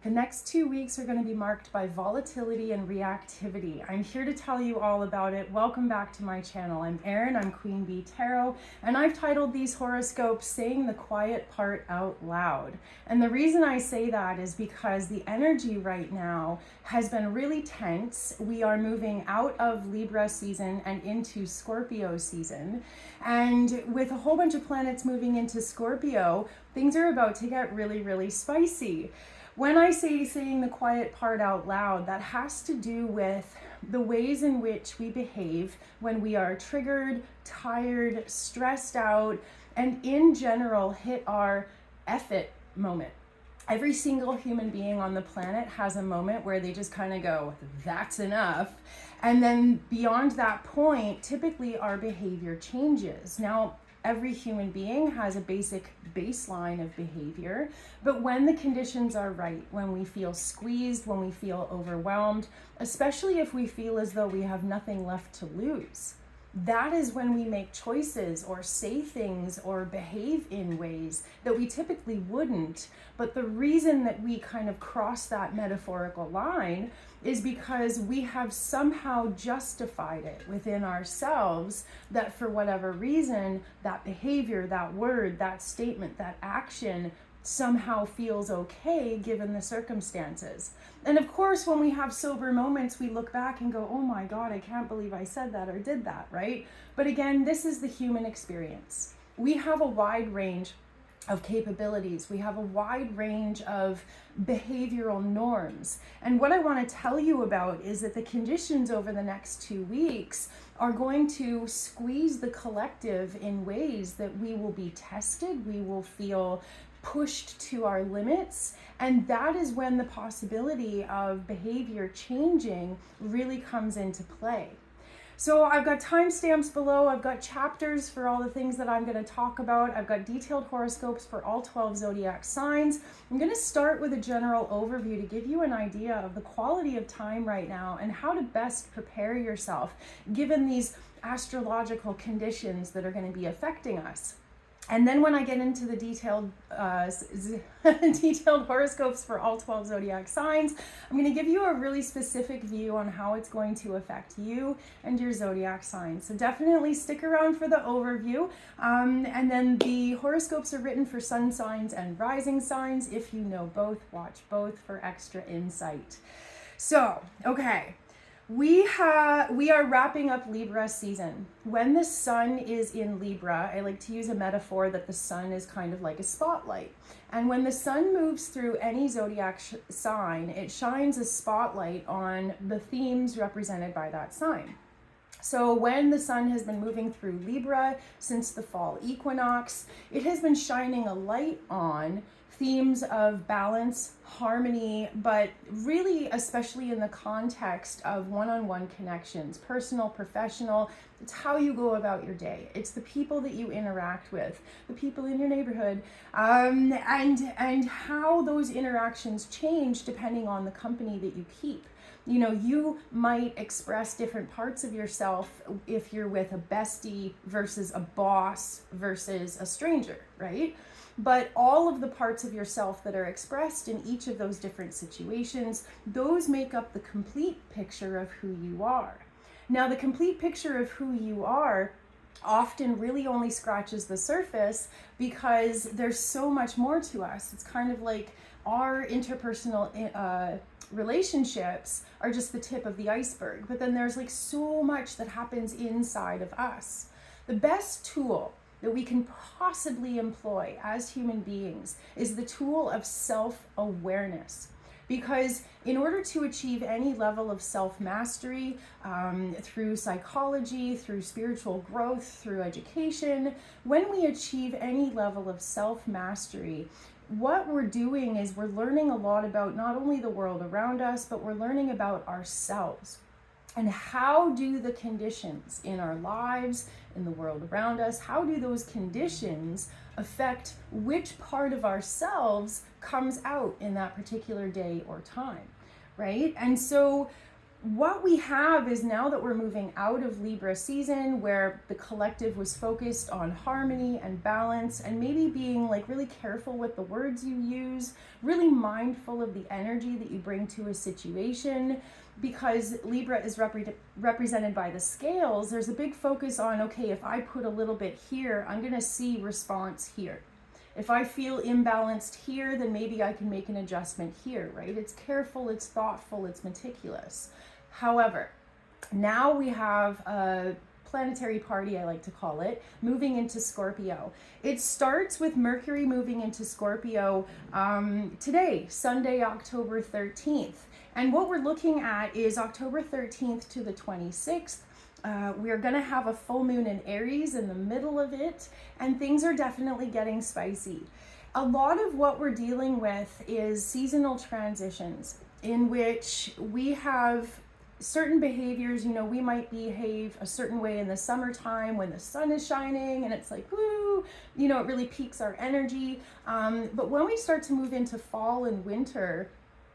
The next 2 weeks are going to be marked by volatility and reactivity. I'm here to tell you all about it. Welcome back to my channel. I'm Erin, I'm Queen Bee Tarot, and I've titled these horoscopes Saying the Quiet Part Out Loud. And the reason I say that is because the energy right now has been really tense. We are moving out of Libra season and into Scorpio season. And with a whole bunch of planets moving into Scorpio, things are about to get really, really spicy. When I say saying the quiet part out loud, that has to do with the ways in which we behave when we are triggered, tired, stressed out, and in general hit our F it moment. Every single human being on the planet has a moment where they just kind of go, that's enough. And then beyond that point, typically our behavior changes. Now, every human being has a basic baseline of behavior, but when the conditions are right, when we feel squeezed, when we feel overwhelmed, especially if we feel as though we have nothing left to lose, that is when we make choices or say things or behave in ways that we typically wouldn't. But the reason that we kind of cross that metaphorical line is because we have somehow justified it within ourselves that for whatever reason, that behavior, that word, that statement, that action somehow feels okay given the circumstances. And of course, when we have sober moments, we look back and go, oh my God, I can't believe I said that or did that, right? But again, this is the human experience. We have a wide range of capabilities. We have a wide range of behavioral norms. And what I want to tell you about is that the conditions over the next 2 weeks are going to squeeze the collective in ways that we will be tested, we will feel pushed to our limits, and that is when the possibility of behavior changing really comes into play. So I've got timestamps below, I've got chapters for all the things that I'm going to talk about, I've got detailed horoscopes for all 12 zodiac signs. I'm going to start with a general overview to give you an idea of the quality of time right now and how to best prepare yourself given these astrological conditions that are going to be affecting us. And then when I get into the detailed horoscopes for all 12 zodiac signs, I'm going to give you a really specific view on how it's going to affect you and your zodiac sign. So definitely stick around for the overview. And then the horoscopes are written for sun signs and rising signs. If you know both, watch both for extra insight. So, okay. We are wrapping up Libra season. When the sun is in Libra, I like to use a metaphor that the sun is kind of like a spotlight. And when the sun moves through any zodiac sign, it shines a spotlight on the themes represented by that sign. So when the sun has been moving through Libra since the fall equinox, it has been shining a light on themes of balance, harmony, but really especially in the context of one-on-one connections, personal, professional. It's how you go about your day. It's the people that you interact with, the people in your neighborhood, and how those interactions change depending on the company that you keep. You know, you might express different parts of yourself if you're with a bestie versus a boss versus a stranger, right? But all of the parts of yourself that are expressed in each of those different situations, those make up the complete picture of who you are. Now, the complete picture of who you are often really only scratches the surface because there's so much more to us. It's kind of like our interpersonal relationships are just the tip of the iceberg, but then there's like so much that happens inside of us. The best tool that we can possibly employ as human beings is the tool of self-awareness. Because in order to achieve any level of self-mastery through psychology, through spiritual growth, through education, when we achieve any level of self-mastery, what we're doing is we're learning a lot about not only the world around us, but we're learning about ourselves. And how do the conditions in our lives, in the world around us, how do those conditions affect which part of ourselves comes out in that particular day or time, right? And so what we have is, now that we're moving out of Libra season, where the collective was focused on harmony and balance, and maybe being like really careful with the words you use, really mindful of the energy that you bring to a situation, because Libra is represented by the scales. There's a big focus on, okay, if I put a little bit here, I'm going to see response here. If I feel imbalanced here, then maybe I can make an adjustment here, right? It's careful, it's thoughtful, it's meticulous. However, now we have a planetary party, I like to call it, moving into Scorpio. It starts with Mercury moving into Scorpio today, Sunday, October 13th. And what we're looking at is October 13th to the 26th. We're going to have a full moon in Aries in the middle of it, and things are definitely getting spicy. A lot of what we're dealing with is seasonal transitions, in which we have certain behaviors. You know, we might behave a certain way in the summertime when the sun is shining and it's like, woo, you know, it really piques our energy. But when we start to move into fall and winter,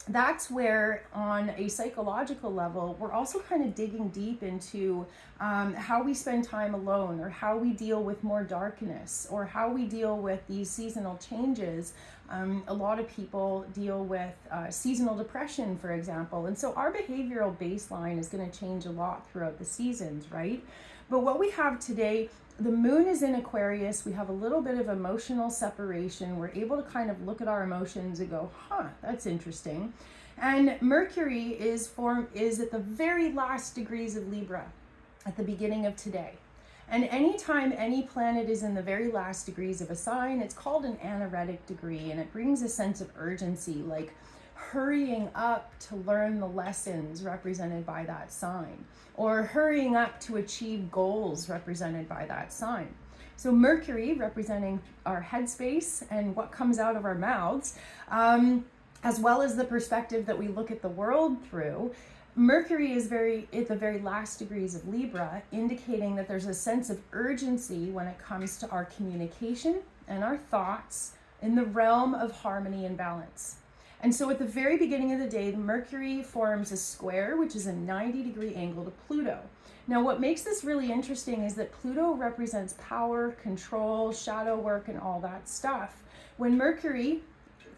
that's where, on a psychological level, we're also kind of digging deep into how we spend time alone, or how we deal with more darkness, or how we deal with these seasonal changes. A lot of people deal with seasonal depression, for example. And so our behavioral baseline is going to change a lot throughout the seasons, right? But what we have today, the moon is in Aquarius. We have a little bit of emotional separation. We're able to kind of look at our emotions and go, huh, that's interesting. And Mercury is at the very last degrees of Libra at the beginning of today. And anytime any planet is in the very last degrees of a sign, it's called an anaretic degree, and it brings a sense of urgency, like hurrying up to learn the lessons represented by that sign, or hurrying up to achieve goals represented by that sign. So Mercury, representing our headspace and what comes out of our mouths, as well as the perspective that we look at the world through. Mercury is at the very last degrees of Libra, indicating that there's a sense of urgency when it comes to our communication and our thoughts in the realm of harmony and balance. And so at the very beginning of the day, Mercury forms a square, which is a 90-degree angle to Pluto. Now, what makes this really interesting is that Pluto represents power, control, shadow work, and all that stuff. When Mercury,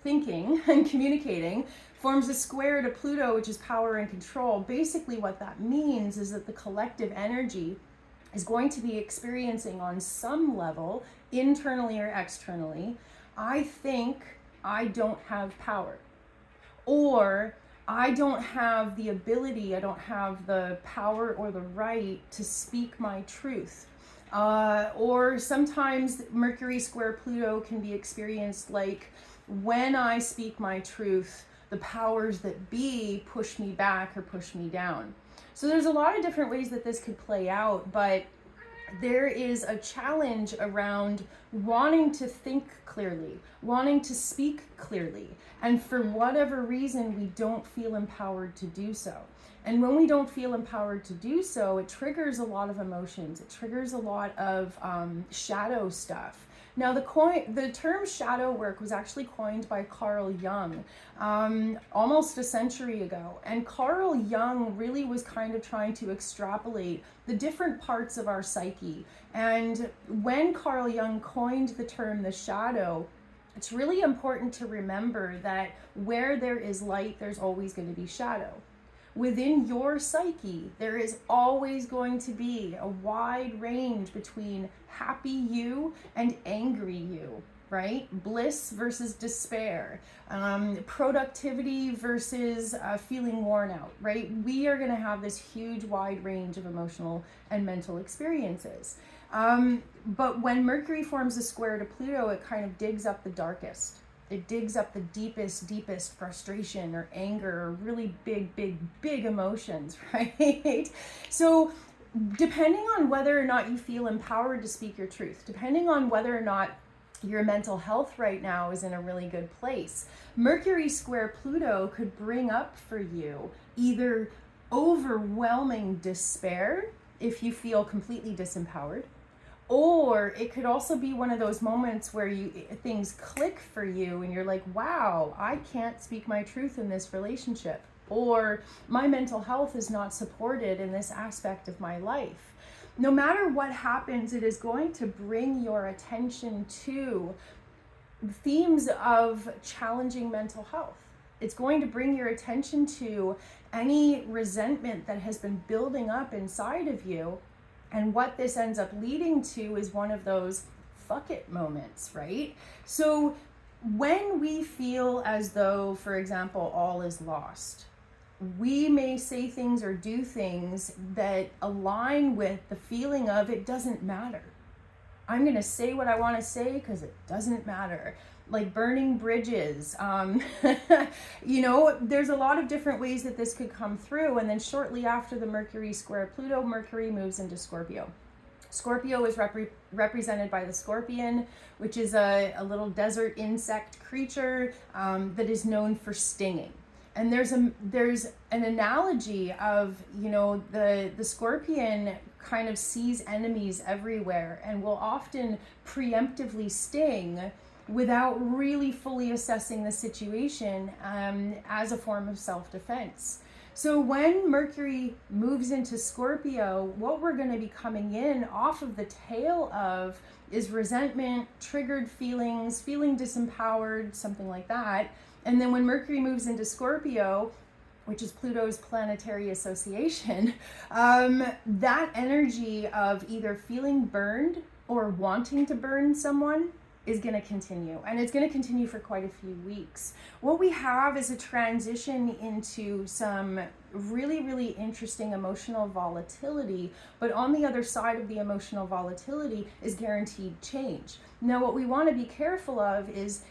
thinking and communicating, forms a square to Pluto, which is power and control, basically what that means is that the collective energy is going to be experiencing, on some level, internally or externally, I think I don't have power. Or I don't have the ability, I don't have the power or the right to speak my truth. Or sometimes Mercury square Pluto can be experienced like, when I speak my truth, the powers that be push me back or push me down. So there's a lot of different ways that this could play out, but there is a challenge around wanting to think clearly, wanting to speak clearly, and for whatever reason, we don't feel empowered to do so. And when we don't feel empowered to do so, it triggers a lot of emotions. It triggers a lot of shadow stuff. Now, the term shadow work was actually coined by Carl Jung almost a century ago. And Carl Jung really was kind of trying to extrapolate the different parts of our psyche. And when Carl Jung coined the term the shadow, it's really important to remember that where there is light, there's always going to be shadow. Within your psyche, there is always going to be a wide range between happy you and angry you, right? Bliss versus despair, productivity versus feeling worn out, right? We are going to have this huge wide range of emotional and mental experiences. But when Mercury forms a square to Pluto, it kind of digs up the darkest. It digs up the deepest frustration or anger or really big emotions, right? So depending on whether or not you feel empowered to speak your truth, depending on whether or not your mental health right now is in a really good place, Mercury square Pluto could bring up for you either overwhelming despair if you feel completely disempowered, or it could also be one of those moments where things click for you and you're like, wow, I can't speak my truth in this relationship. or my mental health is not supported in this aspect of my life. No matter what happens, it is going to bring your attention to themes of challenging mental health. It's going to bring your attention to any resentment that has been building up inside of you. And what this ends up leading to is one of those fuck it moments, right? So when we feel as though, for example, all is lost, we may say things or do things that align with the feeling of it doesn't matter. I'm going to say what I want to say because it doesn't matter. Like burning bridges. You know, there's a lot of different ways that this could come through. And then shortly after the Mercury square Pluto, Mercury moves into Scorpio. Scorpio is represented by the scorpion, which is a little desert insect creature that is known for stinging. And there's an analogy of, you know, the scorpion kind of sees enemies everywhere and will often preemptively sting without really fully assessing the situation as a form of self-defense. So when Mercury moves into Scorpio, what we're going to be coming in off of the tail of is resentment, triggered feelings, feeling disempowered, something like that. And then when Mercury moves into Scorpio, which is Pluto's planetary association, that energy of either feeling burned or wanting to burn someone is going to continue, and it's going to continue for quite a few weeks. What we have is a transition into some really, really interesting emotional volatility, but on the other side of the emotional volatility is guaranteed change. Now, what we want to be careful of is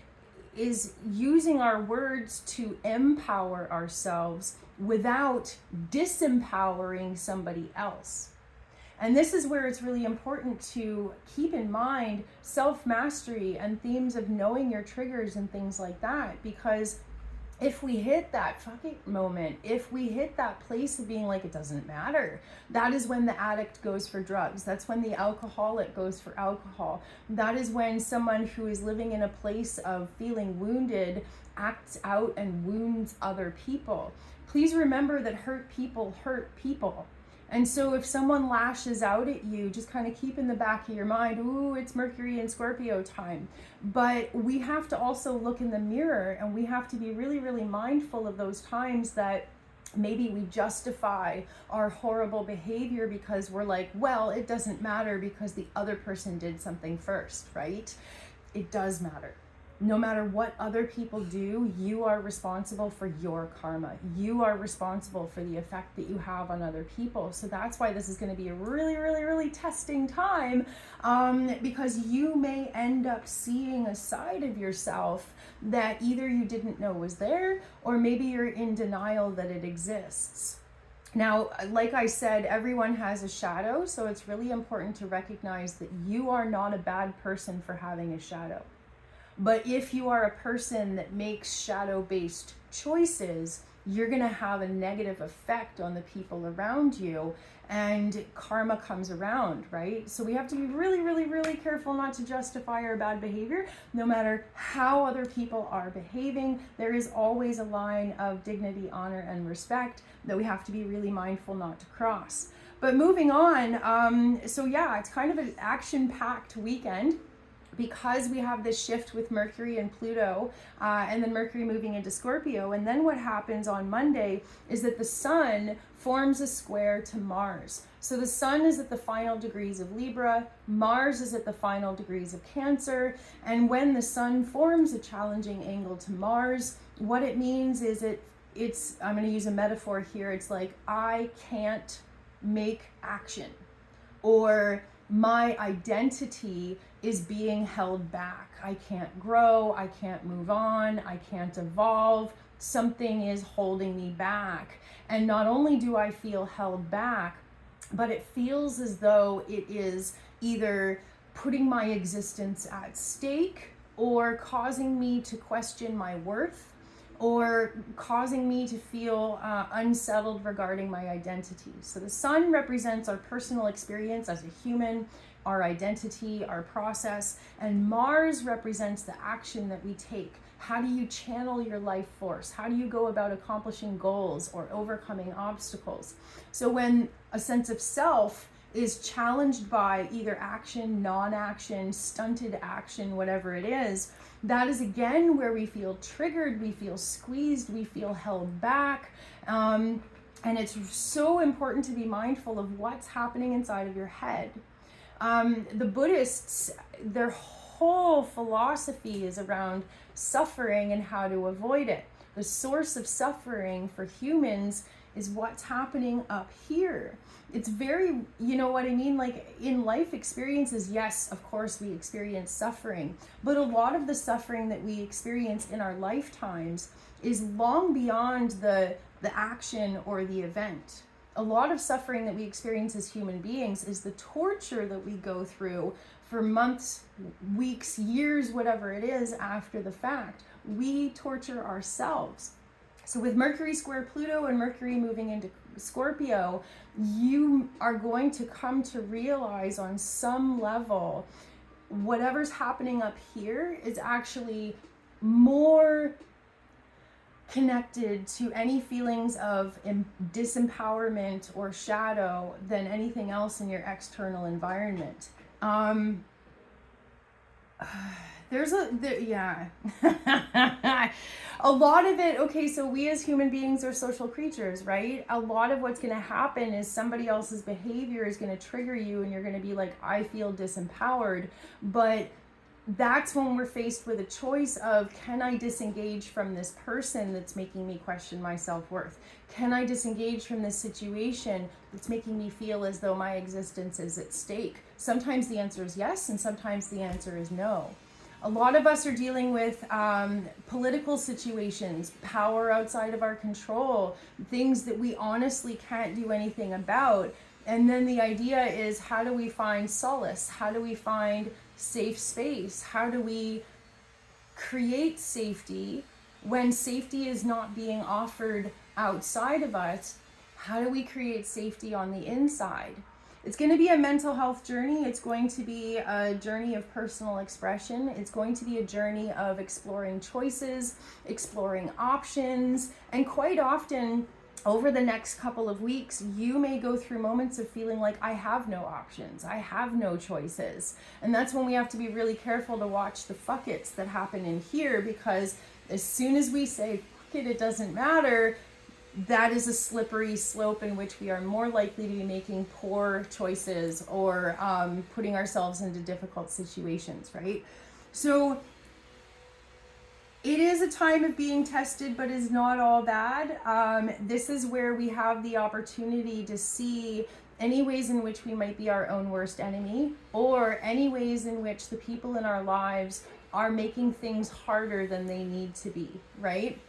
using our words to empower ourselves without disempowering somebody else. And this is where it's really important to keep in mind self-mastery and themes of knowing your triggers and things like that. Because if we hit that fuck it moment, if we hit that place of being like, it doesn't matter, that is when the addict goes for drugs. That's when the alcoholic goes for alcohol. That is when someone who is living in a place of feeling wounded acts out and wounds other people. Please remember that hurt people hurt people. And so if someone lashes out at you, just kind of keep in the back of your mind, ooh, it's Mercury and Scorpio time. But we have to also look in the mirror, and we have to be really, really mindful of those times that maybe we justify our horrible behavior because we're like, well, it doesn't matter because the other person did something first, right? It does matter. No matter what other people do, you are responsible for your karma. You are responsible for the effect that you have on other people. So that's why this is going to be a really, really, really testing time, because you may end up seeing a side of yourself that either you didn't know was there, or maybe you're in denial that it exists. Now, like I said, everyone has a shadow, so it's really important to recognize that you are not a bad person for having a shadow. But if you are a person that makes shadow-based choices, you're going to have a negative effect on the people around you, and karma comes around, right? So we have to be really, really, really careful not to justify our bad behavior. No matter how other people are behaving, there is always a line of dignity, honor, and respect that we have to be really mindful not to cross. But moving on, so yeah, it's kind of an action-packed weekend, because we have this shift with Mercury and Pluto, and then Mercury moving into Scorpio. And then what happens on Monday is that the Sun forms a square to Mars. So the Sun is at the final degrees of Libra, Mars is at the final degrees of Cancer, and when the Sun forms a challenging angle to Mars, what it means is it's, I'm going to use a metaphor here, it's like, I can't make action, or my identity is being held back. I can't grow, I can't move on, I can't evolve. Something is holding me back. And not only do I feel held back, but it feels as though it is either putting my existence at stake or causing me to question my worth, or causing me to feel unsettled regarding my identity. So the Sun represents our personal experience as a human, our identity, our process, and Mars represents the action that we take, How do you channel your life force? How do you go about accomplishing goals or overcoming obstacles? So when a sense of self is challenged by either action, non-action, stunted action, whatever it is, that is again where we feel triggered, we feel squeezed, we feel held back. And it's so important to be mindful of what's happening inside of your head. The Buddhists, their whole philosophy is around suffering and how to avoid it. The source of suffering for humans is what's happening up here. It's very, you know what I mean? Like in life experiences, yes, of course we experience suffering, but a lot of the suffering that we experience in our lifetimes is long beyond the action or the event. A lot of suffering that we experience as human beings is the torture that we go through for months, weeks, years, whatever it is after the fact. We torture ourselves. So with Mercury square Pluto and Mercury moving into Scorpio, you are going to come to realize on some level whatever's happening up here is actually more connected to any feelings of disempowerment or shadow than anything else in your external environment. Yeah. A lot of it, okay, so we as human beings are social creatures, right? A lot of what's going to happen is somebody else's behavior is going to trigger you and you're going to be like, I feel disempowered. But that's when we're faced with a choice of, can I disengage from this person that's making me question my self-worth? Can I disengage from this situation that's making me feel as though my existence is at stake? Sometimes the answer is yes, and sometimes the answer is no. A lot of us are dealing with political situations, power outside of our control, things that we honestly can't do anything about. And then the idea is, how do we find solace? How do we find safe space? How do we create safety when safety is not being offered outside of us? How do we create safety on the inside? It's going to be a mental health journey. It's going to be a journey of personal expression. It's going to be a journey of exploring choices, exploring options, and quite often over the next couple of weeks, you may go through moments of feeling like, I have no options, I have no choices. And that's when we have to be really careful to watch the fuck it's that happen in here, because as soon as we say, fuck it, it doesn't matter, that is a slippery slope in which we are more likely to be making poor choices or putting ourselves into difficult situations, right? So it is a time of being tested, but is not all bad. This is where we have the opportunity to see any ways in which we might be our own worst enemy, or any ways in which the people in our lives are making things harder than they need to be, right?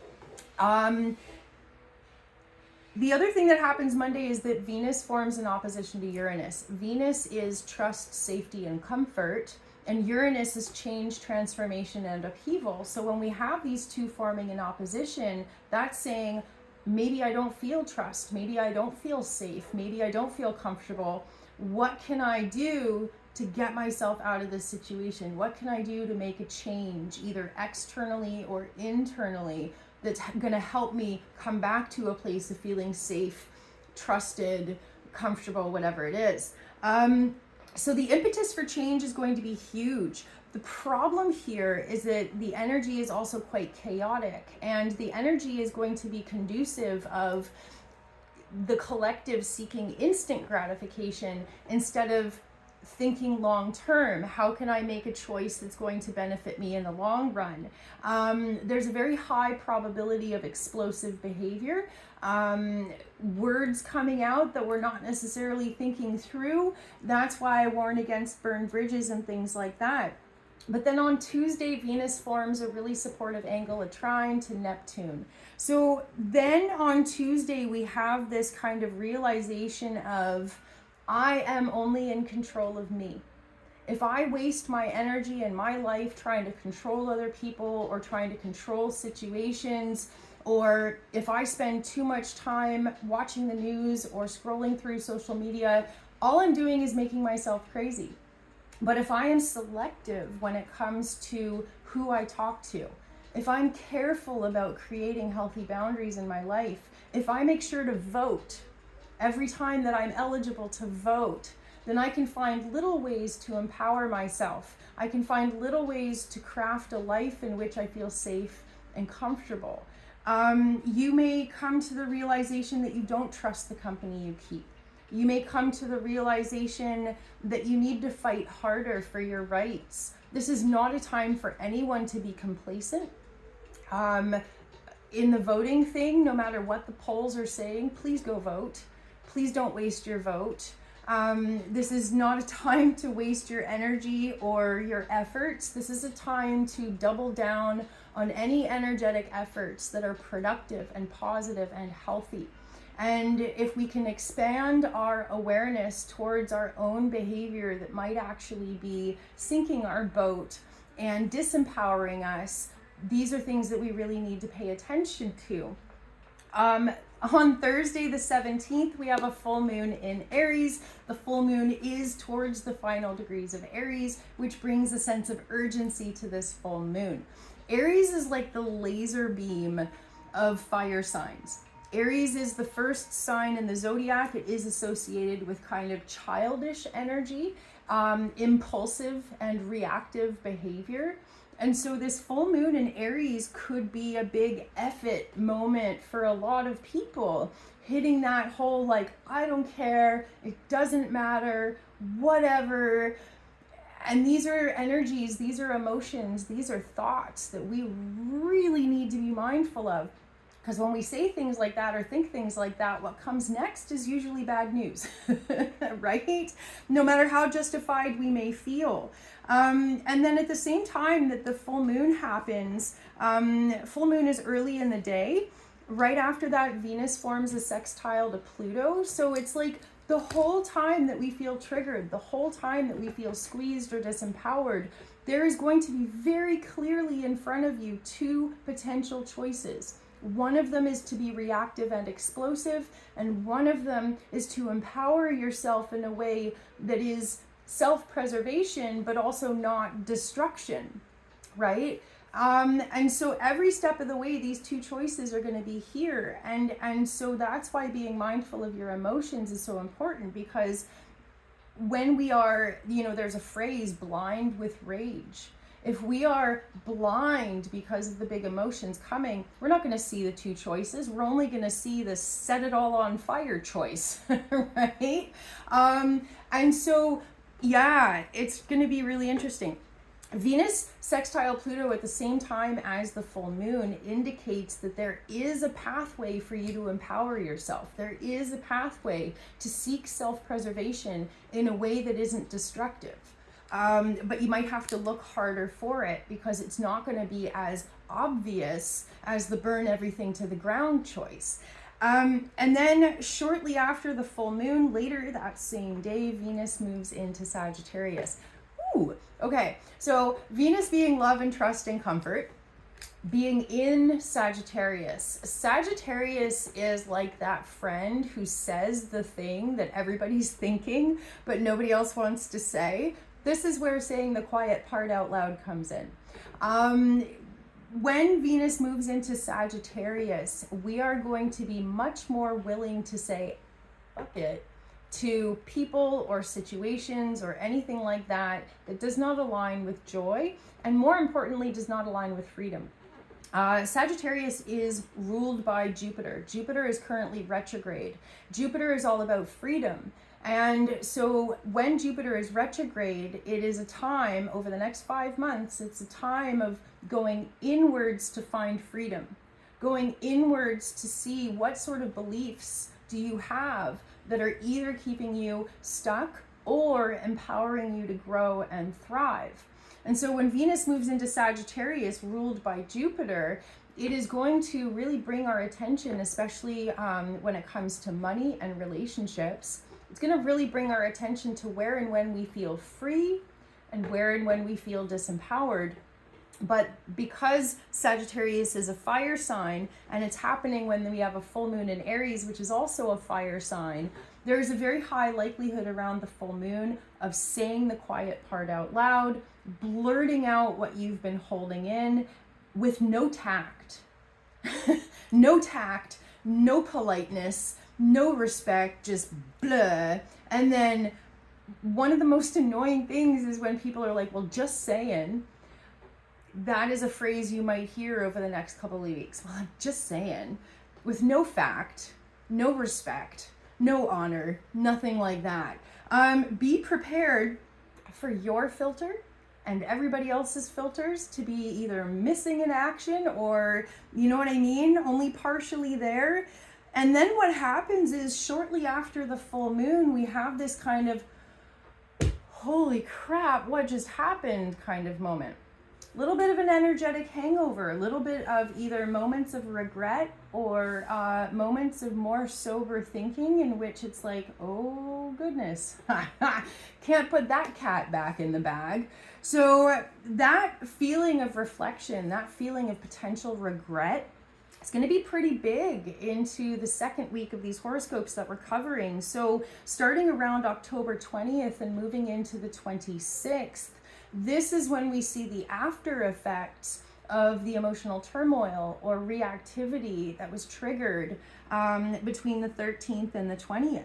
The other thing that happens Monday is that Venus forms in opposition to Uranus. Venus is trust, safety, and comfort, and Uranus is change, transformation, and upheaval. So when we have these two forming in opposition, that's saying, maybe I don't feel trust, maybe I don't feel safe, maybe I don't feel comfortable. What can I do to get myself out of this situation? What can I do to make a change, either externally or internally, that's going to help me come back to a place of feeling safe, trusted, comfortable, whatever it is. So the impetus for change is going to be huge. The problem here is that the energy is also quite chaotic, and the energy is going to be conducive of the collective seeking instant gratification instead of thinking long term. How can I make a choice that's going to benefit me in the long run? There's a very high probability of explosive behavior, words coming out that we're not necessarily thinking through. That's why I warn against burned bridges and things like that. But then on Tuesday, Venus forms a really supportive angle, a trine to Neptune. So then on Tuesday, we have this kind of realization of, I am only in control of me. If I waste my energy and my life trying to control other people or trying to control situations, or if I spend too much time watching the news or scrolling through social media, all I'm doing is making myself crazy. But if I am selective when it comes to who I talk to, if I'm careful about creating healthy boundaries in my life, if I make sure to vote every time that I'm eligible to vote, then I can find little ways to empower myself. I can find little ways to craft a life in which I feel safe and comfortable. You may come to the realization that you don't trust the company you keep. You may come to the realization that you need to fight harder for your rights. This is not a time for anyone to be complacent. In the voting thing, no matter what the polls are saying, please go vote. Please don't waste your vote. This is not a time to waste your energy or your efforts. This is a time to double down on any energetic efforts that are productive and positive and healthy. And if we can expand our awareness towards our own behavior that might actually be sinking our boat and disempowering us, these are things that we really need to pay attention to. On Thursday the 17th, we have a full moon in Aries. The full moon is towards the final degrees of Aries, which brings a sense of urgency to this full moon. Aries is like the laser beam of fire signs. Aries is the first sign in the zodiac. It is associated with kind of childish energy, impulsive and reactive behavior. And so this full moon in Aries could be a big F it moment for a lot of people, hitting that whole like, I don't care, it doesn't matter, whatever. And these are energies, these are emotions, these are thoughts that we really need to be mindful of. Because when we say things like that or think things like that, what comes next is usually bad news, right? No matter how justified we may feel. And then at the same time that the full moon happens, full moon is early in the day. Right after that, Venus forms a sextile to Pluto. So it's like the whole time that we feel triggered, the whole time that we feel squeezed or disempowered, there is going to be very clearly in front of you two potential choices. One of them is to be reactive and explosive, and one of them is to empower yourself in a way that is self-preservation, but also not destruction, right? And so every step of the way, these two choices are going to be here. And so that's why being mindful of your emotions is so important, because when we are, there's a phrase, blind with rage. If we are blind because of the big emotions coming, we're not going to see the two choices. We're only going to see the set it all on fire choice, right? And so, yeah, it's going to be really interesting. Venus sextile Pluto at the same time as the full moon indicates that there is a pathway for you to empower yourself. There is a pathway to seek self-preservation in a way that isn't destructive. But you might have to look harder for it, because it's not going to be as obvious as the burn everything to the ground choice. And then shortly after the full moon, later that same day, Venus moves into Sagittarius. Ooh, okay. So Venus being love and trust and comfort, being in Sagittarius. Sagittarius is like that friend who says the thing that everybody's thinking, but nobody else wants to say. This is where saying the quiet part out loud comes in. When Venus moves into Sagittarius, we are going to be much more willing to say, fuck it, to people or situations or anything like that that does not align with joy, and more importantly, does not align with freedom. Sagittarius is ruled by Jupiter. Jupiter is currently retrograde. Jupiter is all about freedom. And so when Jupiter is retrograde, it is a time over the next 5 months, it's a time of going inwards to find freedom, going inwards to see what sort of beliefs do you have that are either keeping you stuck or empowering you to grow and thrive. And so when Venus moves into Sagittarius, ruled by Jupiter, it is going to really bring our attention, especially when it comes to money and relationships. It's going to really bring our attention to where and when we feel free and where and when we feel disempowered. But because Sagittarius is a fire sign, and it's happening when we have a full moon in Aries, which is also a fire sign, there is a very high likelihood around the full moon of saying the quiet part out loud, blurting out what you've been holding in, with no tact. No tact, no politeness, no respect, just blah. And then one of the most annoying things is when people are like, well, just saying. That is a phrase you might hear over the next couple of weeks. Well, I'm just saying, with no fact, no respect, no honor, nothing like that. Be prepared for your filter and everybody else's filters to be either missing in action or, you know what I mean, only partially there. And then what happens is shortly after the full moon, we have this kind of, holy crap, what just happened kind of moment. A little bit of an energetic hangover, a little bit of either moments of regret or moments of more sober thinking in which it's like, oh goodness, can't put that cat back in the bag. So that feeling of reflection, that feeling of potential regret, it's going to be pretty big into the second week of these horoscopes that we're covering. So starting around October 20th and moving into the 26th, this is when we see the after effects of the emotional turmoil or reactivity that was triggered between the 13th and the 20th.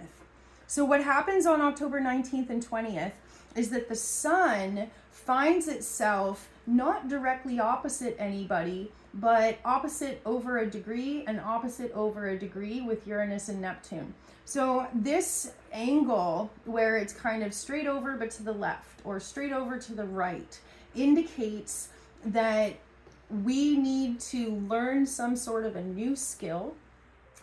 So what happens on October 19th and 20th is that the sun finds itself not directly opposite anybody, but opposite over a degree and opposite over a degree with Uranus and Neptune. So this angle where it's kind of straight over but to the left or straight over to the right indicates that we need to learn some sort of a new skill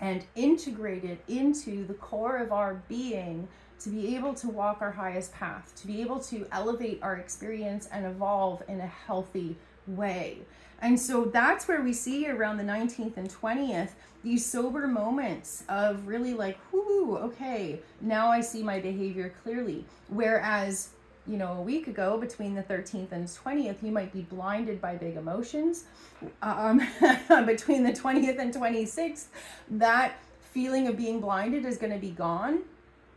and integrate it into the core of our being to be able to walk our highest path, to be able to elevate our experience and evolve in a healthy way. And so that's where we see around the 19th and 20th, these sober moments of really like, whoo, okay, now I see my behavior clearly. Whereas, you know, a week ago between the 13th and 20th, you might be blinded by big emotions. Between the 20th and 26th, that feeling of being blinded is going to be gone.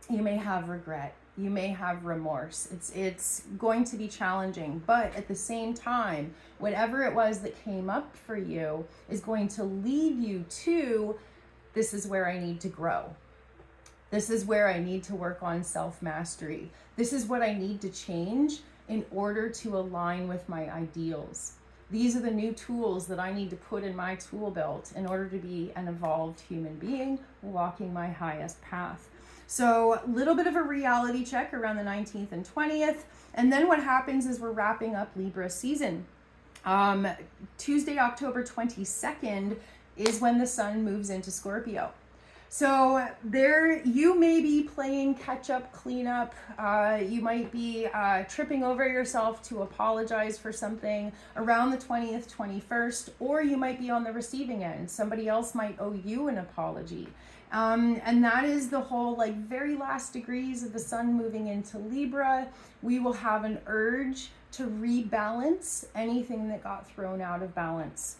You may have regret. You may have remorse. It's going to be challenging, but at the same time, whatever it was that came up for you is going to lead you to, this is where I need to grow. This is where I need to work on self-mastery. This is what I need to change in order to align with my ideals. These are the new tools that I need to put in my tool belt in order to be an evolved human being walking my highest path. So a little bit of a reality check around the 19th and 20th. And then what happens is we're wrapping up Libra season. Tuesday, October 22nd is when the sun moves into Scorpio. So there you may be playing catch up, clean up. You might be tripping over yourself to apologize for something around the 20th, 21st, or you might be on the receiving end. Somebody else might owe you an apology. And that is the whole like very last degrees of the sun moving into Libra. We will have an urge to rebalance anything that got thrown out of balance.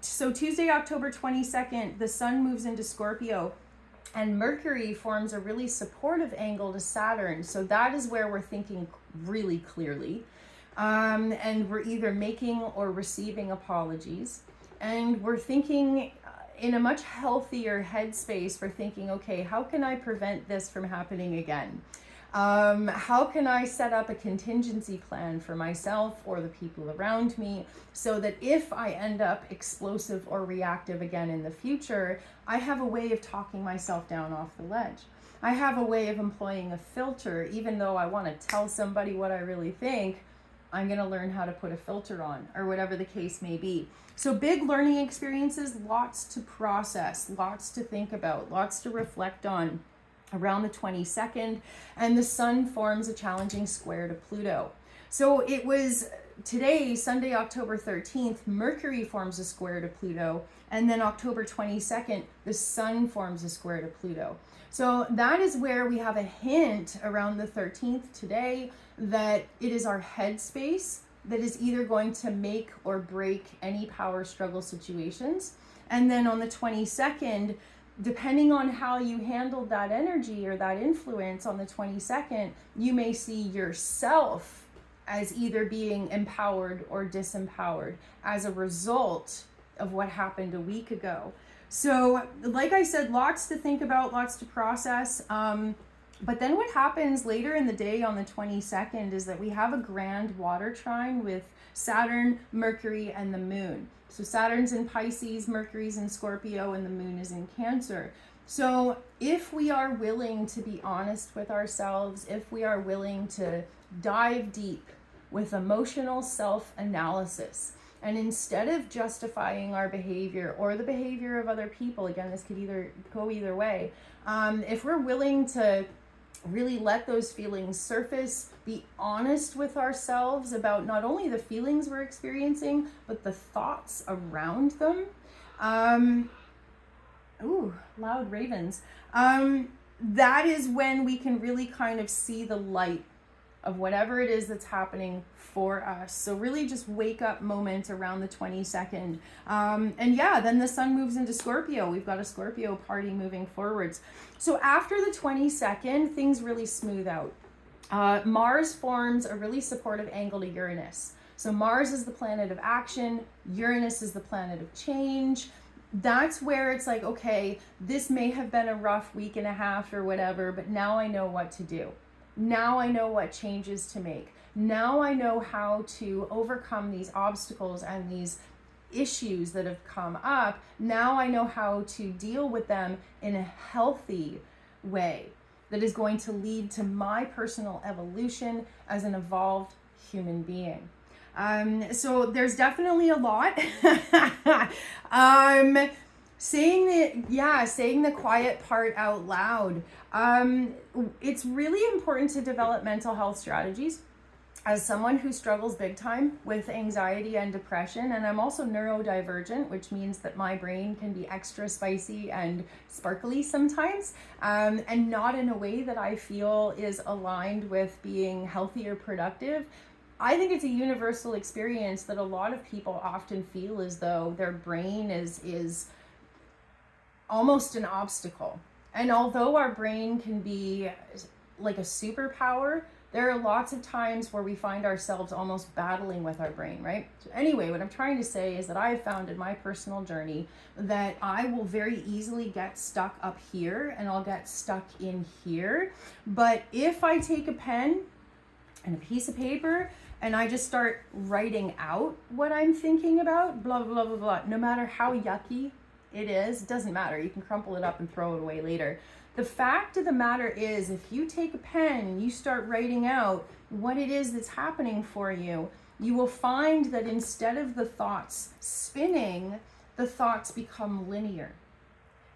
So Tuesday, October 22nd, the sun moves into Scorpio and Mercury forms a really supportive angle to Saturn. So that is where we're thinking really clearly. And we're either making or receiving apologies. And we're thinking in a much healthier headspace for thinking, okay, how can I prevent this from happening again? How can I set up a contingency plan for myself or the people around me so that if I end up explosive or reactive again in the future, I have a way of talking myself down off the ledge. I have a way of employing a filter. Even though I want to tell somebody what I really think, I'm going to learn how to put a filter on, or whatever the case may be. So big learning experiences, lots to process, lots to think about, lots to reflect on around the 22nd, and the sun forms a challenging square to Pluto. So it was today, Sunday, October 13th, Mercury forms a square to Pluto, and then October 22nd, the sun forms a square to Pluto. So that is where we have a hint around the 13th today that it is our headspace that is either going to make or break any power struggle situations. And then on the 22nd, depending on how you handled that energy or that influence on the 22nd, you may see yourself as either being empowered or disempowered as a result of what happened a week ago. So, like I said, lots to think about, lots to process. But then what happens later in the day on the 22nd is that we have a grand water trine with Saturn, Mercury, and the moon. So Saturn's in Pisces, Mercury's in Scorpio, and the moon is in Cancer. So if we are willing to be honest with ourselves, if we are willing to dive deep with emotional self-analysis, and instead of justifying our behavior or the behavior of other people, again, this could either go either way, if we're willing to really let those feelings surface, be honest with ourselves about not only the feelings we're experiencing, but the thoughts around them. Ooh, loud ravens. That is when we can really kind of see the light of whatever it is that's happening for us. So really just wake up moment around the 22nd. And yeah, then the sun moves into Scorpio. We've got a Scorpio party moving forwards. So after the 22nd, things really smooth out. Mars forms a really supportive angle to Uranus. So Mars is the planet of action. Uranus is the planet of change. That's where it's like, okay, this may have been a rough week and a half or whatever, but now I know what to do. Now I know what changes to make. Now I know how to overcome these obstacles and these issues that have come up. Now I know how to deal with them in a healthy way that is going to lead to my personal evolution as an evolved human being. So there's definitely a lot. Saying the quiet part out loud. It's really important to develop mental health strategies. As someone who struggles big time with anxiety and depression, and I'm also neurodivergent, which means that my brain can be extra spicy and sparkly sometimes, and not in a way that I feel is aligned with being healthy or productive. I think it's a universal experience that a lot of people often feel as though their brain is almost an obstacle. And although our brain can be like a superpower, there are lots of times where we find ourselves almost battling with our brain, right? So anyway, what I'm trying to say is that I've found in my personal journey that I will very easily get stuck up here and I'll get stuck in here. But if I take a pen and a piece of paper and I just start writing out what I'm thinking about, blah, blah, blah, blah, no matter how yucky it is, it doesn't matter. You can crumple it up and throw it away later. The fact of the matter is, if you take a pen and you start writing out what it is that's happening for you, you will find that instead of the thoughts spinning, the thoughts become linear.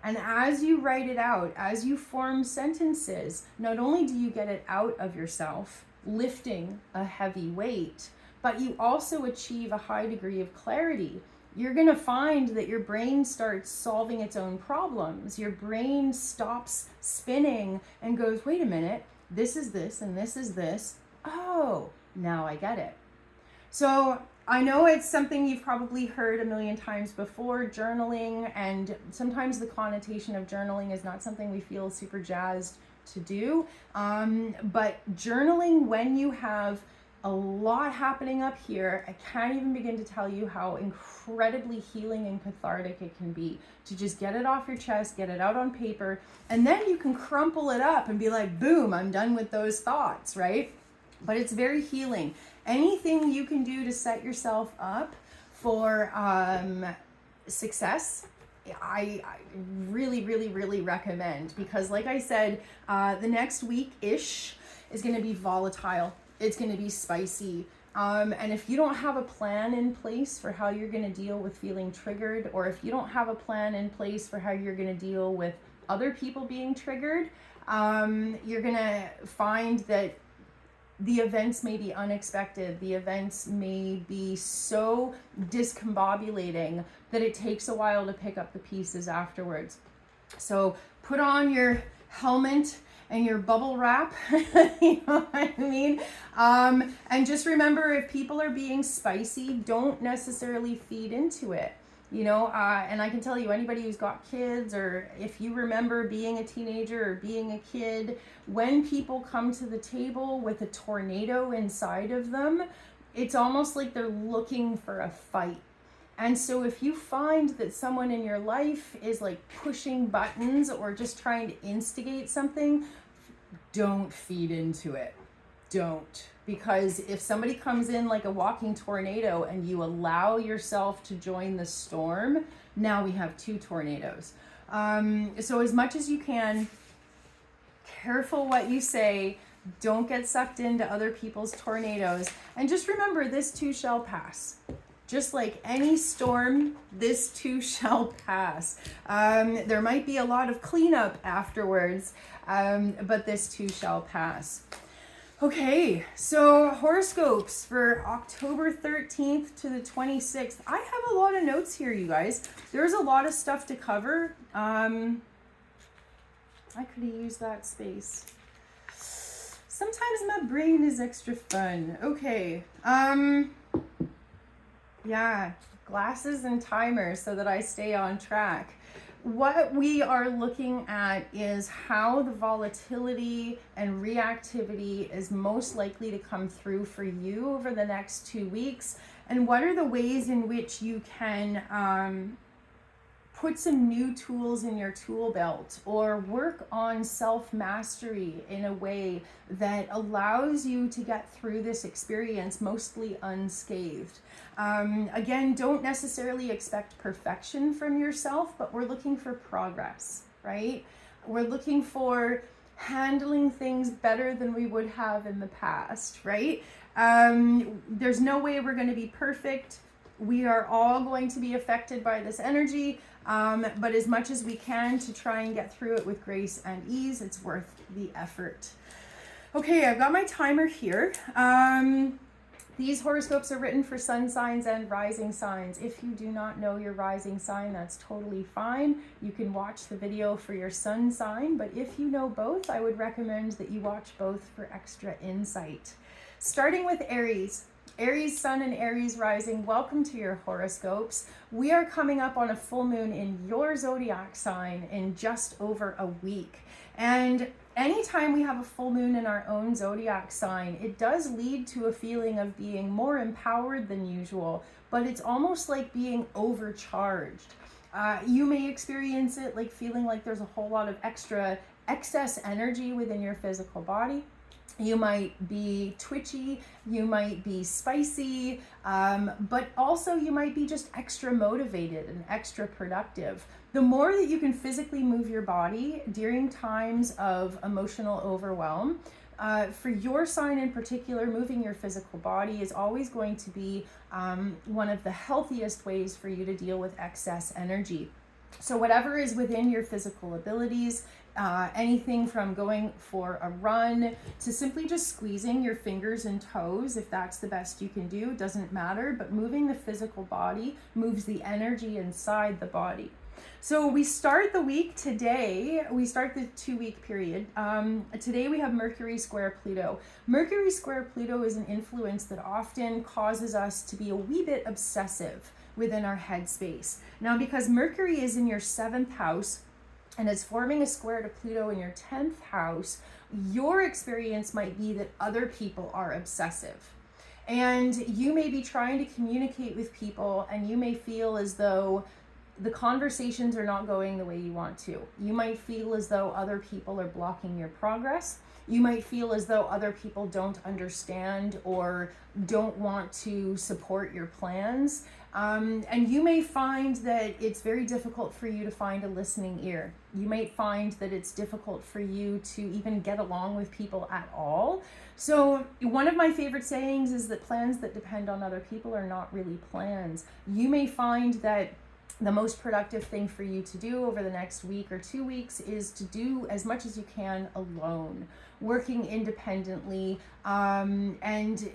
And as you write it out, as you form sentences, not only do you get it out of yourself, lifting a heavy weight, but you also achieve a high degree of clarity. You're going to find that your brain starts solving its own problems. Your brain stops spinning and goes, wait a minute, this is this and this is this. Oh, now I get it. So I know it's something you've probably heard a million times before, journaling, and sometimes the connotation of journaling is not something we feel super jazzed to do. But journaling, when you have a lot happening up here, I can't even begin to tell you how incredibly healing and cathartic it can be to just get it off your chest, get it out on paper, and then you can crumple it up and be like, boom, I'm done with those thoughts, right? But it's very healing. Anything you can do to set yourself up for success, I really, really, really recommend, because like I said, the next week-ish is going to be volatile. It's going to be spicy. And if you don't have a plan in place for how you're going to deal with feeling triggered, or if you don't have a plan in place for how you're going to deal with other people being triggered, you're going to find that the events may be unexpected. The events may be so discombobulating that it takes a while to pick up the pieces afterwards. So put on your helmet and your bubble wrap, you know what I mean? And just remember, if people are being spicy, don't necessarily feed into it. You know, and I can tell you, anybody who's got kids, or if you remember being a teenager or being a kid, when people come to the table with a tornado inside of them, it's almost like they're looking for a fight. And so if you find that someone in your life is like pushing buttons or just trying to instigate something, don't feed into it. Don't. Because if somebody comes in like a walking tornado and you allow yourself to join the storm, now we have two tornadoes. So as much as you can, careful what you say. Don't get sucked into other people's tornadoes. And just remember, this too shall pass. Just like any storm, this too shall pass. There might be a lot of cleanup afterwards, but this too shall pass. Okay, so horoscopes for October 13th to the 26th. I have a lot of notes here, you guys. There's a lot of stuff to cover. I could have used that space. Sometimes my brain is extra fun. Okay, yeah, glasses and timers so that I stay on track. What we are looking at is how the volatility and reactivity is most likely to come through for you over the next 2 weeks, and what are the ways in which you can put some new tools in your tool belt or work on self-mastery in a way that allows you to get through this experience mostly unscathed. Again, don't necessarily expect perfection from yourself, but we're looking for progress, right? We're looking for handling things better than we would have in the past, right? There's no way we're going to be perfect. We are all going to be affected by this energy, but as much as we can to try and get through it with grace and ease, it's worth the effort. Okay, I've got my timer here. These horoscopes are written for sun signs and rising signs. If you do not know your rising sign, that's totally fine. You can watch the video for your sun sign, but if you know both, I would recommend that you watch both for extra insight. Starting with Aries. Aries sun and Aries rising, welcome to your horoscopes. We are coming up on a full moon in your zodiac sign in just over a week. And anytime we have a full moon in our own zodiac sign, it does lead to a feeling of being more empowered than usual, but it's almost like being overcharged. You may experience it like feeling like there's a whole lot of excess energy within your physical body. You might be twitchy, you might be spicy, but also you might be just extra motivated and extra productive. The more that you can physically move your body during times of emotional overwhelm, for your sign in particular, moving your physical body is always going to be one of the healthiest ways for you to deal with excess energy. So whatever is within your physical abilities, anything from going for a run to simply just squeezing your fingers and toes, if that's the best you can do, doesn't matter, but moving the physical body moves the energy inside the body. So we start the week today, we start the 2-week period. Today we have Mercury square Pluto. Mercury square Pluto is an influence that often causes us to be a wee bit obsessive within our headspace. Now, because Mercury is in your 7th house and is forming a square to Pluto in your 10th house, your experience might be that other people are obsessive. And you may be trying to communicate with people and you may feel as though the conversations are not going the way you want to. You might feel as though other people are blocking your progress. You might feel as though other people don't understand or don't want to support your plans. And you may find that it's very difficult for you to find a listening ear. You might find that it's difficult for you to even get along with people at all. So one of my favorite sayings is that plans that depend on other people are not really plans. You may find that the most productive thing for you to do over the next week or 2 weeks is to do as much as you can alone, working independently, and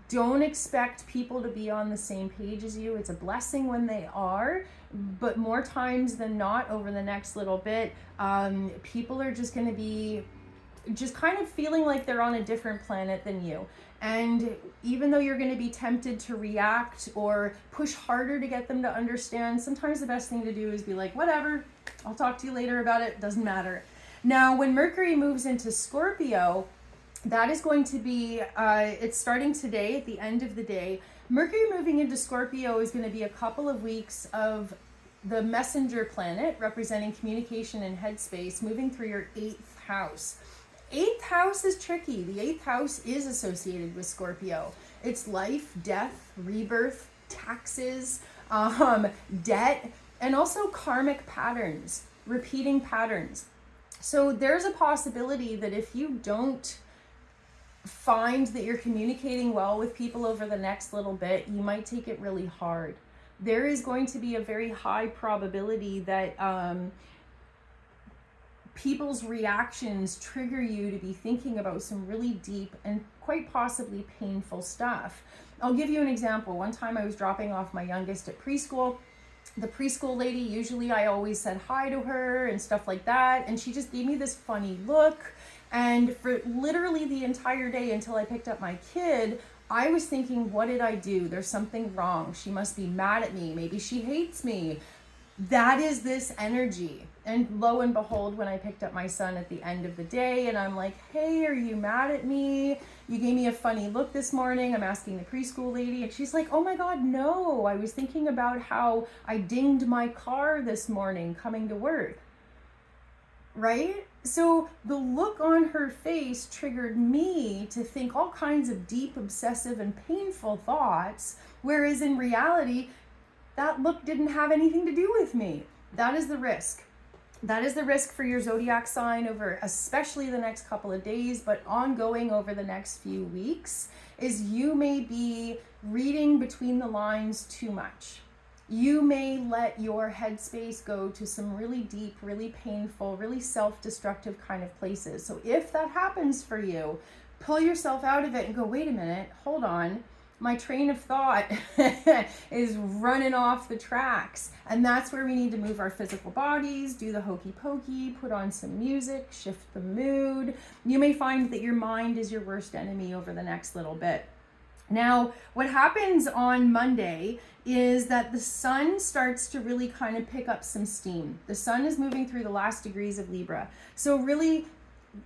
don't expect people to be on the same page as you. It's a blessing when they are, but more times than not over the next little bit, people are just going to be just kind of feeling like they're on a different planet than you. And even though you're going to be tempted to react or push harder to get them to understand, sometimes the best thing to do is be like, whatever, I'll talk to you later about it, doesn't matter. Now, when Mercury moves into Scorpio, that is going to be, it's starting today at the end of the day. Mercury moving into Scorpio is going to be a couple of weeks of the messenger planet representing communication and headspace moving through your 8th house. 8th house is tricky. The 8th house is associated with Scorpio. It's life, death, rebirth, taxes, debt, and also karmic patterns, repeating patterns. So there's a possibility that if you don't find that you're communicating well with people over the next little bit, you might take it really hard. There is going to be a very high probability that people's reactions trigger you to be thinking about some really deep and quite possibly painful stuff. I'll give you an example. One time I was dropping off my youngest at preschool. The preschool lady, usually I always said hi to her and stuff like that, and she just gave me this funny look. And for literally the entire day until I picked up my kid, I was thinking, what did I do? There's something wrong. She must be mad at me. Maybe she hates me. That is this energy. And lo and behold, when I picked up my son at the end of the day and I'm like, hey, are you mad at me? You gave me a funny look this morning. I'm asking the preschool lady and she's like, oh my God, no. I was thinking about how I dinged my car this morning coming to work. Right? So the look on her face triggered me to think all kinds of deep, obsessive, and painful thoughts, whereas in reality, that look didn't have anything to do with me. That is the risk. That is the risk for your zodiac sign over especially the next couple of days, but ongoing over the next few weeks, is you may be reading between the lines too much. You may let your headspace go to some really deep, really painful, really self-destructive kind of places. So if that happens for you, pull yourself out of it and go, wait a minute, hold on. My train of thought is running off the tracks. And that's where we need to move our physical bodies, do the hokey pokey, put on some music, shift the mood. You may find that your mind is your worst enemy over the next little bit. Now, what happens on Monday is that the sun starts to really kind of pick up some steam. The sun is moving through the last degrees of Libra. So really,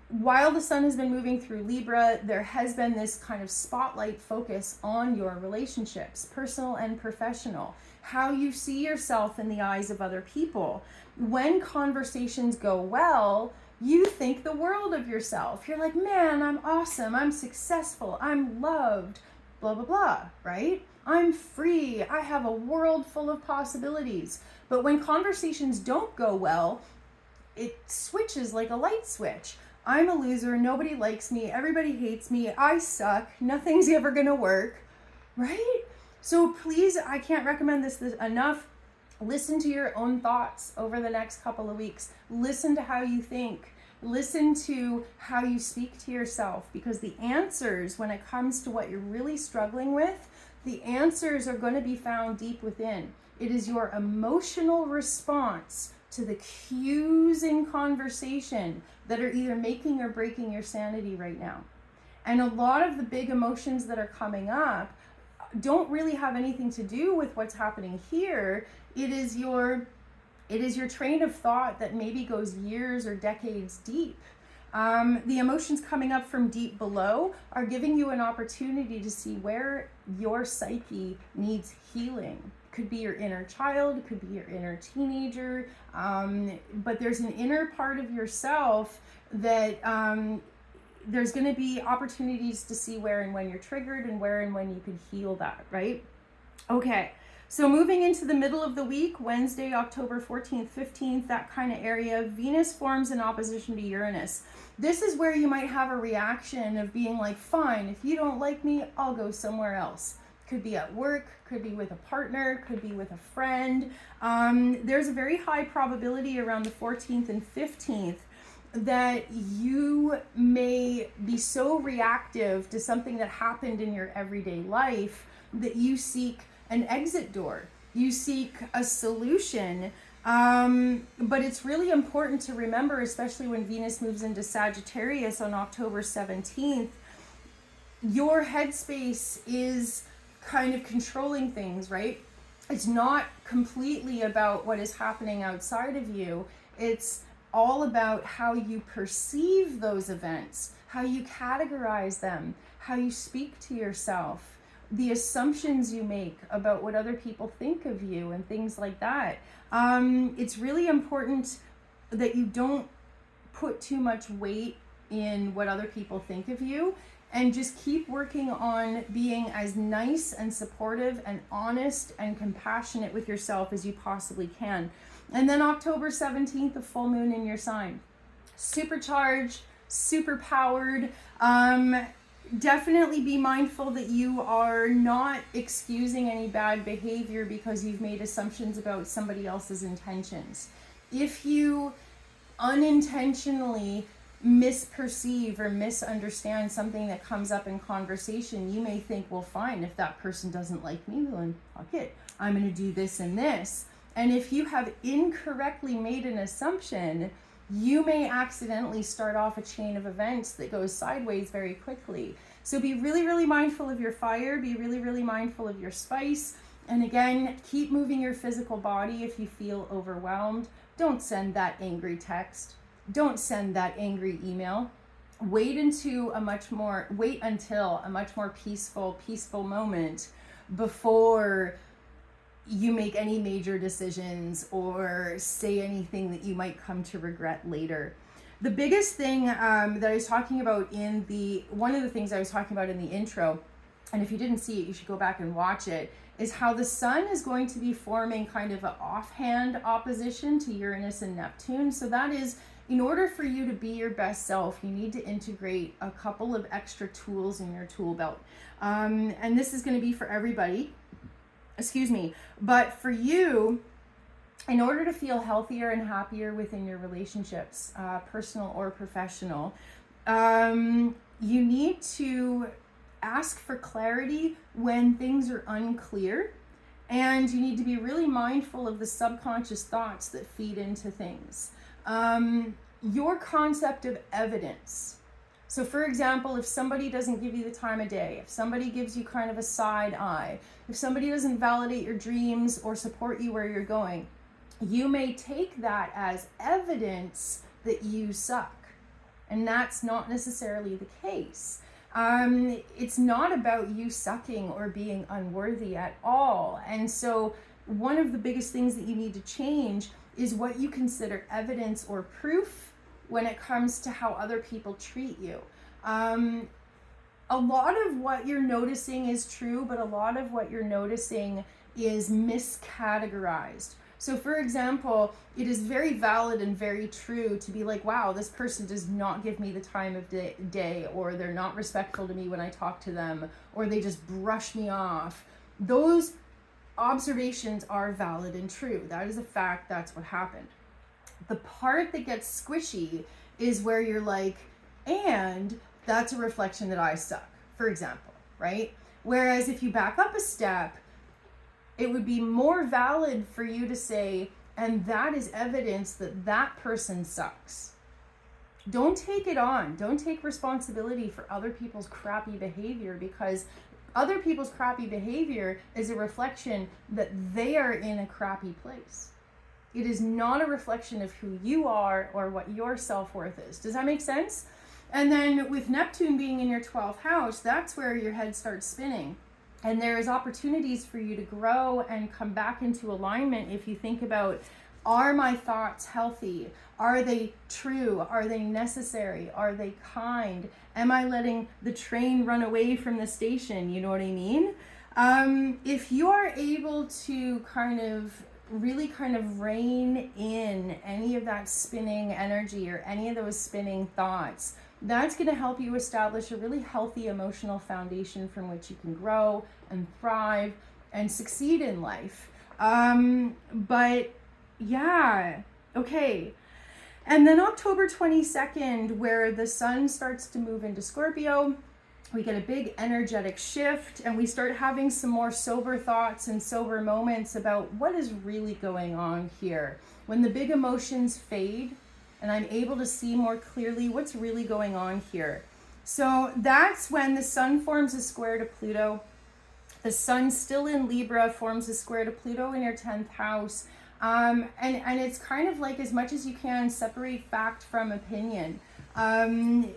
while the sun has been moving through Libra, there has been this kind of spotlight focus on your relationships, personal and professional, how you see yourself in the eyes of other people. When conversations go well, you think the world of yourself. You're like, man, I'm awesome, I'm successful, I'm loved, blah, blah, blah, right? I'm free, I have a world full of possibilities. But when conversations don't go well, it switches like a light switch. I'm a loser, nobody likes me, everybody hates me, I suck, nothing's ever gonna work, right? So please, I can't recommend this enough. Listen to your own thoughts over the next couple of weeks. Listen to how you think. Listen to how you speak to yourself, because the answers, when it comes to what you're really struggling with, the answers are going to be found deep within. It is your emotional response to the cues in conversation that are either making or breaking your sanity right now. And a lot of the big emotions that are coming up don't really have anything to do with what's happening here. It is your train of thought that maybe goes years or decades deep. The emotions coming up from deep below are giving you an opportunity to see where your psyche needs healing. Could be your inner child, could be your inner teenager, but there's an inner part of yourself that there's going to be opportunities to see where and when you're triggered and where and when you can heal that, right? Okay, so moving into the middle of the week, Wednesday, October 14th, 15th, that kind of area, Venus forms in opposition to Uranus. This is where you might have a reaction of being like, fine, if you don't like me, I'll go somewhere else. Could be at work, could be with a partner, could be with a friend. There's a very high probability around the 14th and 15th that you may be so reactive to something that happened in your everyday life that you seek an exit door. You seek a solution. But it's really important to remember, especially when Venus moves into Sagittarius on October 17th, your headspace is kind of controlling things, right? It's not completely about what is happening outside of you. It's all about how you perceive those events, how you categorize them, how you speak to yourself, the assumptions you make about what other people think of you and things like that. It's really important that you don't put too much weight in what other people think of you, and just keep working on being as nice and supportive and honest and compassionate with yourself as you possibly can. And then October 17th, the full moon in your sign. Supercharged, super powered. Definitely be mindful that you are not excusing any bad behavior because you've made assumptions about somebody else's intentions. If you unintentionally misperceive or misunderstand something that comes up in conversation, you may think, well, fine, if that person doesn't like me, then fuck it, I'm going to do this and this. And if you have incorrectly made an assumption, you may accidentally start off a chain of events that goes sideways very quickly. So be really, really mindful of your fire, be really, really mindful of your spice. And again, keep moving your physical body if you feel overwhelmed. Don't send that angry text. Don't send that angry email. Wait until a much more peaceful moment before you make any major decisions or say anything that you might come to regret later. The biggest thing that I was talking about one of the things I was talking about in the intro, and if you didn't see it, you should go back and watch it, is how the sun is going to be forming kind of an offhand opposition to Uranus and Neptune. So that is, in order for you to be your best self, you need to integrate a couple of extra tools in your tool belt. And this is going to be for everybody, but for you, in order to feel healthier and happier within your relationships, personal or professional, you need to ask for clarity when things are unclear, and you need to be really mindful of the subconscious thoughts that feed into things. Your concept of evidence. So for example, if somebody doesn't give you the time of day, if somebody gives you kind of a side eye, if somebody doesn't validate your dreams or support you where you're going, you may take that as evidence that you suck. And that's not necessarily the case. It's not about you sucking or being unworthy at all. And so one of the biggest things that you need to change is what you consider evidence or proof when it comes to how other people treat you. A lot of what you're noticing is true, but a lot of what you're noticing is miscategorized. So for example, it is very valid and very true to be like, wow, this person does not give me the time of day, or they're not respectful to me when I talk to them, or they just brush me off. Those observations are valid and true. That is a fact. That's what happened. The part that gets squishy is where you're like, and that's a reflection that I suck, for example, right? Whereas if you back up a step, it would be more valid for you to say, and that is evidence that that person sucks. Don't take it on. Don't take responsibility for other people's crappy behavior, because other people's crappy behavior is a reflection that they are in a crappy place. It is not a reflection of who you are or what your self-worth is. Does that make sense? And then with Neptune being in your 12th house, that's where your head starts spinning. And there is opportunities for you to grow and come back into alignment if you think about, are my thoughts healthy? Are they true? Are they necessary? Are they kind? Am I letting the train run away from the station? You know what I mean? If you are able to really rein in any of that spinning energy or any of those spinning thoughts, that's going to help you establish a really healthy emotional foundation from which you can grow and thrive and succeed in life. But yeah, okay. And then October 22nd, where the sun starts to move into Scorpio, we get a big energetic shift, and we start having some more sober thoughts and sober moments about what is really going on here. When the big emotions fade and I'm able to see more clearly what's really going on here. So that's when the sun forms a square to Pluto. The sun still in Libra forms a square to Pluto in your 10th house. And it's kind of like, as much as you can, separate fact from opinion.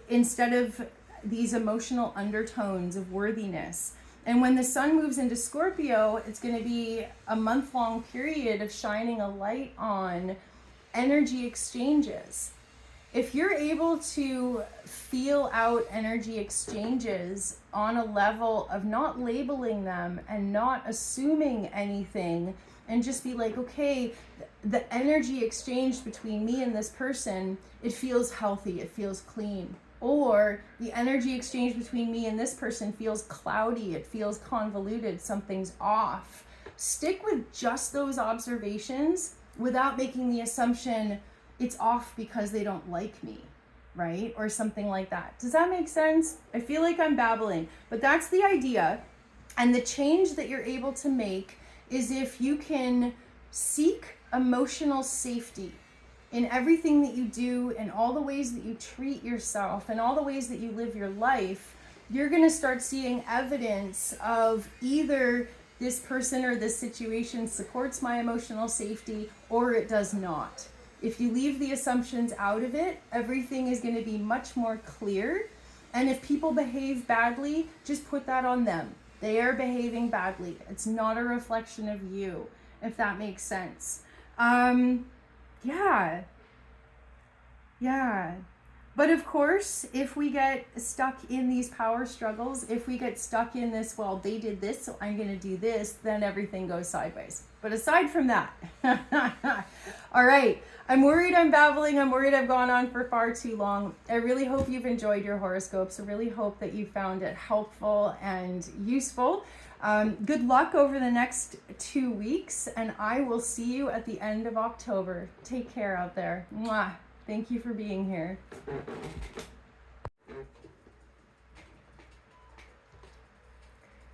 Instead of these emotional undertones of worthiness. And when the sun moves into Scorpio, it's going to be a month-long period of shining a light on energy exchanges. If you're able to feel out energy exchanges on a level of not labeling them and not assuming anything, and just be like, okay, the energy exchange between me and this person, it feels healthy, it feels clean. Or the energy exchange between me and this person feels cloudy, it feels convoluted, something's off. Stick with just those observations without making the assumption it's off because they don't like me, right? Or something like that. Does that make sense? I feel like I'm babbling, but that's the idea. And the change that you're able to make is if you can seek emotional safety in everything that you do, and all the ways that you treat yourself, and all the ways that you live your life, you're going to start seeing evidence of either this person or this situation supports my emotional safety or it does not. If you leave the assumptions out of it, everything is going to be much more clear. And if people behave badly, just put that on them. They are behaving badly. It's not a reflection of you, if that makes sense. Yeah. But of course, if we get stuck in these power struggles, if we get stuck in this, well, they did this, so I'm going to do this, then everything goes sideways. But aside from that, all right, I'm worried I'm babbling. I'm worried I've gone on for far too long. I really hope you've enjoyed your horoscopes. I really hope that you found it helpful and useful. Good luck over the next 2 weeks, and I will see you at the end of October. Take care out there. Mwah. Thank you for being here.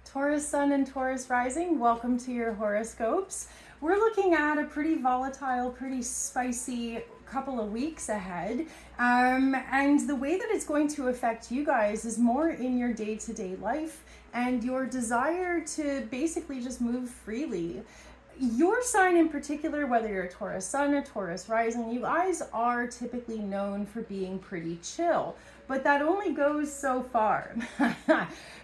Taurus Sun and Taurus Rising, welcome to your horoscopes. We're looking at a pretty volatile, pretty spicy couple of weeks ahead. And the way that it's going to affect you guys is more in your day-to-day life and your desire to basically just move freely. Your sign in particular, whether you're a Taurus Sun or Taurus Rising, you guys are typically known for being pretty chill, but that only goes so far.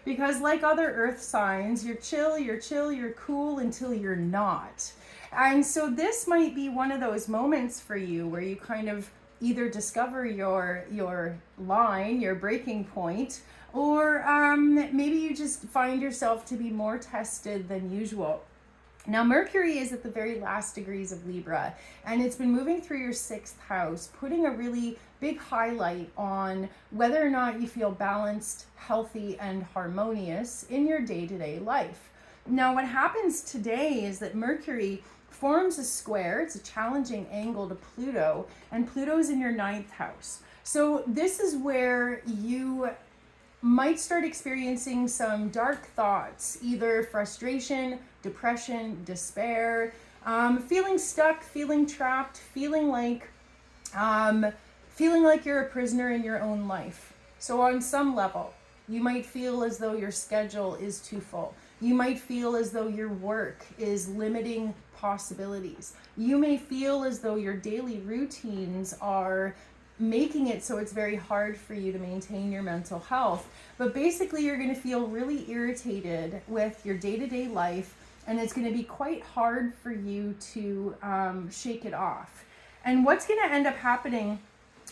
Because like other earth signs, you're chill, you're cool until you're not. And so this might be one of those moments for you where you kind of either discover your line, your breaking point, or maybe you just find yourself to be more tested than usual. Now, Mercury is at the very last degrees of Libra, and it's been moving through your 6th house, putting a really big highlight on whether or not you feel balanced, healthy, and harmonious in your day-to-day life. Now, what happens today is that Mercury forms a square. It's a challenging angle to Pluto, and Pluto's in your 9th house. So this is where you might start experiencing some dark thoughts, either frustration, depression, despair, feeling stuck, feeling trapped, feeling like you're a prisoner in your own life. So on some level, you might feel as though your schedule is too full. You might feel as though your work is limiting possibilities. You may feel as though your daily routines are making it so it's very hard for you to maintain your mental health. But basically, you're going to feel really irritated with your day-to-day life, and it's going to be quite hard for you to shake it off. And what's going to end up happening,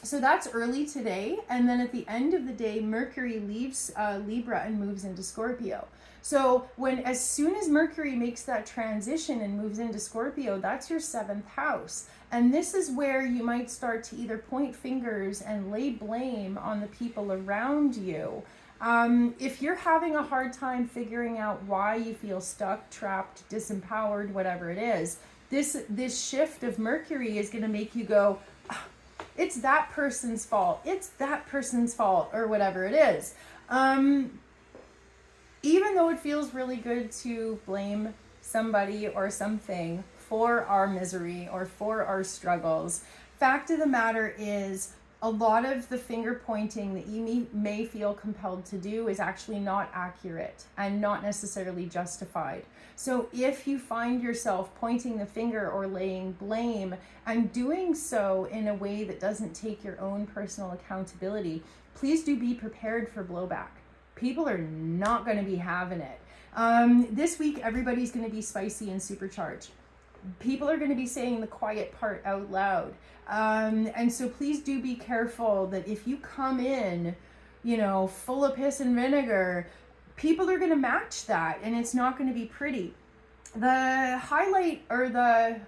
so that's early today, and then at the end of the day, Mercury leaves Libra and moves into Scorpio. So as soon as Mercury makes that transition and moves into Scorpio, that's your 7th house. And this is where you might start to either point fingers and lay blame on the people around you. If you're having a hard time figuring out why you feel stuck, trapped, disempowered, whatever it is, this shift of Mercury is going to make you go, it's that person's fault. It's that person's fault, or whatever it is. Even though it feels really good to blame somebody or something for our misery or for our struggles, fact of the matter is a lot of the finger pointing that you may feel compelled to do is actually not accurate and not necessarily justified. So if you find yourself pointing the finger or laying blame and doing so in a way that doesn't take your own personal accountability, please do be prepared for blowback. People are not going to be having it. This week, everybody's going to be spicy and supercharged. People are going to be saying the quiet part out loud. And so please do be careful that if you come in, full of piss and vinegar, people are going to match that, and it's not going to be pretty. The highlight, or the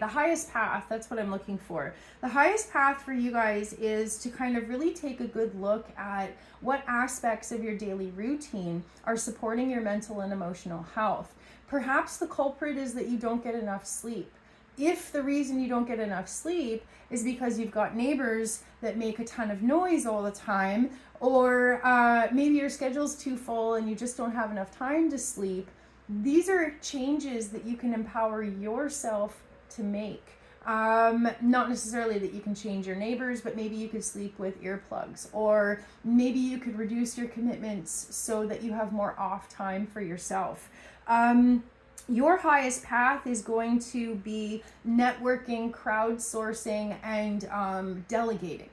highest path, that's what I'm looking for. The highest path for you guys is to kind of really take a good look at what aspects of your daily routine are supporting your mental and emotional health. Perhaps the culprit is that you don't get enough sleep. If the reason you don't get enough sleep is because you've got neighbors that make a ton of noise all the time, or maybe your schedule's too full and you just don't have enough time to sleep, these are changes that you can empower yourself to make. Not necessarily that you can change your neighbors, but maybe you could sleep with earplugs, or maybe you could reduce your commitments so that you have more off time for yourself. Your highest path is going to be networking, crowdsourcing, and delegating.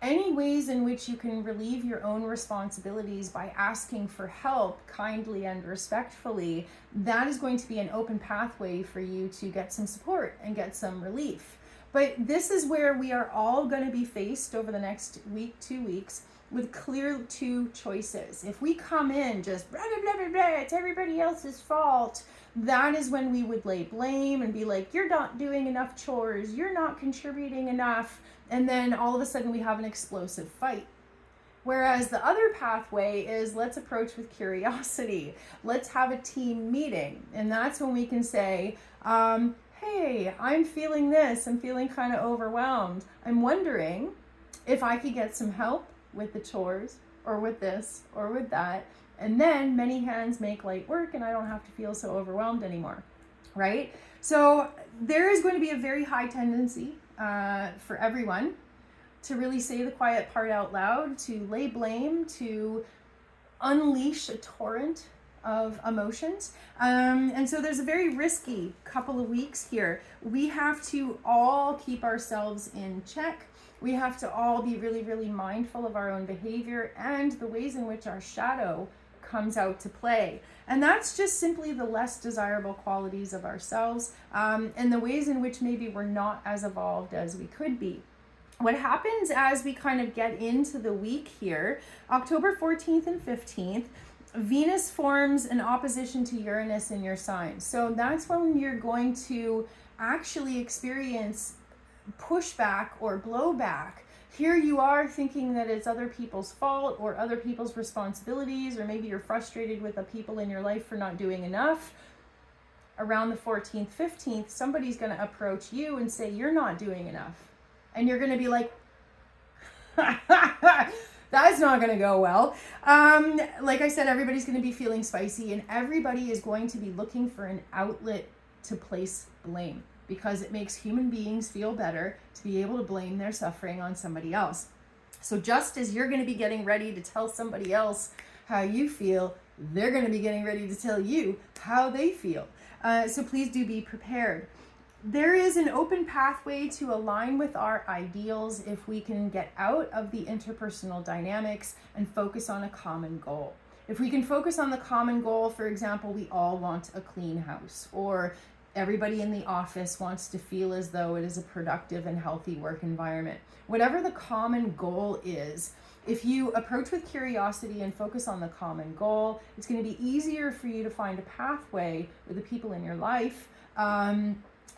Any ways in which you can relieve your own responsibilities by asking for help kindly and respectfully, that is going to be an open pathway for you to get some support and get some relief. But this is where we are all going to be faced over the next week, 2 weeks, with clear two choices. If we come in just blah, blah, blah, blah, blah, it's everybody else's fault, that is when we would lay blame and be like, you're not doing enough chores, you're not contributing enough, and then all of a sudden we have an explosive fight. Whereas the other pathway is, let's approach with curiosity. Let's have a team meeting. And that's when we can say, hey, I'm feeling this. I'm feeling kind of overwhelmed. I'm wondering if I could get some help with the chores, or with this, or with that. And then many hands make light work, and I don't have to feel so overwhelmed anymore, right? So there is going to be a very high tendency for everyone to really say the quiet part out loud, to lay blame, to unleash a torrent of emotions. And so there's a very risky couple of weeks here. We have to all keep ourselves in check. We have to all be really, really mindful of our own behavior and the ways in which our shadow comes out to play. And that's just simply the less desirable qualities of ourselves, and the ways in which maybe we're not as evolved as we could be. What happens as we kind of get into the week here, October 14th and 15th, Venus forms an opposition to Uranus in your sign. So that's when you're going to actually experience pushback or blowback. Here you are thinking that it's other people's fault or other people's responsibilities, or maybe you're frustrated with the people in your life for not doing enough. Around the 14th, 15th, somebody's going to approach you and say, you're not doing enough. And you're going to be like, that's not going to go well. Like I said, everybody's going to be feeling spicy, and everybody is going to be looking for an outlet to place blame, because it makes human beings feel better to be able to blame their suffering on somebody else. So just as you're going to be getting ready to tell somebody else how you feel, they're going to be getting ready to tell you how they feel. So please do be prepared. There is an open pathway to align with our ideals if we can get out of the interpersonal dynamics and focus on a common goal. If we can focus on the common goal, for example, we all want a clean house, or everybody in the office wants to feel as though it is a productive and healthy work environment. Whatever the common goal is, if you approach with curiosity and focus on the common goal, it's going to be easier for you to find a pathway with the people in your life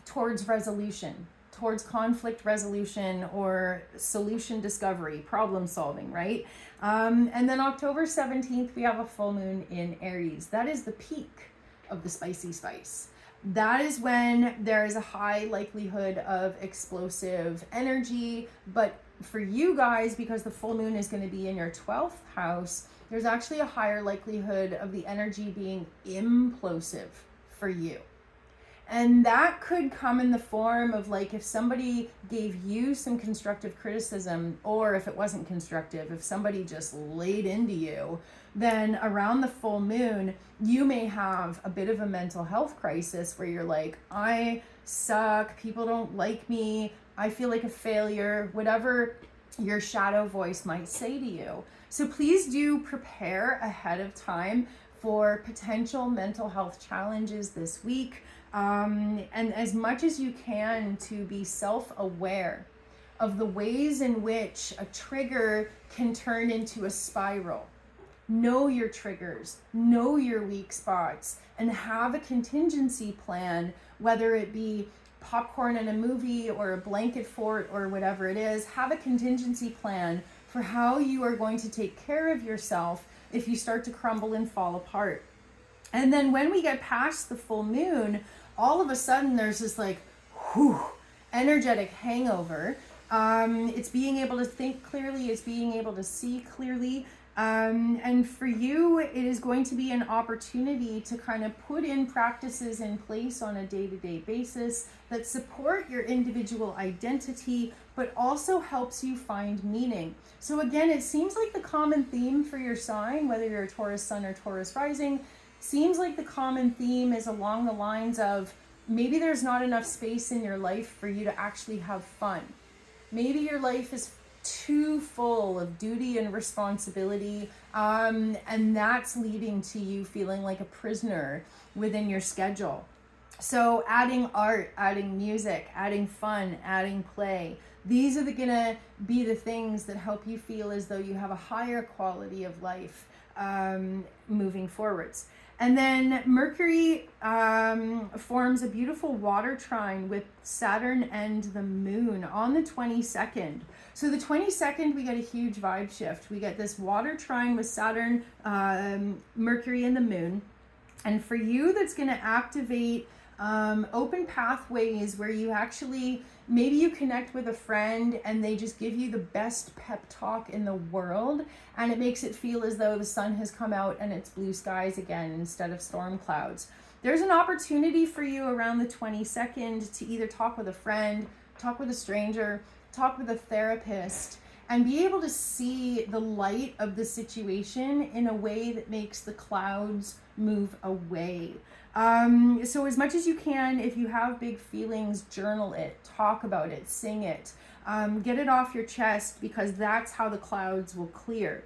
towards resolution, towards conflict resolution or solution discovery, problem solving, right? And then October 17th, we have a full moon in Aries. That is the peak of the spicy spice. That is when there is a high likelihood of explosive energy. But for you guys, because the full moon is going to be in your 12th house, there's actually a higher likelihood of the energy being implosive for you. And that could come in the form of like if somebody gave you some constructive criticism, or if it wasn't constructive, if somebody just laid into you, then around the full moon, you may have a bit of a mental health crisis where you're like, I suck, people don't like me, I feel like a failure, whatever your shadow voice might say to you. So please do prepare ahead of time for potential mental health challenges this week. And as much as you can to be self-aware of the ways in which a trigger can turn into a spiral. Know your triggers, know your weak spots, and have a contingency plan, whether it be popcorn in a movie or a blanket fort or whatever it is. Have a contingency plan for how you are going to take care of yourself if you start to crumble and fall apart. And then when we get past the full moon, all of a sudden there's this like, whew, energetic hangover. It's being able to think clearly, it's being able to see clearly. And for you, it is going to be an opportunity to kind of put in practices in place on a day-to-day basis that support your individual identity, but also helps you find meaning. So again, it seems like the common theme for your sign, whether you're a Taurus sun or Taurus rising, seems like the common theme is along the lines of maybe there's not enough space in your life for you to actually have fun. Maybe your life is too full of duty and responsibility, and that's leading to you feeling like a prisoner within your schedule. So adding art, adding music, adding fun, adding play, these are gonna be the things that help you feel as though you have a higher quality of life moving forwards. And then Mercury forms a beautiful water trine with Saturn and the moon on the 22nd. So the 22nd, we get a huge vibe shift. We get this water trine with Saturn, Mercury, and the moon. And for you, that's going to activate open pathways where you actually, maybe you connect with a friend and they just give you the best pep talk in the world, and it makes it feel as though the sun has come out and it's blue skies again instead of storm clouds. There's an opportunity for you around the 22nd to either talk with a friend, talk with a stranger, talk with a therapist, and be able to see the light of the situation in a way that makes the clouds move away. So as much as you can, if you have big feelings, journal it, talk about it, sing it, get it off your chest, because that's how the clouds will clear.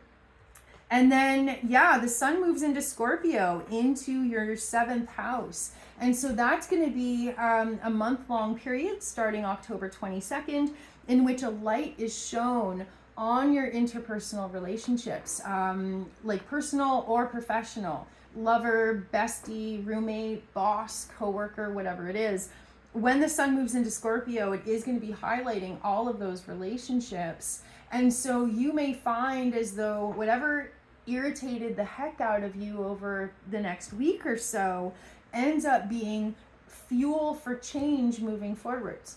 And then, yeah, the sun moves into Scorpio, into your 7th house. And so that's going to be a month-long period starting October 22nd, in which a light is shown on your interpersonal relationships, like personal or professional, lover, bestie, roommate, boss, coworker, whatever it is. When the sun moves into Scorpio, it is going to be highlighting all of those relationships. And so you may find as though whatever irritated the heck out of you over the next week or so ends up being fuel for change moving forwards.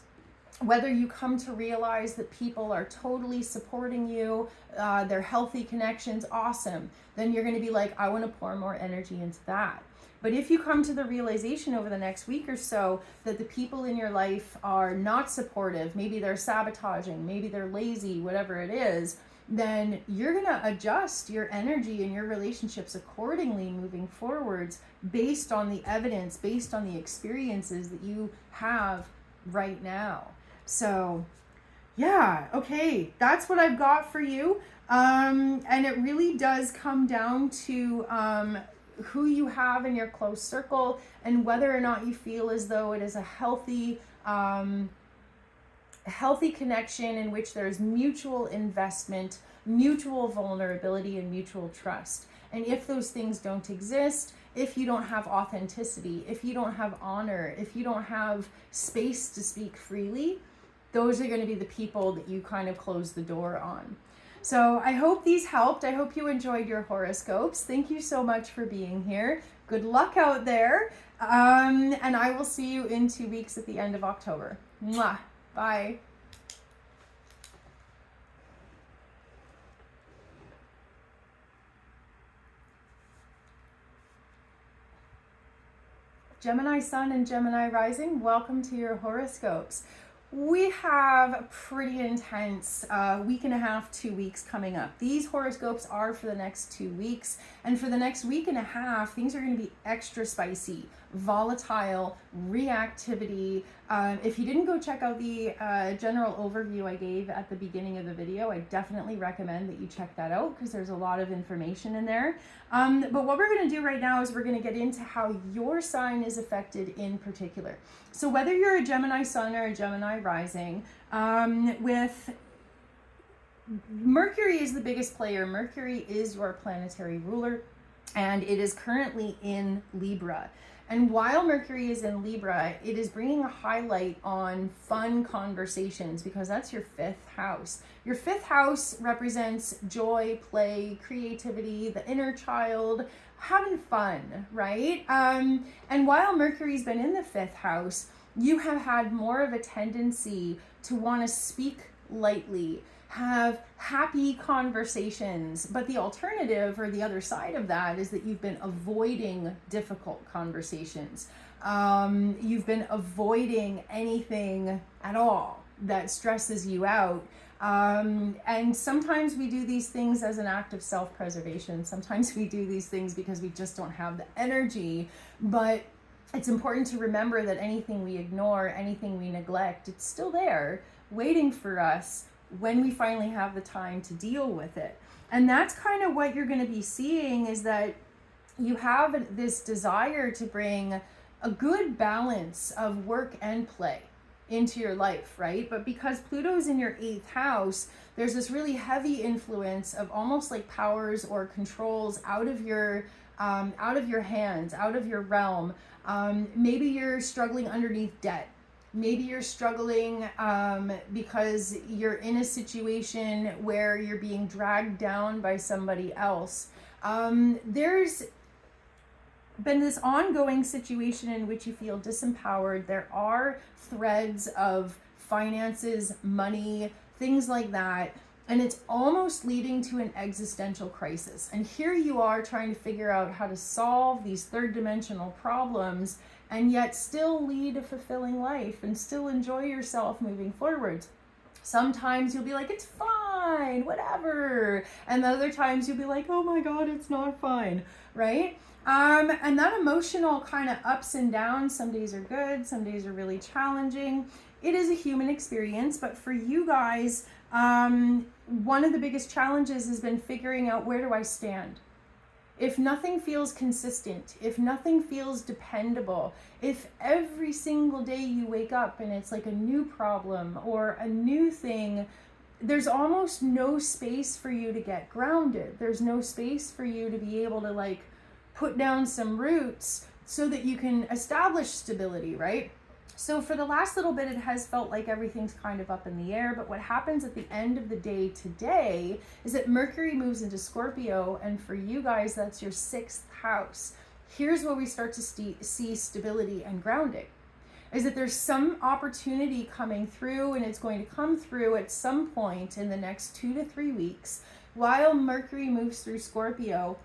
Whether you come to realize that people are totally supporting you, they're healthy connections, awesome, then you're going to be like, I want to pour more energy into that. But if you come to the realization over the next week or so that the people in your life are not supportive, maybe they're sabotaging, maybe they're lazy, whatever it is, then you're going to adjust your energy and your relationships accordingly moving forwards based on the evidence, based on the experiences that you have right now. So yeah, okay, that's what I've got for you. And it really does come down to who you have in your close circle and whether or not you feel as though it is a healthy connection in which there's mutual investment, mutual vulnerability, and mutual trust. And if those things don't exist, if you don't have authenticity, if you don't have honor, if you don't have space to speak freely, those are going to be the people that you kind of close the door on. So I hope these helped. I hope you enjoyed your horoscopes. Thank you so much for being here. Good luck out there. And I will see you in 2 weeks at the end of October. Mwah. Bye. Gemini Sun and Gemini Rising, welcome to your horoscopes. We have a pretty intense week and a half, 2 weeks coming up. These horoscopes are for the next 2 weeks, and for the next week and a half, things are going to be extra spicy, volatile, reactivity. If you didn't go check out the general overview I gave at the beginning of the video, I definitely recommend that you check that out because there's a lot of information in there. But what we're going to do right now is we're going to get into how your sign is affected in particular. So whether you're a Gemini Sun or a Gemini Rising, with Mercury is the biggest player. Mercury is your planetary ruler, and it is currently in Libra. And while Mercury is in Libra, it is bringing a highlight on fun conversations because that's your fifth house. Your fifth house represents joy, play, creativity, the inner child, having fun, right? And while Mercury's been in the fifth house, you have had more of a tendency to want to speak lightly, have happy conversations, but the alternative or the other side of that is that you've been avoiding difficult conversations. You've been avoiding anything at all that stresses you out. And sometimes we do these things as an act of self-preservation. Sometimes we do these things because we just don't have the energy, but it's important to remember that anything we ignore, anything we neglect, it's still there waiting for us when we finally have the time to deal with it. And that's kind of what you're going to be seeing, is that you have this desire to bring a good balance of work and play into your life, right? But because Pluto's in your 8th house, there's this really heavy influence of almost like powers or controls out of your hands, out of your realm. Maybe you're struggling underneath debt. Maybe you're struggling because you're in a situation where you're being dragged down by somebody else. There's been this ongoing situation in which you feel disempowered. There are threads of finances, money, things like that, and it's almost leading to an existential crisis. And here you are trying to figure out how to solve these third dimensional problems and yet still lead a fulfilling life and still enjoy yourself moving forward. Sometimes you'll be like, it's fine, whatever. And the other times you'll be like, oh my God, it's not fine, right? And that emotional kind of ups and downs, some days are good, some days are really challenging. It is a human experience, but for you guys, one of the biggest challenges has been figuring out, where do I stand? If nothing feels consistent, if nothing feels dependable, if every single day you wake up and it's like a new problem or a new thing, there's almost no space for you to get grounded. There's no space for you to be able to like put down some roots so that you can establish stability, right? So for the last little bit, it has felt like everything's kind of up in the air, but what happens at the end of the day today is that Mercury moves into Scorpio, and for you guys, that's your 6th house. Here's where we start to see stability and grounding, is that there's some opportunity coming through, and it's going to come through at some point in the next 2 to 3 weeks. While Mercury moves through Scorpio,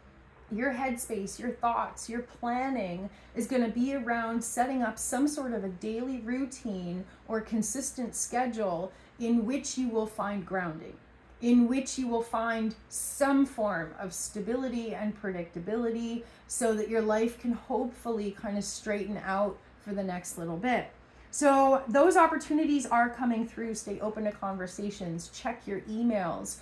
your headspace, your thoughts, your planning is going to be around setting up some sort of a daily routine or consistent schedule in which you will find grounding, in which you will find some form of stability and predictability so that your life can hopefully kind of straighten out for the next little bit. So those opportunities are coming through. Stay open to conversations, check your emails,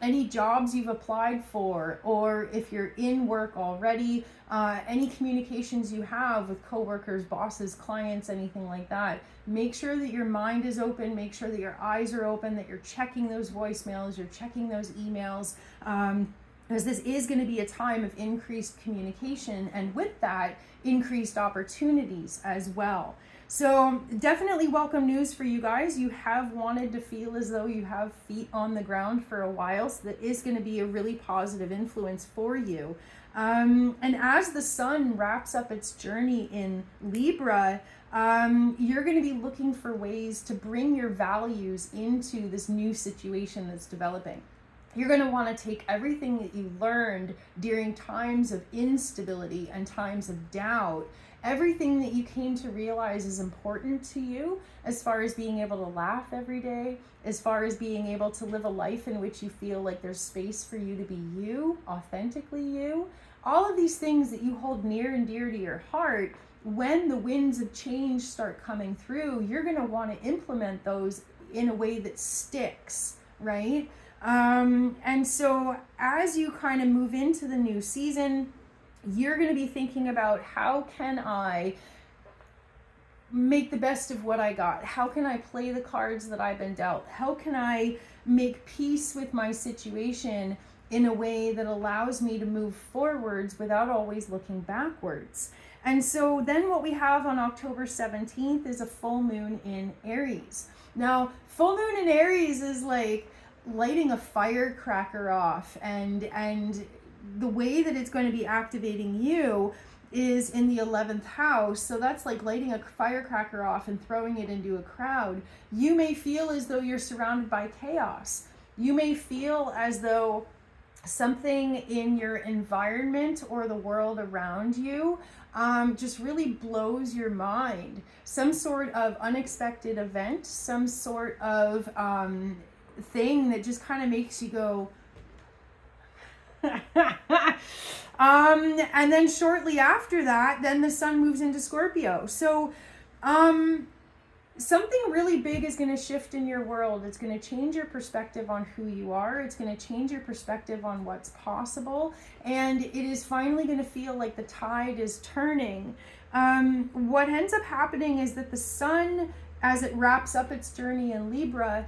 any jobs you've applied for, or if you're in work already, any communications you have with coworkers, bosses, clients, anything like that. Make sure that your mind is open, make sure that your eyes are open, that you're checking those voicemails, you're checking those emails, because this is going to be a time of increased communication, and with that, increased opportunities as well. So definitely welcome news for you guys. You have wanted to feel as though you have feet on the ground for a while, so that is going to be a really positive influence for you. And as the sun wraps up its journey in Libra, you're going to be looking for ways to bring your values into this new situation that's developing. You're going to want to take everything that you learned during times of instability and times of doubt everything that you came to realize is important to you, as far as being able to laugh every day, as far as being able to live a life in which you feel like there's space for you to be you, authentically you, all of these things that you hold near and dear to your heart, when the winds of change start coming through, you're going to want to implement those in a way that sticks, right? And so as you kind of move into the new season, you're going to be thinking about, how can I make the best of what I got? How can I play the cards that I've been dealt? How can I make peace with my situation in a way that allows me to move forwards without always looking backwards? And so then what we have on October 17th is a full moon in Aries. Now, full moon in Aries is like lighting a firecracker off, and the way that it's going to be activating you is in the 11th house. So that's like lighting a firecracker off and throwing it into a crowd. You may feel as though you're surrounded by chaos. You may feel as though something in your environment or the world around you just really blows your mind. Some sort of unexpected event, some sort of thing that just kind of makes you go, and then shortly after that, then the sun moves into Scorpio. So something really big is going to shift in your world. It's going to change your perspective on who you are. It's going to change your perspective on what's possible. And it is finally going to feel like the tide is turning. What ends up happening is that the sun, as it wraps up its journey in Libra,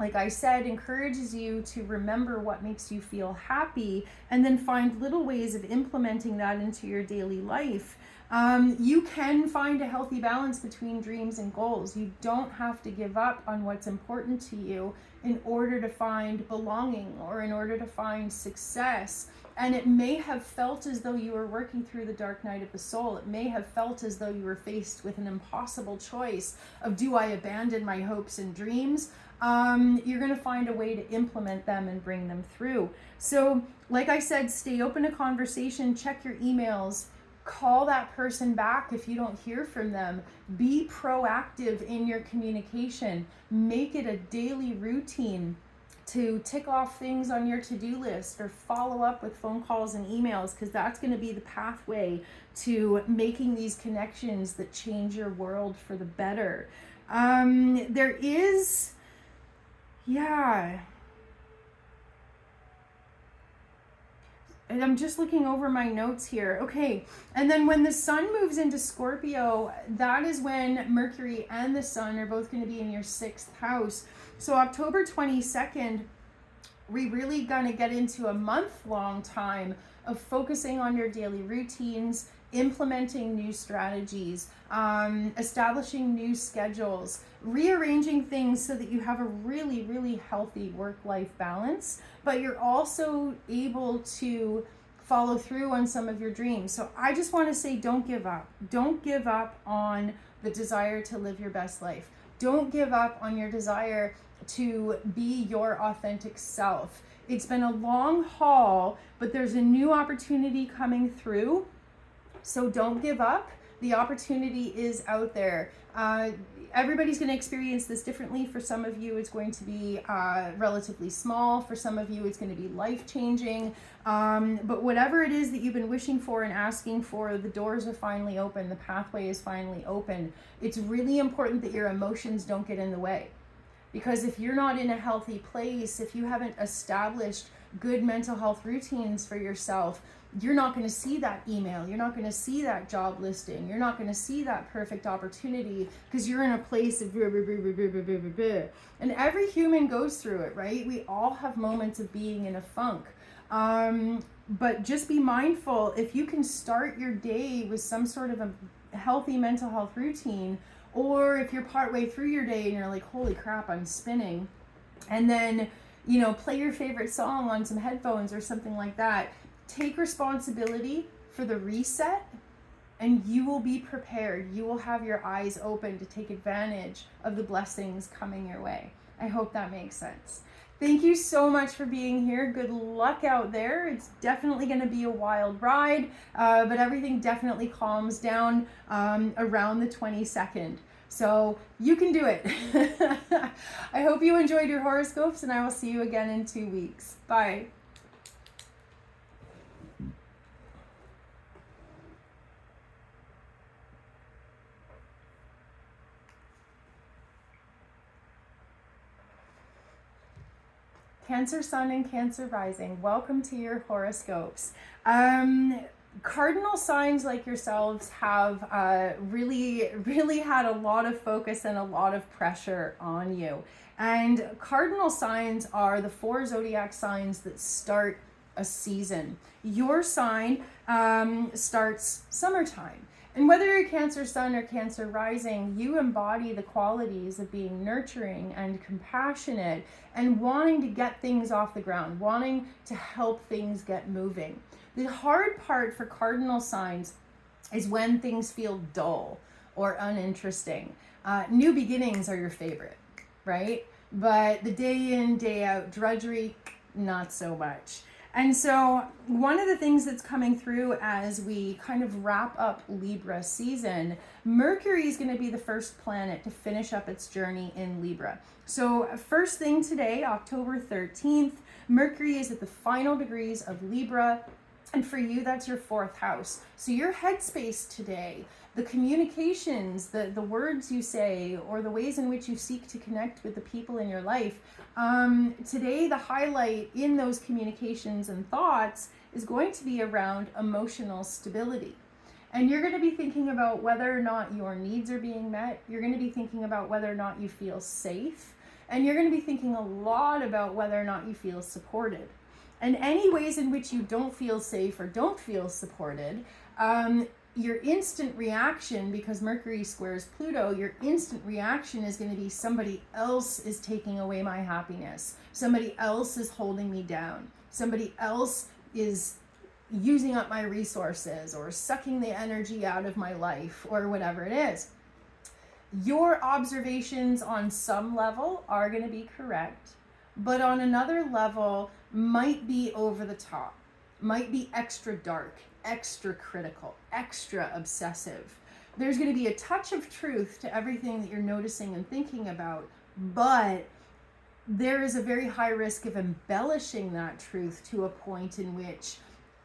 like I said, encourages you to remember what makes you feel happy, and then find little ways of implementing that into your daily life. You can find a healthy balance between dreams and goals. You don't have to give up on what's important to you in order to find belonging or in order to find success. And it may have felt as though you were working through the dark night of the soul. It may have felt as though you were faced with an impossible choice of, do I abandon my hopes and dreams? You're going to find a way to implement them and bring them through. So, like I said, stay open to conversation, check your emails, call that person back if you don't hear from them. Be proactive in your communication. Make it a daily routine to tick off things on your to-do list or follow up with phone calls and emails, because that's going to be the pathway to making these connections that change your world for the better. There is, and I'm just looking over my notes here. Okay, and then when the sun moves into Scorpio, that is when Mercury and the sun are both going to be in your 6th house. So October 22nd, we really going to get into a month-long time of focusing on your daily routines, implementing new strategies, establishing new schedules, rearranging things so that you have a really, really healthy work-life balance, but you're also able to follow through on some of your dreams. So I just want to say, don't give up. Don't give up on the desire to live your best life. Don't give up on your desire to be your authentic self. It's been a long haul, but there's a new opportunity coming through. So don't give up. The opportunity is out there. Everybody's going to experience this differently. For some of you, it's going to be relatively small. For some of you, it's going to be life-changing. But whatever it is that you've been wishing for and asking for, the doors are finally open. The pathway is finally open. It's really important that your emotions don't get in the way. Because if you're not in a healthy place, if you haven't established good mental health routines for yourself, you're not going to see that email. You're not going to see that job listing. You're not going to see that perfect opportunity because you're in a place of and every human goes through it, right? We all have moments of being in a funk. But just be mindful, if you can start your day with some sort of a healthy mental health routine, or if you're partway through your day and you're like, holy crap, I'm spinning, and then, play your favorite song on some headphones or something like that. Take responsibility for the reset, and you will be prepared. You will have your eyes open to take advantage of the blessings coming your way. I hope that makes sense. Thank you so much for being here. Good luck out there. It's definitely going to be a wild ride, but everything definitely calms down around the 22nd. So you can do it. I hope you enjoyed your horoscopes, and I will see you again in 2 weeks. Bye. Cancer Sun and Cancer Rising, welcome to your horoscopes. Cardinal signs like yourselves have really had a lot of focus and a lot of pressure on you. And cardinal signs are the 4 zodiac signs that start a season. Your sign starts summertime. And whether you're Cancer Sun or Cancer Rising, you embody the qualities of being nurturing and compassionate and wanting to get things off the ground, wanting to help things get moving. The hard part for cardinal signs is when things feel dull or uninteresting. New beginnings are your favorite, right? But the day in, day out drudgery, not so much. And so one of the things that's coming through as we kind of wrap up Libra season, Mercury is going to be the first planet to finish up its journey in Libra. So first thing today, October 13th, Mercury is at the final degrees of Libra. And for you, that's your 4th house. So your headspace today, the communications, the words you say, or the ways in which you seek to connect with the people in your life, today the highlight in those communications and thoughts is going to be around emotional stability. And you're going to be thinking about whether or not your needs are being met. You're going to be thinking about whether or not you feel safe. And you're going to be thinking a lot about whether or not you feel supported. And any ways in which you don't feel safe or don't feel supported, your instant reaction, because Mercury squares Pluto, your instant reaction is going to be somebody else is taking away my happiness. Somebody else is holding me down. Somebody else is using up my resources or sucking the energy out of my life or whatever it is. Your observations on some level are going to be correct, but on another level might be over the top, might be extra dark, extra critical, extra obsessive. There's going to be a touch of truth to everything that you're noticing and thinking about, but there is a very high risk of embellishing that truth to a point in which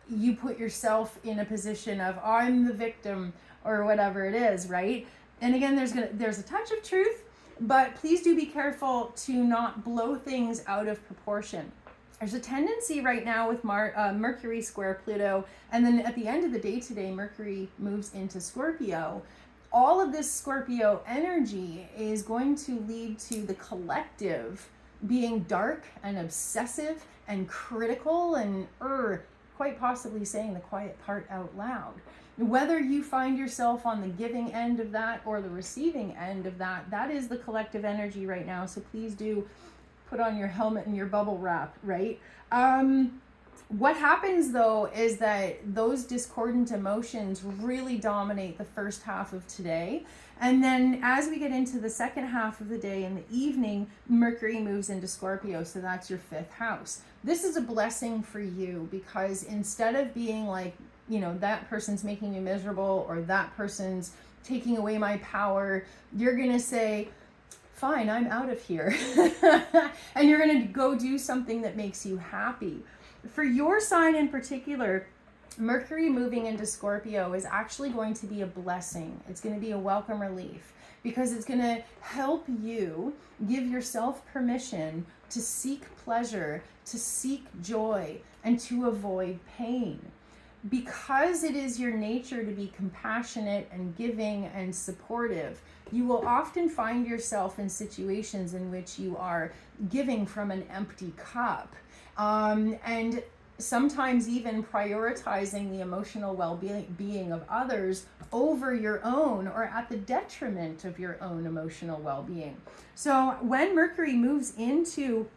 you put yourself in a position of I'm the victim or whatever it is, right? And again, there's a touch of truth, but please do be careful to not blow things out of proportion. There's a tendency right now with Mercury square Pluto, and then at the end of the day today, Mercury moves into Scorpio. All of this Scorpio energy is going to lead to the collective being dark and obsessive and critical and quite possibly saying the quiet part out loud. Whether you find yourself on the giving end of that or the receiving end of that, that is the collective energy right now. So please do put on your helmet and your bubble wrap, right? What happens though is that those discordant emotions really dominate the first half of today. And then as we get into the second half of the day in the evening, Mercury moves into Scorpio. So that's your 5th house. This is a blessing for you because instead of being like, you know, that person's making me miserable or that person's taking away my power, you're going to say, fine, I'm out of here. And you're going to go do something that makes you happy. For your sign in particular, Mercury moving into Scorpio is actually going to be a blessing. It's going to be a welcome relief because it's going to help you give yourself permission to seek pleasure, to seek joy, and to avoid pain. Because it is your nature to be compassionate and giving and supportive, you will often find yourself in situations in which you are giving from an empty cup. And sometimes even prioritizing the emotional well-being of others over your own or at the detriment of your own emotional well-being. So when Mercury moves into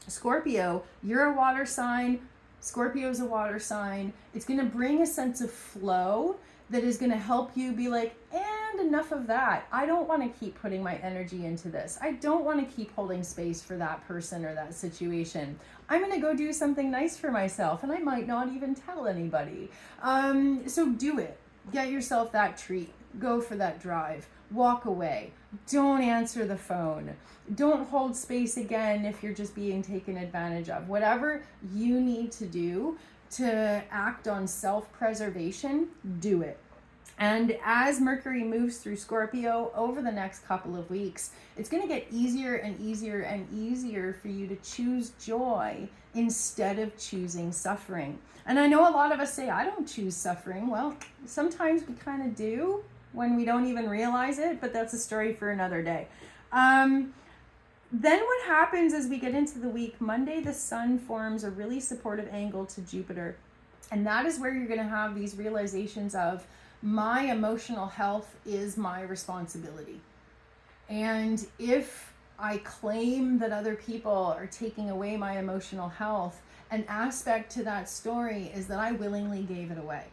Scorpio, you're a water sign, Scorpio is a water sign. It's going to bring a sense of flow that is going to help you be like, and enough of that. I don't want to keep putting my energy into this. I don't want to keep holding space for that person or that situation. I'm going to go do something nice for myself, and I might not even tell anybody. So do it. Get yourself that treat. Go for that drive. Walk away. Don't answer the phone. Don't hold space again if you're just being taken advantage of. Whatever you need to do to act on self-preservation, do it. And as Mercury moves through Scorpio over the next couple of weeks, it's going to get easier and easier and easier for you to choose joy instead of choosing suffering. And I know a lot of us say, I don't choose suffering. Well, sometimes we kind of do when we don't even realize it, but that's a story for another day. Then what happens as we get into the week, Monday, the sun forms a really supportive angle to Jupiter. And that is where you're going to have these realizations of, my emotional health is my responsibility. And if I claim that other people are taking away my emotional health, an aspect to that story is that I willingly gave it away.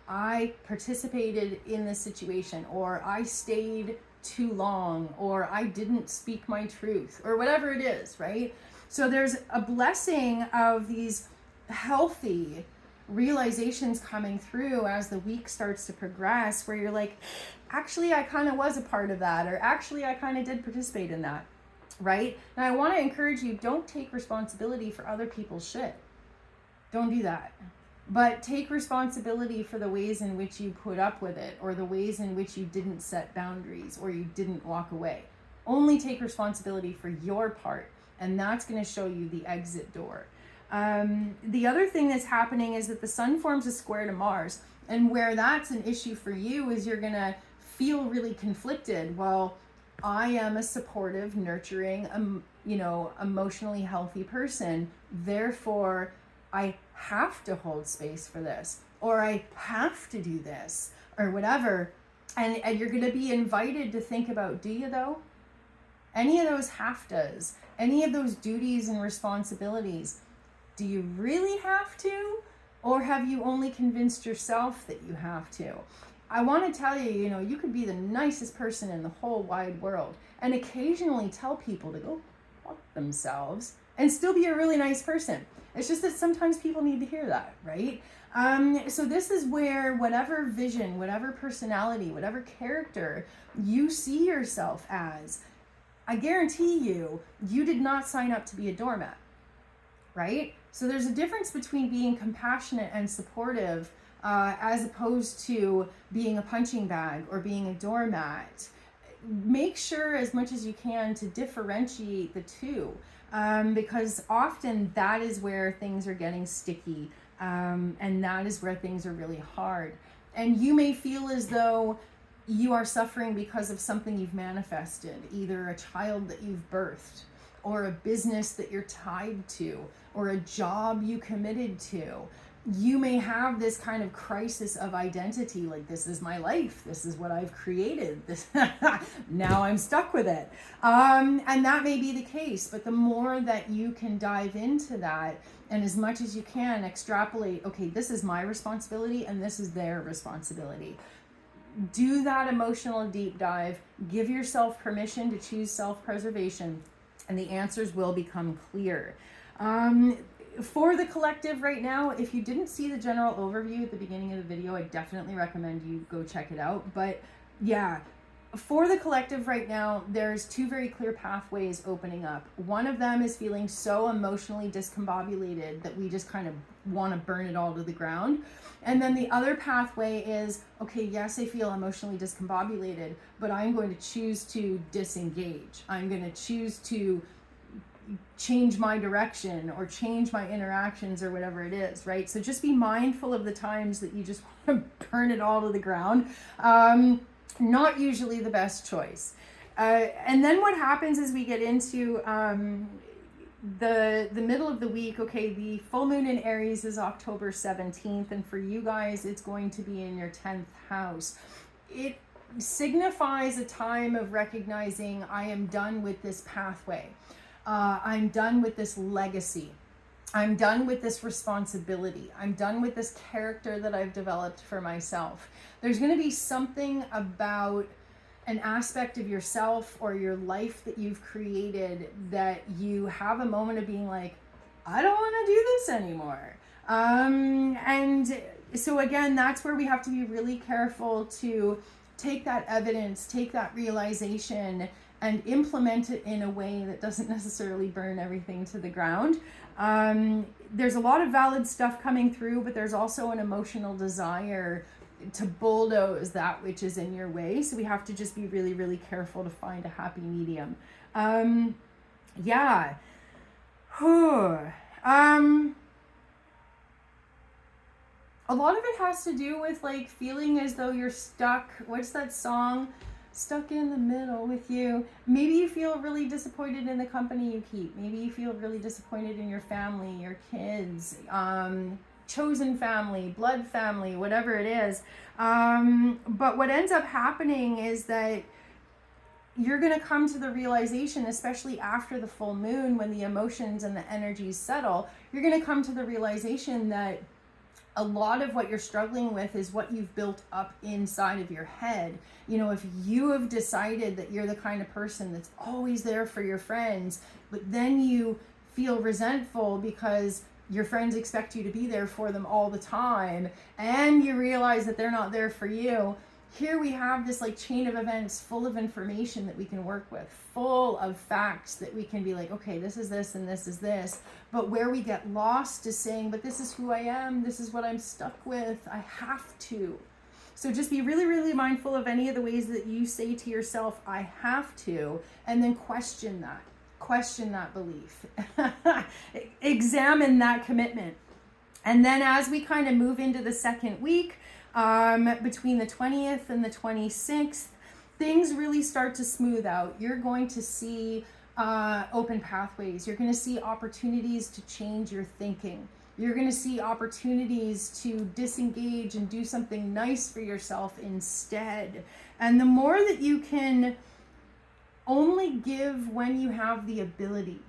I participated in this situation, or I stayed too long, or I didn't speak my truth, or whatever it is, right? So there's a blessing of these healthy realizations coming through as the week starts to progress, where you're like, actually, I kind of was a part of that, or actually, I kind of did participate in that, right? Now, I want to encourage you, don't take responsibility for other people's shit. Don't do that. But take responsibility for the ways in which you put up with it, or the ways in which you didn't set boundaries, or you didn't walk away. Only take responsibility for your part, and that's going to show you the exit door. The other thing that's happening is that the sun forms a square to Mars, and where that's an issue for you is you're going to feel really conflicted. Well, I am a supportive, nurturing, emotionally healthy person. Therefore, I have to hold space for this, or I have to do this, or whatever. And you're going to be invited to think about, do you though? Any of those have-tos, any of those duties and responsibilities, do you really have to? Or have you only convinced yourself that you have to? I want to tell you, you could be the nicest person in the whole wide world and occasionally tell people to go fuck themselves and still be a really nice person. It's just that sometimes people need to hear that, right? So this is where whatever vision, whatever personality, whatever character you see yourself as, I guarantee you did not sign up to be a doormat, right? So there's a difference between being compassionate and supportive as opposed to being a punching bag or being a doormat. Make sure as much as you can to differentiate the two, because often that is where things are getting sticky, and that is where things are really hard. And you may feel as though you are suffering because of something you've manifested, either a child that you've birthed, or a business that you're tied to, or a job you committed to. You may have this kind of crisis of identity, like, this is my life, this is what I've created, this now I'm stuck with it. And that may be the case, but the more that you can dive into that, and as much as you can extrapolate, okay, this is my responsibility and this is their responsibility. Do that emotional deep dive, give yourself permission to choose self-preservation, and the answers will become clear. For the collective right now, if you didn't see the general overview at the beginning of the video, I definitely recommend you go check it out. But yeah, for the collective right now, there's two very clear pathways opening up. One of them is feeling so emotionally discombobulated that we just kind of want to burn it all to the ground. And then the other pathway is, okay, yes, I feel emotionally discombobulated, but I'm going to choose to disengage. I'm going to choose to change my direction or change my interactions or whatever it is, right? So just be mindful of the times that you just want to burn it all to the ground. Not usually the best choice. And then what happens is we get into the middle of the week. Okay, the full moon in Aries is October 17th, and for you guys, it's going to be in your 10th house. It signifies a time of recognizing, I am done with this pathway. I'm done with this legacy. I'm done with this responsibility. I'm done with this character that I've developed for myself. There's going to be something about an aspect of yourself or your life that you've created that you have a moment of being like, I don't want to do this anymore. And so again, that's where we have to be really careful to take that evidence, take that realization, and implement it in a way that doesn't necessarily burn everything to the ground. There's a lot of valid stuff coming through, but there's also an emotional desire to bulldoze that which is in your way. So we have to just be really, really careful to find a happy medium. Yeah. A lot of it has to do with like feeling as though you're stuck. What's that song? Stuck in the middle with you. Maybe you feel really disappointed in the company you keep. Maybe you feel really disappointed in your family, your kids, chosen family, blood family, whatever it is. But what ends up happening is that you're going to come to the realization, especially after the full moon, when the emotions and the energies settle, you're going to come to the realization that a lot of what you're struggling with is what you've built up inside of your head. You know, if you have decided that you're the kind of person that's always there for your friends, but then you feel resentful because your friends expect you to be there for them all the time, and you realize that they're not there for you. Here we have this like chain of events full of information that we can work with, full of facts that we can be like, okay, this is this and this is this. But where we get lost is saying, but this is who I am. This is what I'm stuck with. I have to. So just be really, really mindful of any of the ways that you say to yourself, I have to, and then question that. Question that belief. Examine that commitment. And then as we kind of move into the second week, between the 20th and the 26th, things really start to smooth out. You're going to see open pathways. You're going to see opportunities to change your thinking. You're going to see opportunities to disengage and do something nice for yourself instead. And the more that you can only give when you have the ability,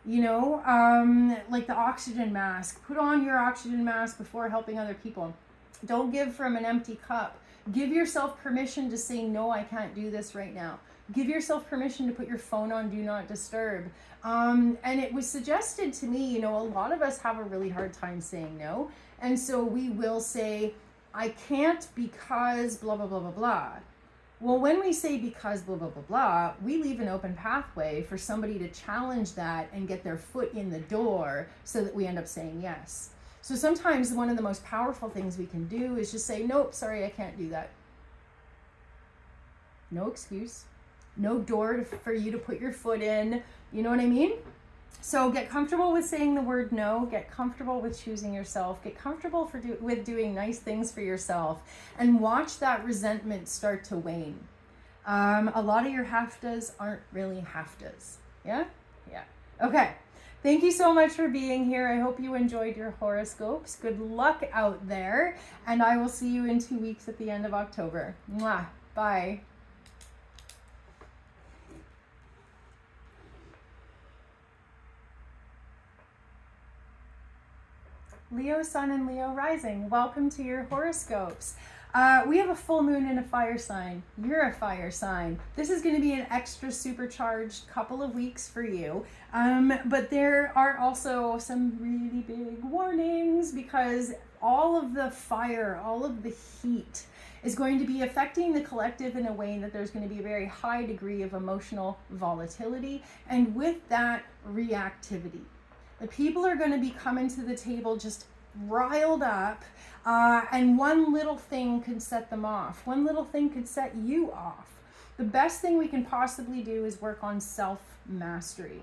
you know, like the oxygen mask, put on your oxygen mask before helping other people. Don't give from an empty cup. Give yourself permission to say, no, I can't do this right now. Give yourself permission to put your phone on do not disturb. And it was suggested to me, you know, a lot of us have a really hard time saying no. And so we will say, I can't because blah, blah, blah, blah, blah. Well, when we say because blah, blah, blah, blah, we leave an open pathway for somebody to challenge that and get their foot in the door so that we end up saying yes. So sometimes one of the most powerful things we can do is just say, nope, sorry, I can't do that. No excuse. No door for you to put your foot in. You know what I mean? So get comfortable with saying the word no. Get comfortable with choosing yourself. Get comfortable with doing nice things for yourself. And watch that resentment start to wane. A lot of your have-tos aren't really have-tos. Yeah? Yeah. Okay. Thank you so much for being here. I hope you enjoyed your horoscopes. Good luck out there. And I will see you in 2 weeks at the end of October. Mwah. Bye. Leo Sun and Leo Rising, welcome to your horoscopes. We have a full moon in a fire sign. You're a fire sign. This is going to be an extra supercharged couple of weeks for you. But there are also some really big warnings because all of the fire, all of the heat is going to be affecting the collective in a way that there's going to be a very high degree of emotional volatility. And with that, reactivity. The people are going to be coming to the table just riled up, and one little thing could set them off. One little thing could set you off. The best thing we can possibly do is work on self-mastery.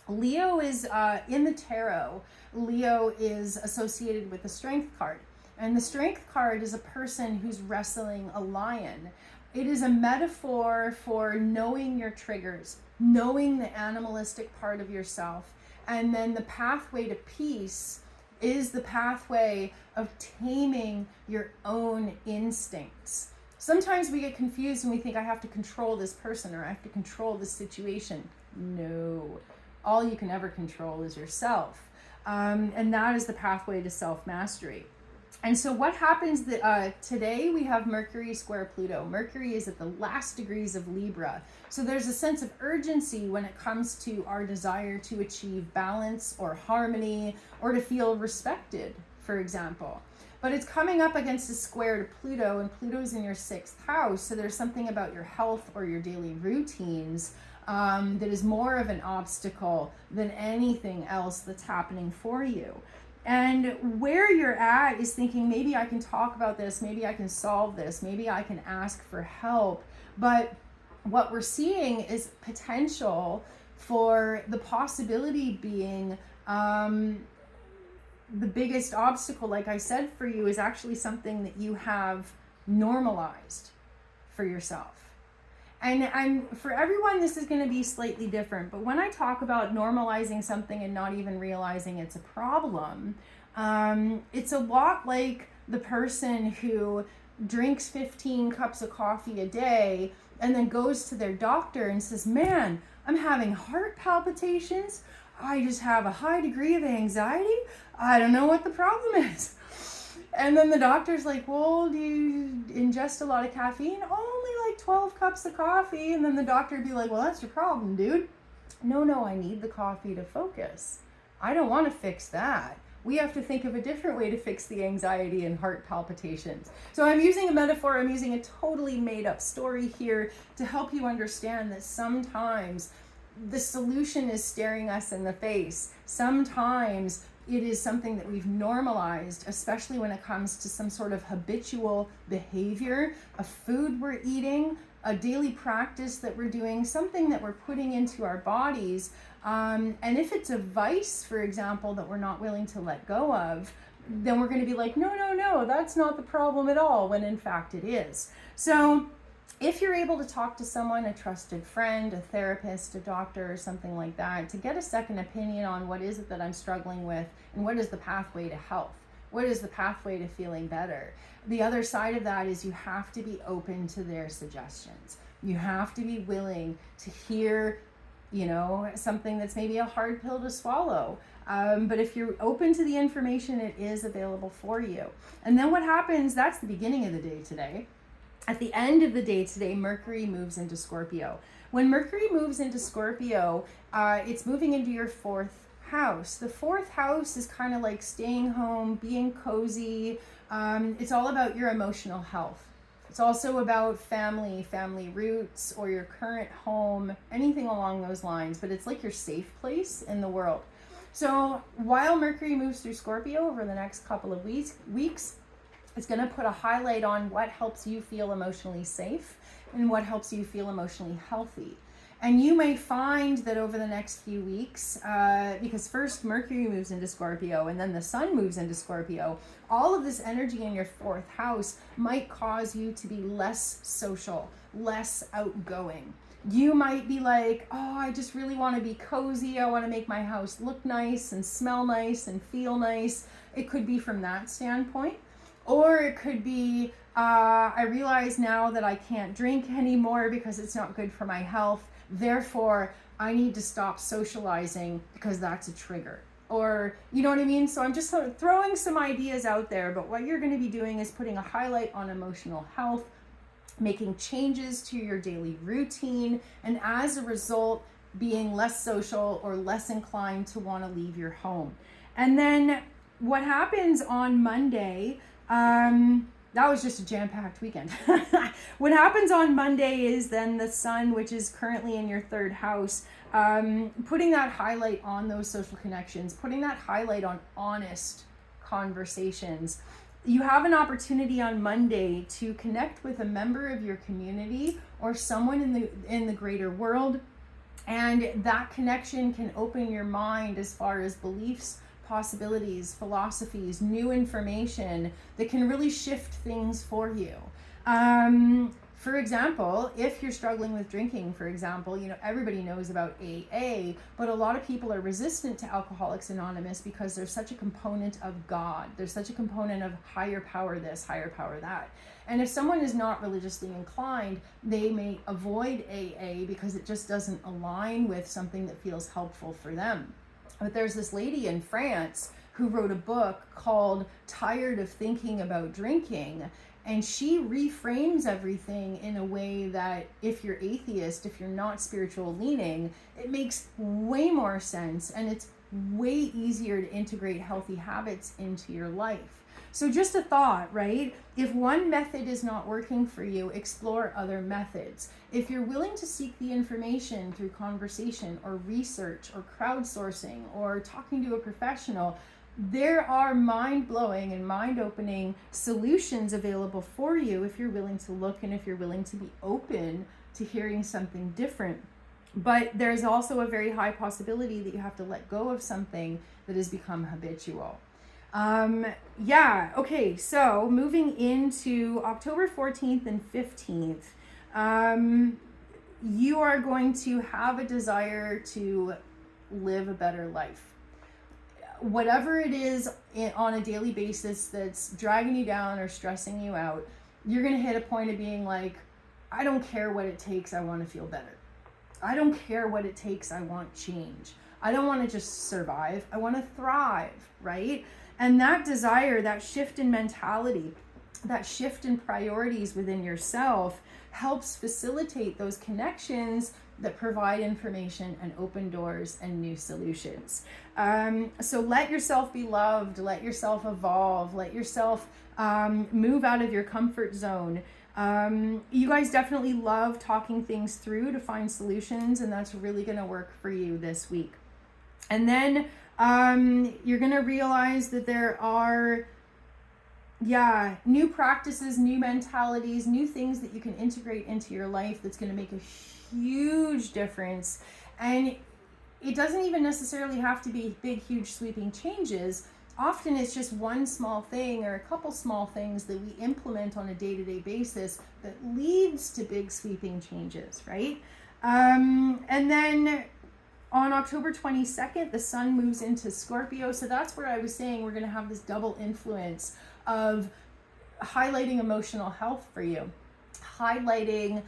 Leo is, in the tarot, Leo is associated with the Strength card. And the Strength card is a person who's wrestling a lion. It is a metaphor for knowing your triggers, knowing the animalistic part of yourself. And then the pathway to peace is the pathway of taming your own instincts. Sometimes we get confused and we think I have to control this person or I have to control this situation. No, all you can ever control is yourself. And that is the pathway to self-mastery. And so what happens today, we have Mercury square Pluto. Mercury is at the last degrees of Libra. So there's a sense of urgency when it comes to our desire to achieve balance or harmony or to feel respected, for example. But it's coming up against a square to Pluto, and Pluto's in your 6th house. So there's something about your health or your daily routines that is more of an obstacle than anything else that's happening for you. And where you're at is thinking, maybe I can talk about this, maybe I can solve this, maybe I can ask for help. But what we're seeing is potential for the possibility being the biggest obstacle, like I said, for you is actually something that you have normalized for yourself. And for everyone, this is going to be slightly different. But when I talk about normalizing something and not even realizing it's a problem, it's a lot like the person who drinks 15 cups of coffee a day and then goes to their doctor and says, man, I'm having heart palpitations. I just have a high degree of anxiety. I don't know what the problem is. And then the doctor's like, well, do you ingest a lot of caffeine? Only like 12 cups of coffee. And then the doctor would be like, well, that's your problem, dude. No, I need the coffee to focus. I don't want to fix that. We have to think of a different way to fix the anxiety and heart palpitations. So I'm using a metaphor. I'm using a totally made up story here to help you understand that sometimes the solution is staring us in the face. Sometimes it is something that we've normalized, especially when it comes to some sort of habitual behavior, a food we're eating, a daily practice that we're doing, something that we're putting into our bodies. And if it's a vice, for example, that we're not willing to let go of, then we're going to be like, no, that's not the problem at all, when in fact it is. So if you're able to talk to someone, a trusted friend, a therapist, a doctor, or something like that, to get a second opinion on what is it that I'm struggling with and what is the pathway to health, what is the pathway to feeling better. The other side of that is you have to be open to their suggestions. You have to be willing to hear, something that's maybe a hard pill to swallow. But if you're open to the information, it is available for you. And then what happens, that's the beginning of the day today. At the end of the day today, Mercury moves into Scorpio. When Mercury moves into Scorpio, it's moving into your 4th house. The 4th house is kind of like staying home, being cozy. It's all about your emotional health. It's also about family roots, or your current home, anything along those lines. But it's like your safe place in the world. So while Mercury moves through Scorpio over the next couple of weeks, it's going to put a highlight on what helps you feel emotionally safe and what helps you feel emotionally healthy. And you may find that over the next few weeks, because first Mercury moves into Scorpio and then the Sun moves into Scorpio, all of this energy in your 4th house might cause you to be less social, less outgoing. You might be like, oh, I just really want to be cozy. I want to make my house look nice and smell nice and feel nice. It could be from that standpoint. Or it could be, I realize now that I can't drink anymore because it's not good for my health. Therefore, I need to stop socializing because that's a trigger. Or, you know what I mean? So I'm just sort of throwing some ideas out there. But what you're going to be doing is putting a highlight on emotional health, making changes to your daily routine, and as a result, being less social or less inclined to want to leave your home. And then what happens on Monday, that was just a jam-packed weekend. What happens on Monday is then the Sun, which is currently in your 3rd house, putting that highlight on those social connections, putting that highlight on honest conversations. You have an opportunity on Monday to connect with a member of your community or someone in the greater world, and that connection can open your mind as far as beliefs, possibilities, philosophies, new information that can really shift things for you. For example, if you're struggling with drinking, for example, everybody knows about AA, but a lot of people are resistant to Alcoholics Anonymous because there's such a component of God. There's such a component of higher power this, higher power that. And if someone is not religiously inclined, they may avoid AA because it just doesn't align with something that feels helpful for them. But there's this lady in France who wrote a book called Tired of Thinking About Drinking. And she reframes everything in a way that if you're atheist, if you're not spiritual leaning, it makes way more sense. And it's way easier to integrate healthy habits into your life. So just a thought, right? If one method is not working for you, explore other methods. If you're willing to seek the information through conversation or research or crowdsourcing or talking to a professional, there are mind-blowing and mind-opening solutions available for you if you're willing to look and if you're willing to be open to hearing something different. But there's also a very high possibility that you have to let go of something that has become habitual. Okay, so moving into October 14th and 15th, you are going to have a desire to live a better life. Whatever it is on a daily basis that's dragging you down or stressing you out, you're going to hit a point of being like, I don't care what it takes, I want to feel better. I don't care what it takes, I want change. I don't want to just survive, I want to thrive, right? And that desire, that shift in mentality, that shift in priorities within yourself helps facilitate those connections that provide information and open doors and new solutions. So let yourself be loved, let yourself evolve, let yourself move out of your comfort zone. You guys definitely love talking things through to find solutions, and that's really going to work for you this week. And then you're going to realize that there are new practices, new mentalities, new things that you can integrate into your life that's going to make a huge difference. And it doesn't even necessarily have to be big, huge, sweeping changes. Often it's just one small thing or a couple small things that we implement on a day-to-day basis that leads to big sweeping changes, right? And then on October 22nd, the sun moves into Scorpio. So that's where I was saying we're going to have this double influence of highlighting emotional health for you, highlighting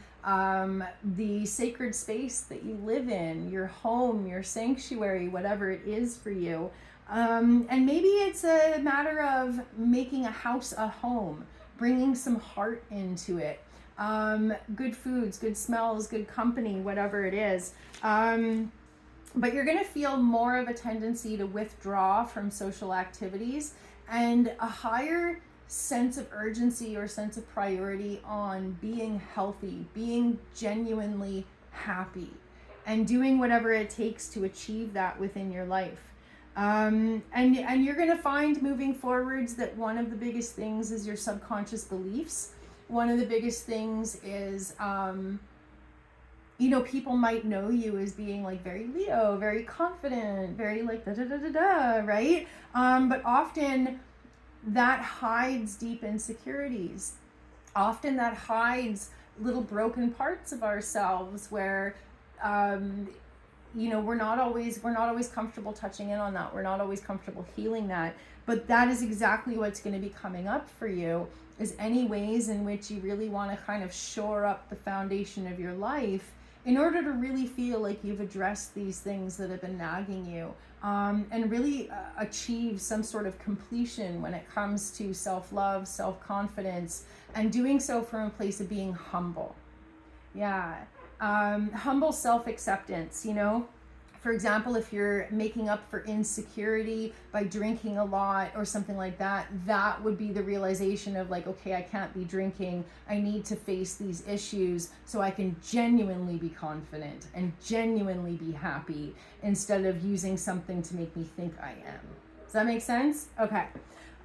the sacred space that you live in, your home, your sanctuary, whatever it is for you. And maybe it's a matter of making a house a home, bringing some heart into it. Good foods, good smells, good company, whatever it is. But you're going to feel more of a tendency to withdraw from social activities and a higher sense of urgency or sense of priority on being healthy, being genuinely happy, and doing whatever it takes to achieve that within your life. And you're going to find moving forwards that one of the biggest things is your subconscious beliefs. One of the biggest things is, people might know you as being like very Leo, very confident, very like right? But often that hides deep insecurities. Often that hides little broken parts of ourselves where, we're not always comfortable touching in on that. We're not always comfortable healing that. But that is exactly what's going to be coming up for you, is any ways in which you really want to kind of shore up the foundation of your life in order to really feel like you've addressed these things that have been nagging you, and really achieve some sort of completion when it comes to self-love, self-confidence, and doing so from a place of being humble. Humble self-acceptance, For example, if you're making up for insecurity by drinking a lot or something like that, that would be the realization of like, okay, I can't be drinking. I need to face these issues so I can genuinely be confident and genuinely be happy instead of using something to make me think I am. Does that make sense? Okay,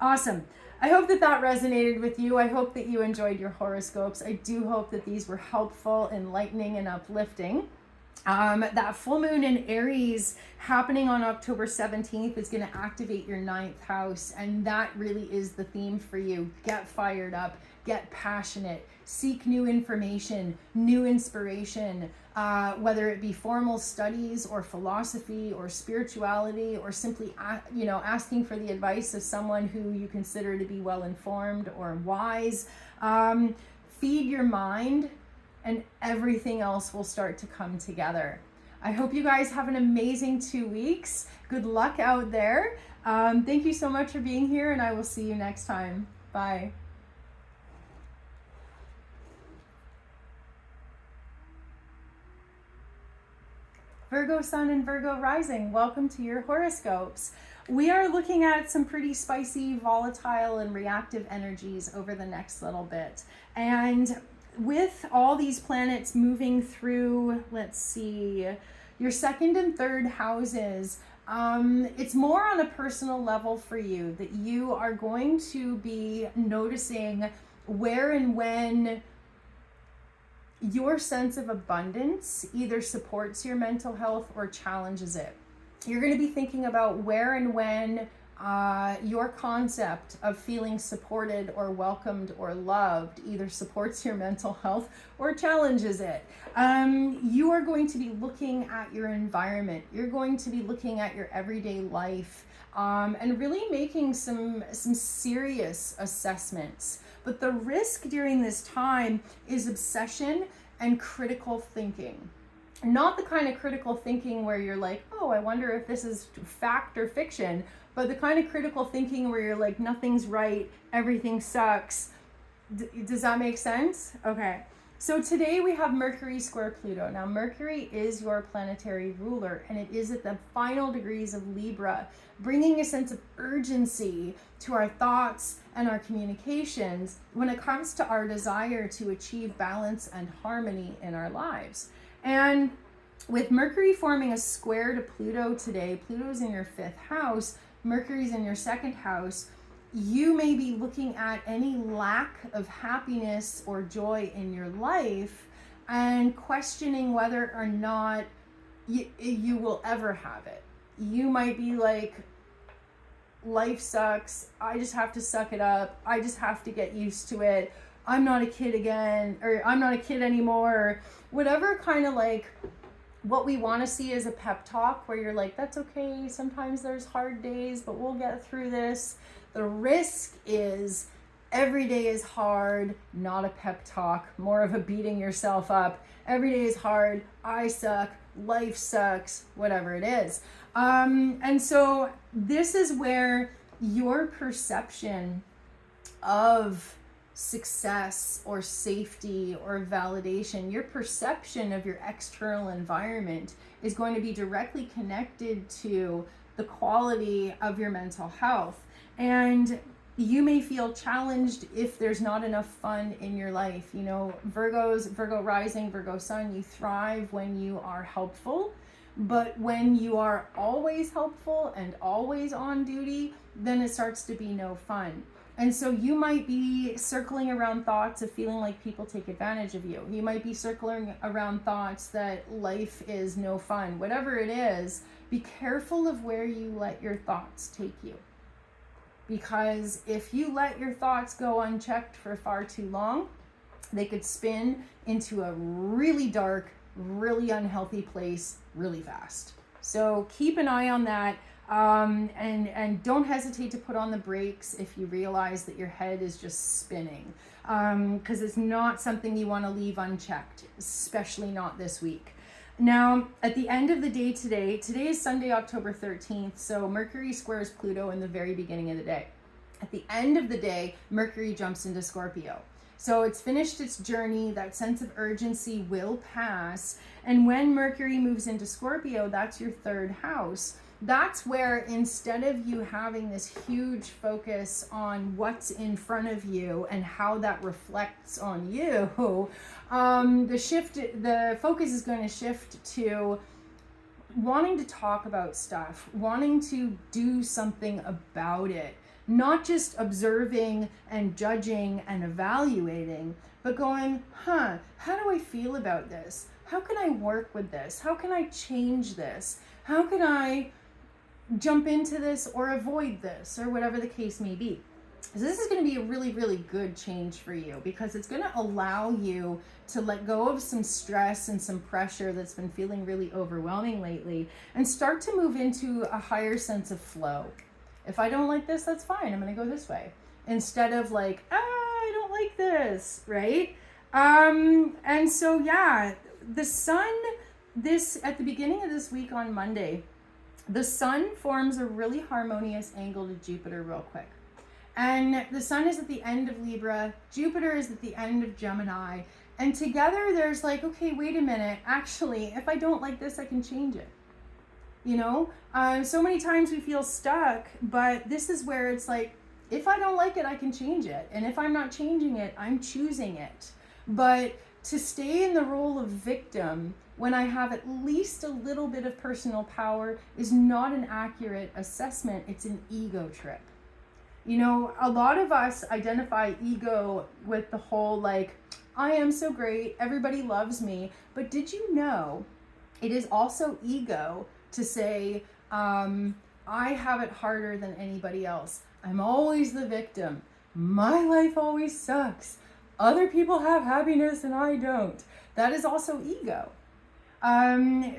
awesome. I hope that resonated with you. I hope that you enjoyed your horoscopes. I do hope that these were helpful, enlightening, and uplifting. That full moon in Aries happening on October 17th is going to activate your 9th house, and that really is the theme for you. Get fired up, get passionate, seek new information, new inspiration, whether it be formal studies or philosophy or spirituality, or simply asking for the advice of someone who you consider to be well informed or wise. Feed your mind, and everything else will start to come together. I hope you guys have an amazing 2 weeks. Good luck out there. Thank you so much for being here, and I will see you next time. Bye. Virgo Sun and Virgo Rising, welcome to your horoscopes. We are looking at some pretty spicy, volatile, and reactive energies over the next little bit. And with all these planets moving through, let's see, your second and third houses, it's more on a personal level for you, that you are going to be noticing where and when your sense of abundance either supports your mental health or challenges it. You're going to be thinking about where and when your concept of feeling supported or welcomed or loved either supports your mental health or challenges it. You are going to be looking at your environment. You're going to be looking at your everyday life and really making some serious assessments. But the risk during this time is obsession and critical thinking. Not the kind of critical thinking where you're like, oh, I wonder if this is fact or fiction, but the kind of critical thinking where you're like, nothing's right, everything sucks. Does that make sense? Okay. So today we have Mercury square Pluto. Now Mercury is your planetary ruler, and it is at the final degrees of Libra, bringing a sense of urgency to our thoughts and our communications when it comes to our desire to achieve balance and harmony in our lives. And with Mercury forming a square to Pluto today, Pluto's in your 5th house, Mercury's in your 2nd house, you may be looking at any lack of happiness or joy in your life and questioning whether or not you will ever have it. You might be like, life sucks, I just have to suck it up, I just have to get used to it, I'm not a kid again, or I'm not a kid anymore, or whatever kind of like what we want to see as a pep talk where you're like, that's okay, sometimes there's hard days, but we'll get through this. The risk is every day is hard, not a pep talk, more of a beating yourself up. Every day is hard, I suck, life sucks, whatever it is. And so this is where your perception of success or safety or validation, your perception of your external environment is going to be directly connected to the quality of your mental health. And you may feel challenged if there's not enough fun in your life. You know, Virgo rising, Virgo sun, you thrive when you are helpful. But when you are always helpful and always on duty, then it starts to be no fun. And so you might be circling around thoughts of feeling like people take advantage of you. You might be circling around thoughts that life is no fun. Whatever it is, be careful of where you let your thoughts take you. Because if you let your thoughts go unchecked for far too long, they could spin into a really dark, really unhealthy place really fast. So keep an eye on that. And don't hesitate to put on the brakes if you realize that your head is just spinning, because it's not something you want to leave unchecked, especially not this week. Now, at the end of the day today is Sunday, October 13th, so Mercury squares Pluto in the very beginning of the day. At the end of the day, Mercury jumps into Scorpio. So it's finished its journey, that sense of urgency will pass, and when Mercury moves into Scorpio, that's your 3rd house. That's where instead of you having this huge focus on what's in front of you and how that reflects on you, the focus is going to shift to wanting to talk about stuff, wanting to do something about it, not just observing and judging and evaluating, but going, how do I feel about this? How can I work with this? How can I change this? How can I jump into this or avoid this, or whatever the case may be? So this is going to be a really, really good change for you, because it's going to allow you to let go of some stress and some pressure that's been feeling really overwhelming lately, and start to move into a higher sense of flow. If I don't like this, that's fine, I'm going to go this way, instead of like, I don't like this, right? And so yeah, the sun at the beginning of this week on Monday, the sun forms a really harmonious angle to Jupiter real quick. And the sun is at the end of Libra, Jupiter is at the end of Gemini, and together there's like, okay, wait a minute, actually, if I don't like this, I can change it. You know, so many times we feel stuck, but this is where it's like, if I don't like it, I can change it. And if I'm not changing it, I'm choosing it. But to stay in the role of victim when I have at least a little bit of personal power is not an accurate assessment. It's an ego trip. You know, a lot of us identify ego with the whole like, I am so great, everybody loves me. But did you know it is also ego to say, I have it harder than anybody else. I'm always the victim. My life always sucks. Other people have happiness and I don't. That is also ego.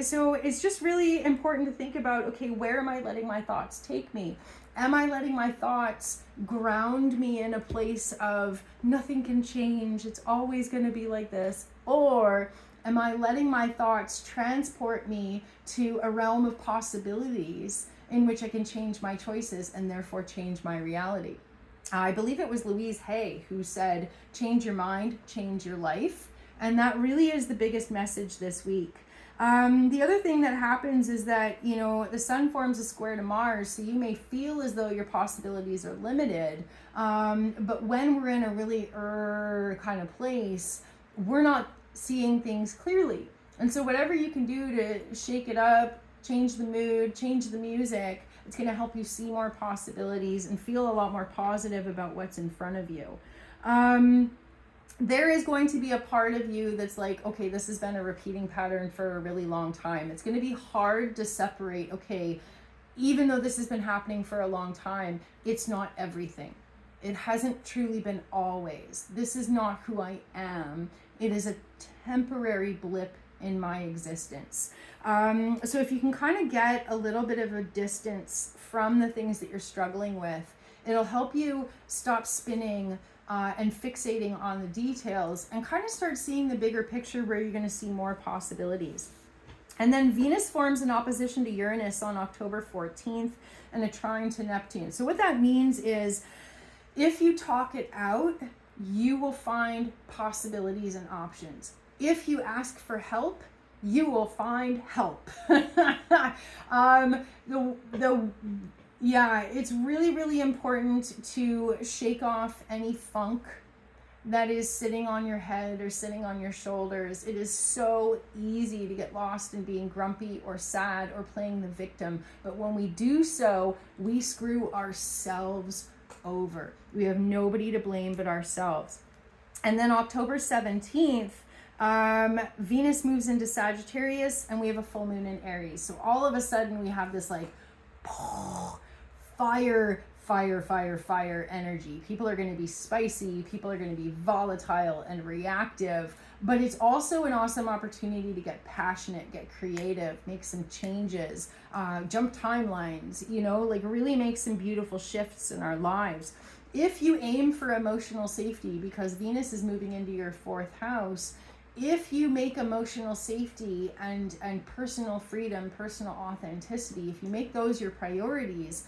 So it's just really important to think about, okay, where am I letting my thoughts take me? Am I letting my thoughts ground me in a place of nothing can change, it's always going to be like this? Or am I letting my thoughts transport me to a realm of possibilities in which I can change my choices and therefore change my reality? I believe it was Louise Hay who said, change your mind, change your life. And that really is the biggest message this week. The other thing that happens is that, you know, the sun forms a square to Mars, so you may feel as though your possibilities are limited. But when we're in a really kind of place, we're not seeing things clearly. And so whatever you can do to shake it up, change the mood, change the music, it's going to help you see more possibilities and feel a lot more positive about what's in front of you. There is going to be a part of you that's like, okay, this has been a repeating pattern for a really long time. It's going to be hard to separate, okay, even though this has been happening for a long time, it's not everything. It hasn't truly been always. This is not who I am. It is a temporary blip in my existence. So if you can kind of get a little bit of a distance from the things that you're struggling with, it'll help you stop spinning and fixating on the details and kind of start seeing the bigger picture where you're going to see more possibilities. And then Venus forms an opposition to Uranus on October 14th and a trine to Neptune. So what that means is if you talk it out, you will find possibilities and options. If you ask for help, you will find help. Yeah, it's really, really important to shake off any funk that is sitting on your head or sitting on your shoulders. It is so easy to get lost in being grumpy or sad or playing the victim. But when we do so, we screw ourselves over. We have nobody to blame but ourselves. And then October 17th, Venus moves into Sagittarius and we have a full moon in Aries. So all of a sudden we have this like fire energy. People are going to be spicy. People are going to be volatile and reactive. But it's also an awesome opportunity to get passionate, get creative, make some changes, jump timelines, you know, like really make some beautiful shifts in our lives. If you aim for emotional safety, because Venus is moving into your fourth house, if you make emotional safety and personal freedom, personal authenticity, if you make those your priorities,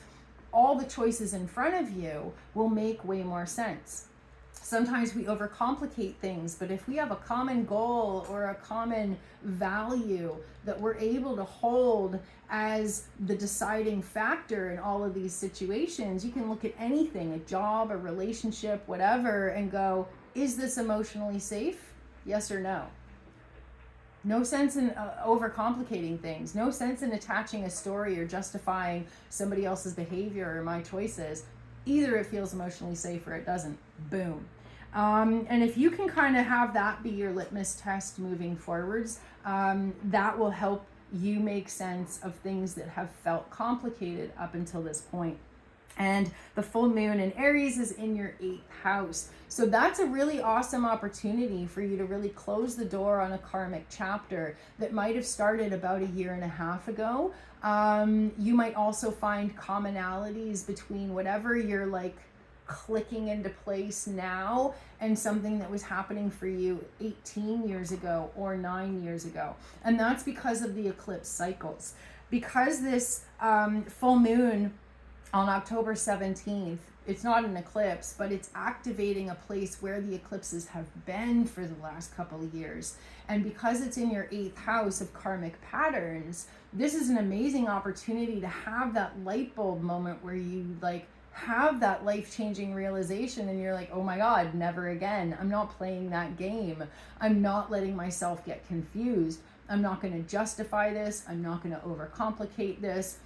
all the choices in front of you will make way more sense. Sometimes we overcomplicate things, but if we have a common goal or a common value that we're able to hold as the deciding factor in all of these situations, you can look at anything, a job, a relationship, whatever, and go, is this emotionally safe? Yes or no? No sense in overcomplicating things. No sense in attaching a story or justifying somebody else's behavior or my choices. Either it feels emotionally safe or it doesn't. Boom. And if you can kind of have that be your litmus test moving forwards, that will help you make sense of things that have felt complicated up until this point. And the full moon in Aries is in your 8th house. So that's a really awesome opportunity for you to really close the door on a karmic chapter that might have started about a year and a half ago. You might also find commonalities between whatever you're like clicking into place now, and something that was happening for you 18 years ago or 9 years ago. And that's because of the eclipse cycles. Because this full moon on October 17th, it's not an eclipse, but it's activating a place where the eclipses have been for the last couple of years. And because it's in your 8th house of karmic patterns, this is an amazing opportunity to have that light bulb moment where you like have that life-changing realization and you're like, oh my God, never again. I'm not playing that game. I'm not letting myself get confused. I'm not going to justify this. I'm not going to overcomplicate this.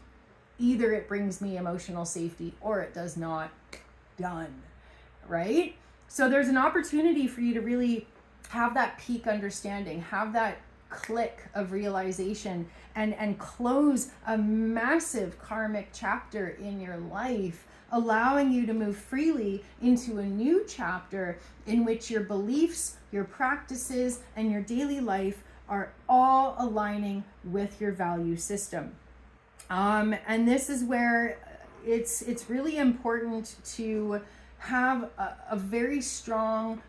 Either it brings me emotional safety or it does not. Done. Right? So there's an opportunity for you to really have that peak understanding, have that click of realization, and close a massive karmic chapter in your life, allowing you to move freely into a new chapter in which your beliefs, your practices, and your daily life are all aligning with your value system. And this is where it's really important to have a very strong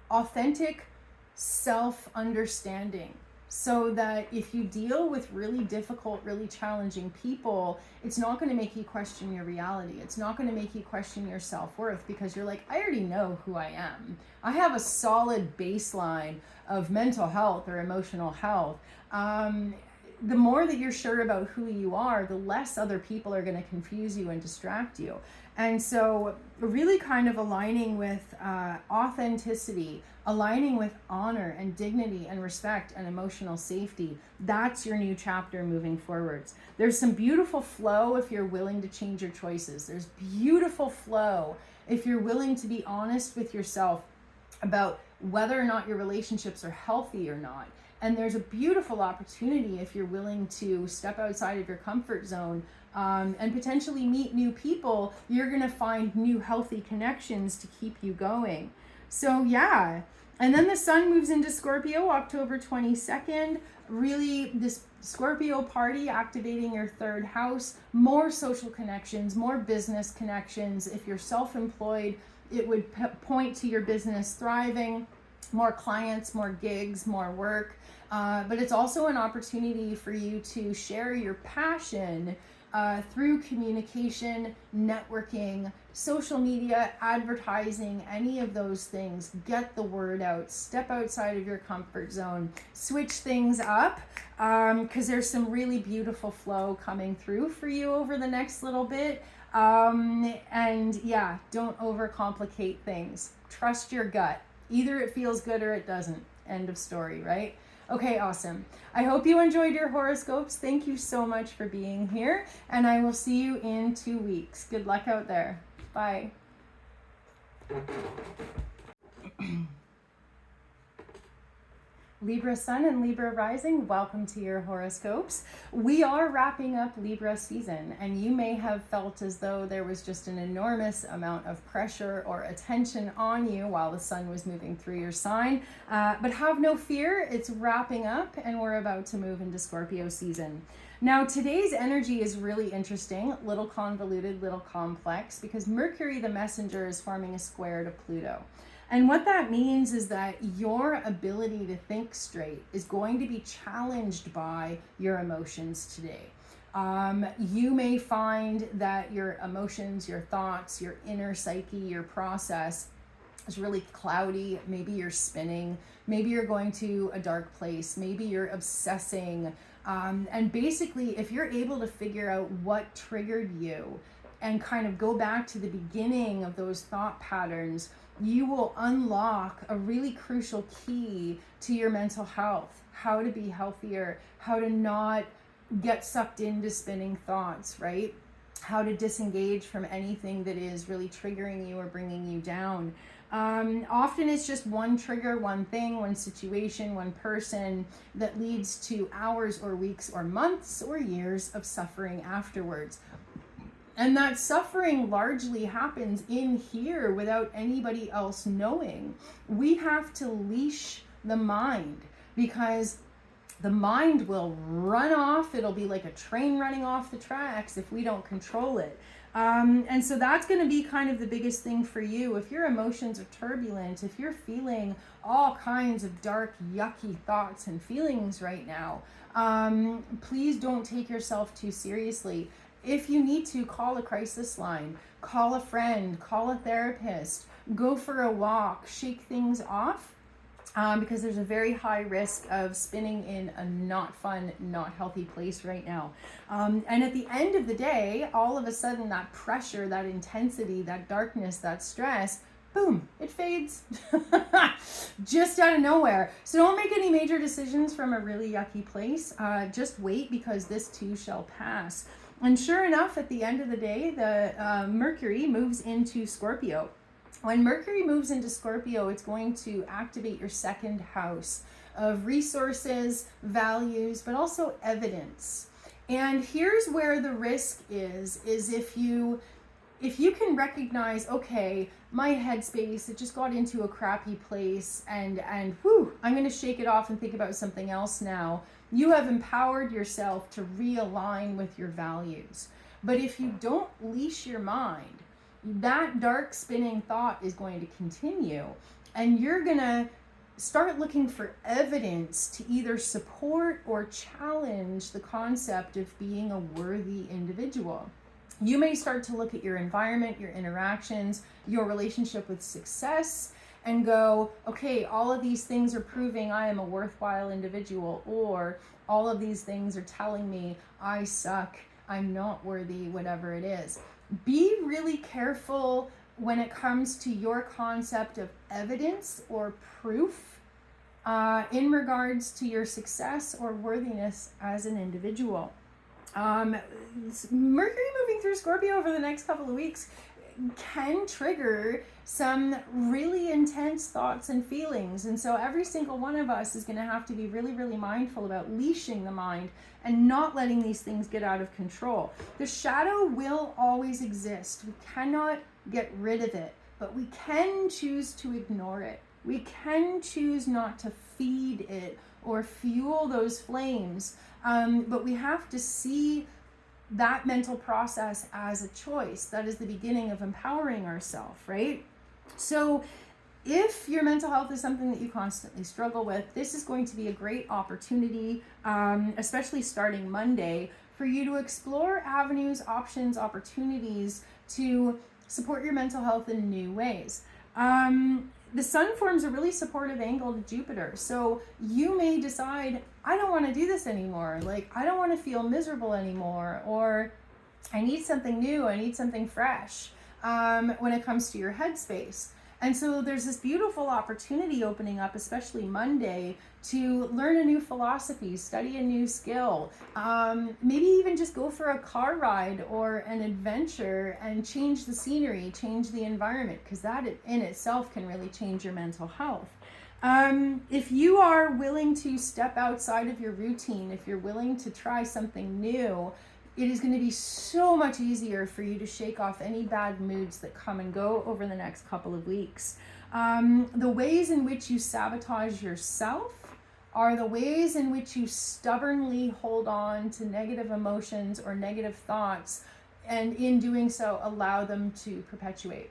authentic self-understanding, so that if you deal with really difficult, really challenging people, it's not going to make you question your reality. It's not going to make you question your self-worth, because you're like, I already know who I am. I have a solid baseline of mental health or emotional health. The more that you're sure about who you are, the less other people are going to confuse you and distract you. And so really kind of aligning with authenticity, aligning with honor and dignity and respect and emotional safety, that's your new chapter moving forwards. There's some beautiful flow if you're willing to change your choices. There's beautiful flow if you're willing to be honest with yourself about whether or not your relationships are healthy or not. And there's a beautiful opportunity if you're willing to step outside of your comfort zone and potentially meet new people. You're going to find new healthy connections to keep you going. So yeah. And then the sun moves into Scorpio October 22nd. Really, this Scorpio party activating your 3rd house, more social connections, more business connections. If you're self-employed, it would point to your business thriving, more clients, more gigs, more work. But it's also an opportunity for you to share your passion through communication, networking, social media, advertising, any of those things. Get the word out, step outside of your comfort zone, switch things up, because there's some really beautiful flow coming through for you over the next little bit. And yeah, don't overcomplicate things. Trust your gut. Either it feels good or it doesn't. End of story, right? Okay, awesome. I hope you enjoyed your horoscopes. Thank you so much for being here, and I will see you in 2 weeks. Good luck out there. Bye. Libra Sun and Libra Rising, welcome to your horoscopes. We are wrapping up Libra season, and you may have felt as though there was just an enormous amount of pressure or attention on you while the sun was moving through your sign. But have no fear, it's wrapping up and we're about to move into Scorpio season. Now, today's energy is really interesting, little convoluted, little complex, because Mercury, the messenger, is forming a square to Pluto. And what that means is that your ability to think straight is going to be challenged by your emotions today. You may find that your emotions, your thoughts, your inner psyche, your process is really cloudy. Maybe you're spinning. Maybe you're going to a dark place. Maybe you're obsessing. And basically, if you're able to figure out what triggered you and kind of go back to the beginning of those thought patterns, you will unlock a really crucial key to your mental health, how to be healthier, how to not get sucked into spinning thoughts, right? How to disengage from anything that is really triggering you or bringing you down. Often it's just one trigger, one thing, one situation, one person that leads to hours or weeks or months or years of suffering afterwards. And that suffering largely happens in here without anybody else knowing. We have to leash the mind, because the mind will run off. It'll be like a train running off the tracks if we don't control it. And so that's going to be kind of the biggest thing for you. If your emotions are turbulent, if you're feeling all kinds of dark, yucky thoughts and feelings right now, please don't take yourself too seriously. If you need to, call a crisis line, call a friend, call a therapist, go for a walk, shake things off. Because there's a very high risk of spinning in a not fun, not healthy place right now. And at the end of the day, all of a sudden that pressure, that intensity, that darkness, that stress, boom, it fades just out of nowhere. So don't make any major decisions from a really yucky place. Just wait, because this too shall pass. And sure enough, at the end of the day, the Mercury moves into Scorpio. When Mercury moves into Scorpio, it's going to activate your second house of resources, values, but also evidence. And here's where the risk is if you can recognize, okay, my headspace, it just got into a crappy place, and whew, I'm going to shake it off and think about something else now. You have empowered yourself to realign with your values. But if you don't leash your mind, that dark spinning thought is going to continue, and you're going to start looking for evidence to either support or challenge the concept of being a worthy individual. You may start to look at your environment, your interactions, your relationship with success, and go, okay, all of these things are proving I am a worthwhile individual, or all of these things are telling me I suck, I'm not worthy, whatever it is. Be really careful when it comes to your concept of evidence or proof in regards to your success or worthiness as an individual. Mercury moving through Scorpio over the next couple of weeks can trigger some really intense thoughts and feelings. And so every single one of us is going to have to be really, really mindful about leashing the mind and not letting these things get out of control. The shadow will always exist. We cannot get rid of it, but we can choose to ignore it. We can choose not to feed it or fuel those flames. But we have to see that mental process as a choice. That is the beginning of empowering ourselves, right? So if your mental health is something that you constantly struggle with, this is going to be a great opportunity, especially starting Monday, for you to explore avenues, options, opportunities to support your mental health in new ways. The sun forms a really supportive angle to Jupiter. So you may decide, I don't want to do this anymore. Like, I don't want to feel miserable anymore, or I need something new. I need something fresh when it comes to your headspace. And so there's this beautiful opportunity opening up, especially Monday, to learn a new philosophy, study a new skill, maybe even just go for a car ride or an adventure and change the scenery, change the environment, because that in itself can really change your mental health. If you are willing to step outside of your routine, if you're willing to try something new, it is going to be so much easier for you to shake off any bad moods that come and go over the next couple of weeks. The ways in which you sabotage yourself are the ways in which you stubbornly hold on to negative emotions or negative thoughts, and in doing so, allow them to perpetuate.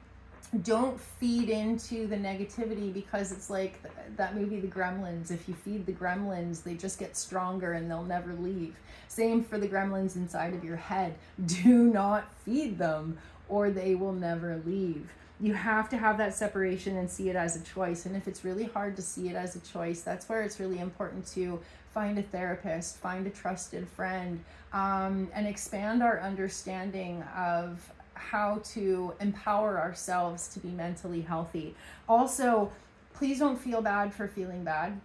Don't feed into the negativity, because it's like that movie, The Gremlins. If you feed the gremlins, they just get stronger and they'll never leave. Same for the gremlins inside of your head. Do not feed them or they will never leave. You have to have that separation and see it as a choice. And if it's really hard to see it as a choice, that's where it's really important to find a therapist, find a trusted friend, and expand our understanding of how to empower ourselves to be mentally healthy. Also, please don't feel bad for feeling bad.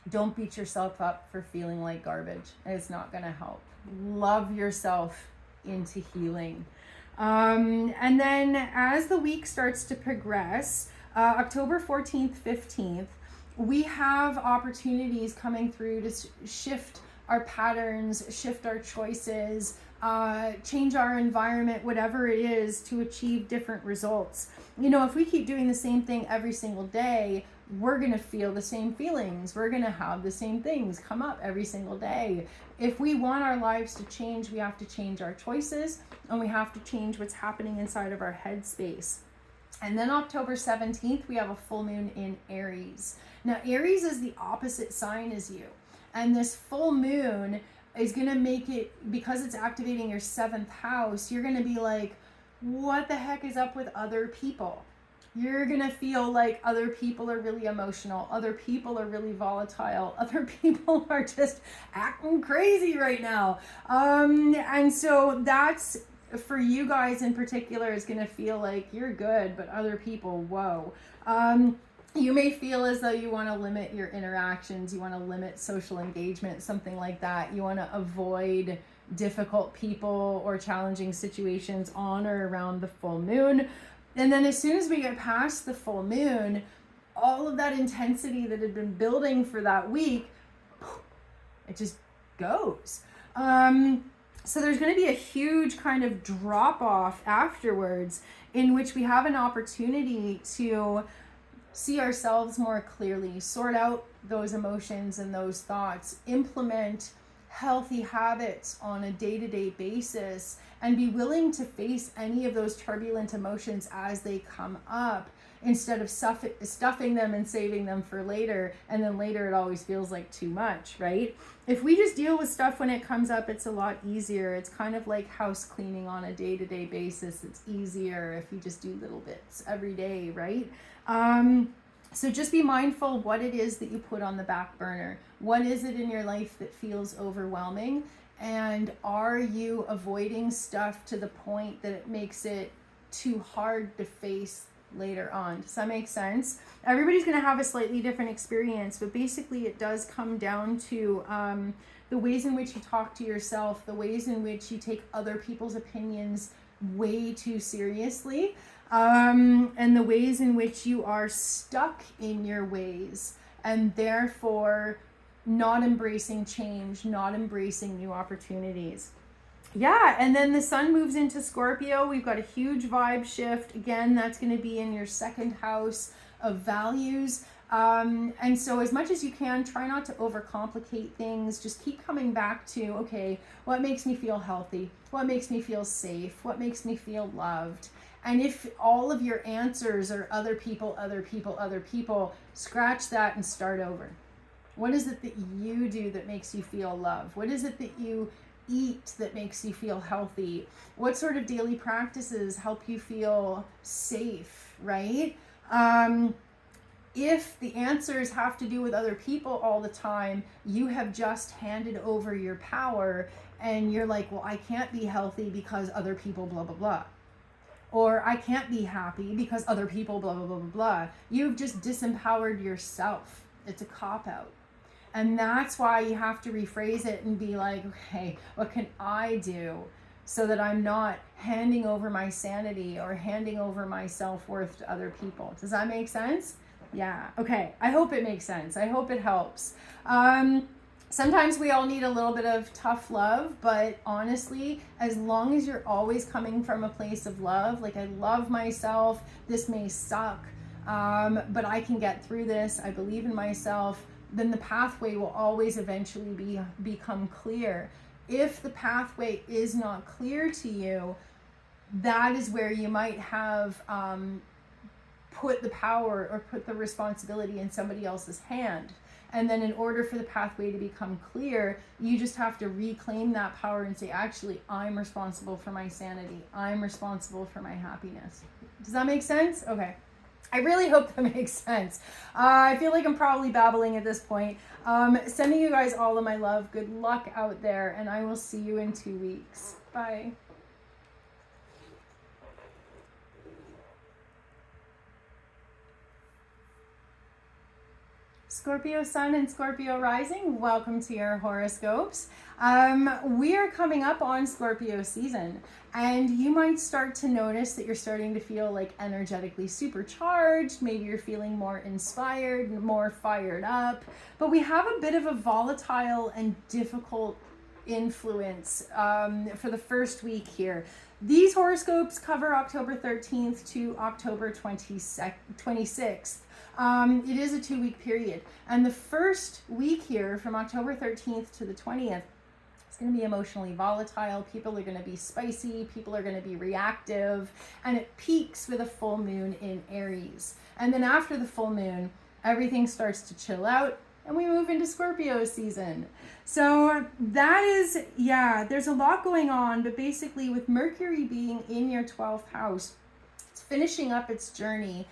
Don't beat yourself up for feeling like garbage. It's not going to help. Love yourself into healing. And then as the week starts to progress, October 14th, 15th, we have opportunities coming through to shift our patterns, shift our choices, change our environment, whatever it is, to achieve different results. You know, if we keep doing the same thing every single day, we're going to feel the same feelings. We're going to have the same things come up every single day. If we want our lives to change, we have to change our choices, and we have to change what's happening inside of our head space. And then October 17th, we have a full moon in Aries. Now, Aries is the opposite sign as you. And this full moon is going to make it, because it's activating your 7th house, you're going to be like, what the heck is up with other people? You're going to feel like other people are really emotional. Other people are really volatile. Other people are just acting crazy right now. And so that's, for you guys in particular, is going to feel like you're good, but other people, whoa. You may feel as though you want to limit your interactions. You want to limit social engagement, something like that. You want to avoid difficult people or challenging situations on or around the full moon. And then as soon as we get past the full moon, all of that intensity that had been building for that week, it just goes. So there's going to be a huge kind of drop off afterwards, in which we have an opportunity to see ourselves more clearly, sort out those emotions and those thoughts, implement healthy habits on a day-to-day basis, and be willing to face any of those turbulent emotions as they come up, instead of stuffing them and saving them for later, and then later it always feels like too much, right? If we just deal with stuff when it comes up, it's a lot easier. It's kind of like house cleaning on a day-to-day basis. It's easier if you just do little bits every day, right? So just be mindful what it is that you put on the back burner. What is it in your life that feels overwhelming? And are you avoiding stuff to the point that it makes it too hard to face later on? Does that make sense? Everybody's going to have a slightly different experience, but basically it does come down to the ways in which you talk to yourself, the ways in which you take other people's opinions way too seriously, and the ways in which you are stuck in your ways, and therefore not embracing change, not embracing new opportunities. Yeah, and then the sun moves into Scorpio. We've got a huge vibe shift. Again, that's going to be in your 2nd house of values. And so as much as you can, try not to overcomplicate things. Just keep coming back to, okay, what makes me feel healthy? What makes me feel safe? What makes me feel loved? And if all of your answers are other people, other people, other people, scratch that and start over. What is it that you do that makes you feel love? What is it that you eat that makes you feel healthy? What sort of daily practices help you feel safe, right? If the answers have to do with other people all the time, you have just handed over your power, and you're like, well, I can't be healthy because other people blah, blah, blah. Or I can't be happy because other people blah, blah, blah, blah, blah. You've just disempowered yourself. It's a cop-out. And that's why you have to rephrase it and be like, okay, what can I do so that I'm not handing over my sanity or handing over my self-worth to other people? Does that make sense? Yeah. Okay. I hope it makes sense. I hope it helps. Sometimes we all need a little bit of tough love, but honestly, as long as you're always coming from a place of love, like I love myself, this may suck, but I can get through this, I believe in myself, then the pathway will always eventually become clear. If the pathway is not clear to you, that is where you might have put the power or put the responsibility in somebody else's hand. And then in order for the pathway to become clear, you just have to reclaim that power and say, actually, I'm responsible for my sanity. I'm responsible for my happiness. Does that make sense? Okay. I really hope that makes sense. I feel like I'm probably babbling at this point. Sending you guys all of my love. Good luck out there, and I will see you in 2 weeks. Bye. Scorpio Sun and Scorpio Rising, welcome to your horoscopes. We are coming up on Scorpio season, and you might start to notice that you're starting to feel like energetically supercharged. Maybe you're feeling more inspired, more fired up, but we have a bit of a volatile and difficult influence for the first week here. These horoscopes cover October 13th to October 26th. It is a 2-week period. And the first week here, from October 13th to the 20th, it's going to be emotionally volatile. People are going to be spicy. People are going to be reactive. And it peaks with a full moon in Aries. And then after the full moon, everything starts to chill out and we move into Scorpio season. So that is, yeah, there's a lot going on. But basically with Mercury being in your 12th house, it's finishing up its journey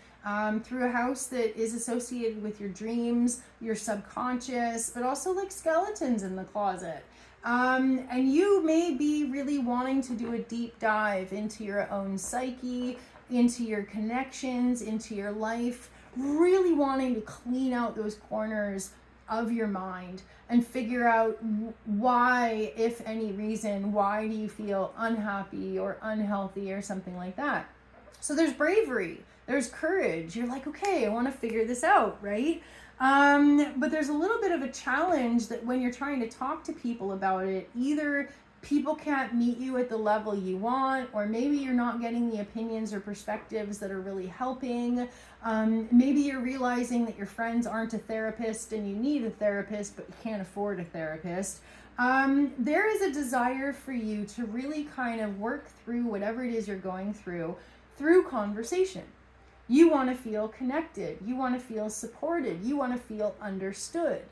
through a house that is associated with your dreams, your subconscious, but also like skeletons in the closet. And you may be really wanting to do a deep dive into your own psyche, into your connections, into your life, really wanting to clean out those corners of your mind and figure out why, if any reason, why do you feel unhappy or unhealthy or something like that. So there's bravery, there's courage. You're like, okay, I want to figure this out, right? But there's a little bit of a challenge that when you're trying to talk to people about it, either people can't meet you at the level you want, or maybe you're not getting the opinions or perspectives that are really helping. Maybe you're realizing that your friends aren't a therapist and you need a therapist, but you can't afford a therapist. There is a desire for you to really kind of work through whatever it is you're going through conversation. You want to feel connected. You want to feel supported. You want to feel understood.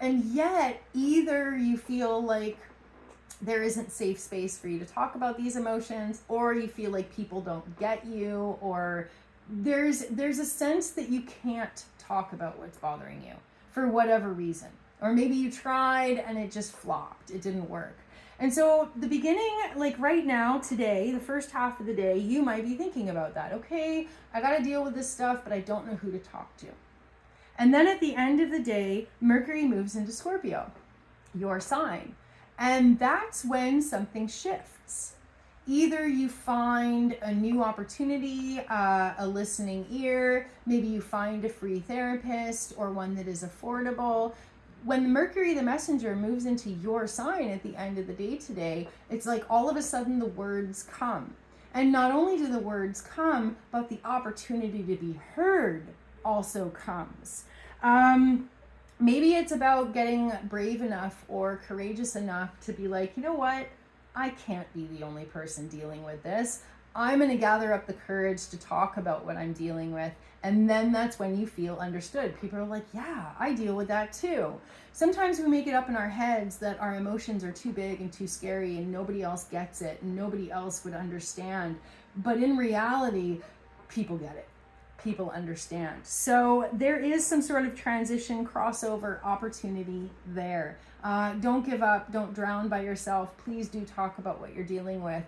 And yet, either you feel like there isn't safe space for you to talk about these emotions, or you feel like people don't get you, or there's a sense that you can't talk about what's bothering you for whatever reason. Or maybe you tried and it just flopped. It didn't work. And so the beginning, like right now, today, the first half of the day, you might be thinking about that. Okay, I got to deal with this stuff, but I don't know who to talk to. And then at the end of the day, Mercury moves into Scorpio, your sign. And that's when something shifts. Either you find a new opportunity, a listening ear, maybe you find a free therapist or one that is affordable. When Mercury, the messenger, moves into your sign at the end of the day today, it's like all of a sudden the words come. And not only do the words come, but the opportunity to be heard also comes. Maybe it's about getting brave enough or courageous enough to be like, you know what? I can't be the only person dealing with this. I'm going to gather up the courage to talk about what I'm dealing with. And then that's when you feel understood. People are like, yeah, I deal with that too. Sometimes we make it up in our heads that our emotions are too big and too scary and nobody else gets it and nobody else would understand. But in reality, people get it. People understand. So there is some sort of transition, crossover opportunity there. Don't give up. Don't drown by yourself. Please do talk about what you're dealing with.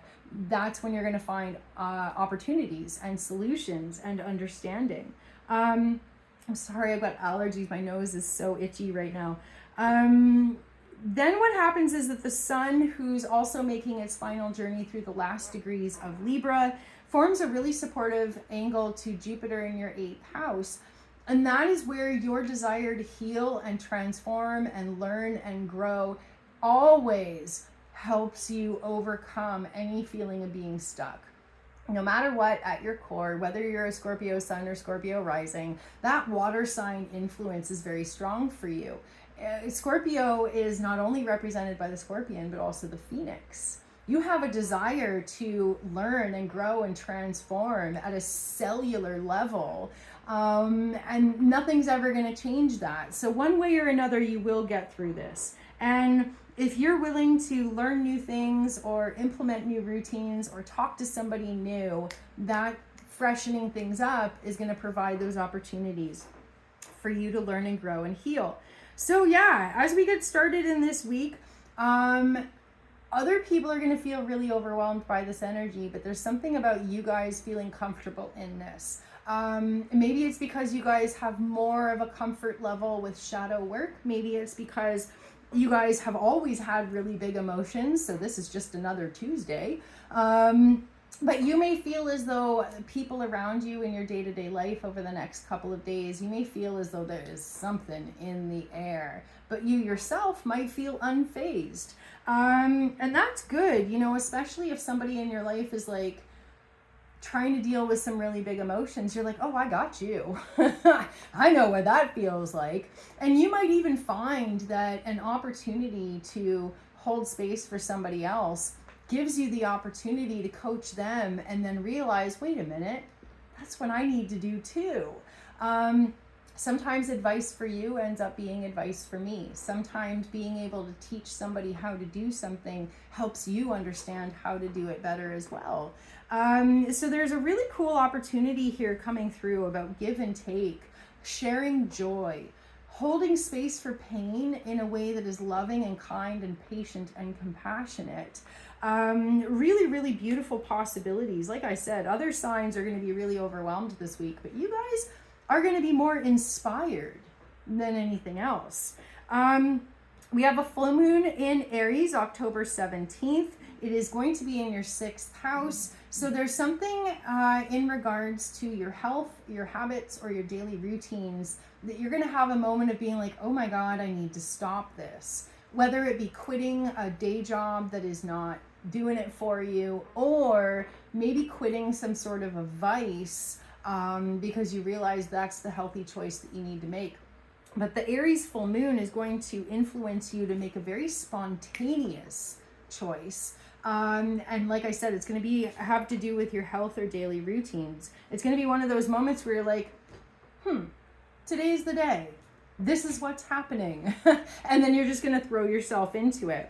That's when you're going to find opportunities and solutions and understanding. I'm sorry, I've got allergies. My nose is so itchy right now. Then what happens is that the sun, who's also making its final journey through the last degrees of Libra, forms a really supportive angle to Jupiter in your 8th house. And that is where your desire to heal and transform and learn and grow always helps you overcome any feeling of being stuck. No matter what, at your core, whether you're a Scorpio sun or Scorpio rising, that water sign influence is very strong for you. Scorpio is not only represented by the scorpion, but also the phoenix. You have a desire to learn and grow and transform at a cellular level. And nothing's ever going to change that. So one way or another, you will get through this. And if you're willing to learn new things or implement new routines or talk to somebody new, that freshening things up is going to provide those opportunities for you to learn and grow and heal. So yeah, as we get started in this week, other people are going to feel really overwhelmed by this energy, but there's something about you guys feeling comfortable in this. Maybe it's because you guys have more of a comfort level with shadow work. Maybe it's because you guys have always had really big emotions, so this is just another Tuesday. But you may feel as though people around you in your day-to-day life over the next couple of days, you may feel as though there is something in the air, but you yourself might feel unfazed. And that's good, you know, especially if somebody in your life is like trying to deal with some really big emotions, you're like, oh, I got you. I know what that feels like. And you might even find that an opportunity to hold space for somebody else gives you the opportunity to coach them and then realize, wait a minute, that's what I need to do too. Sometimes advice for you ends up being advice for me. Sometimes being able to teach somebody how to do something helps you understand how to do it better as well. So there's a really cool opportunity here coming through about give and take, sharing joy, holding space for pain in a way that is loving and kind and patient and compassionate. Really, really beautiful possibilities. Like I said, other signs are going to be really overwhelmed this week, but you guys are going to be more inspired than anything else. We have a full moon in Aries, October 17th. It is going to be in your 6th house. So there's something in regards to your health, your habits, or your daily routines that you're going to have a moment of being like, oh my God, I need to stop this. Whether it be quitting a day job that is not doing it for you, or maybe quitting some sort of a vice because you realize that's the healthy choice that you need to make. But the Aries full moon is going to influence you to make a very spontaneous choice. And like I said, it's going to have to do with your health or daily routines. It's going to be one of those moments where you're like, today's the day. This is what's happening. And then you're just going to throw yourself into it.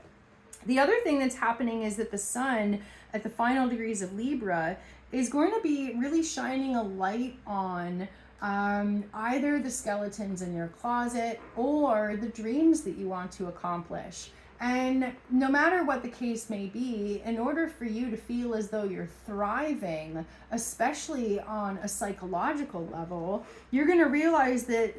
The other thing that's happening is that the sun at the final degrees of Libra is going to be really shining a light on either the skeletons in your closet or the dreams that you want to accomplish. And no matter what the case may be, in order for you to feel as though you're thriving, especially on a psychological level, you're going to realize that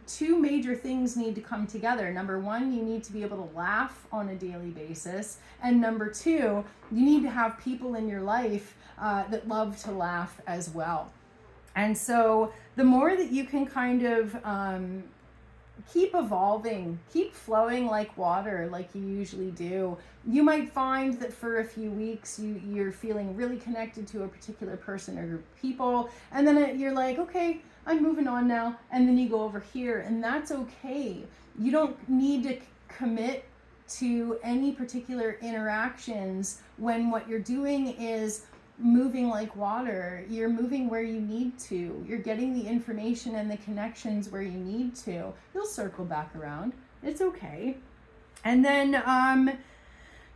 two major things need to come together. Number one, you need to be able to laugh on a daily basis. And number two, you need to have people in your life that love to laugh as well. And so the more that you can kind of keep evolving, keep flowing like water, like you usually do, you might find that for a few weeks you're feeling really connected to a particular person or group of people, and then you're like, okay, I'm moving on now, and then you go over here, and that's okay. You don't need to commit to any particular interactions when what you're doing is moving like water. You're moving where you need to. You're getting the information and the connections where you need to. You'll circle back around. It's okay. And then,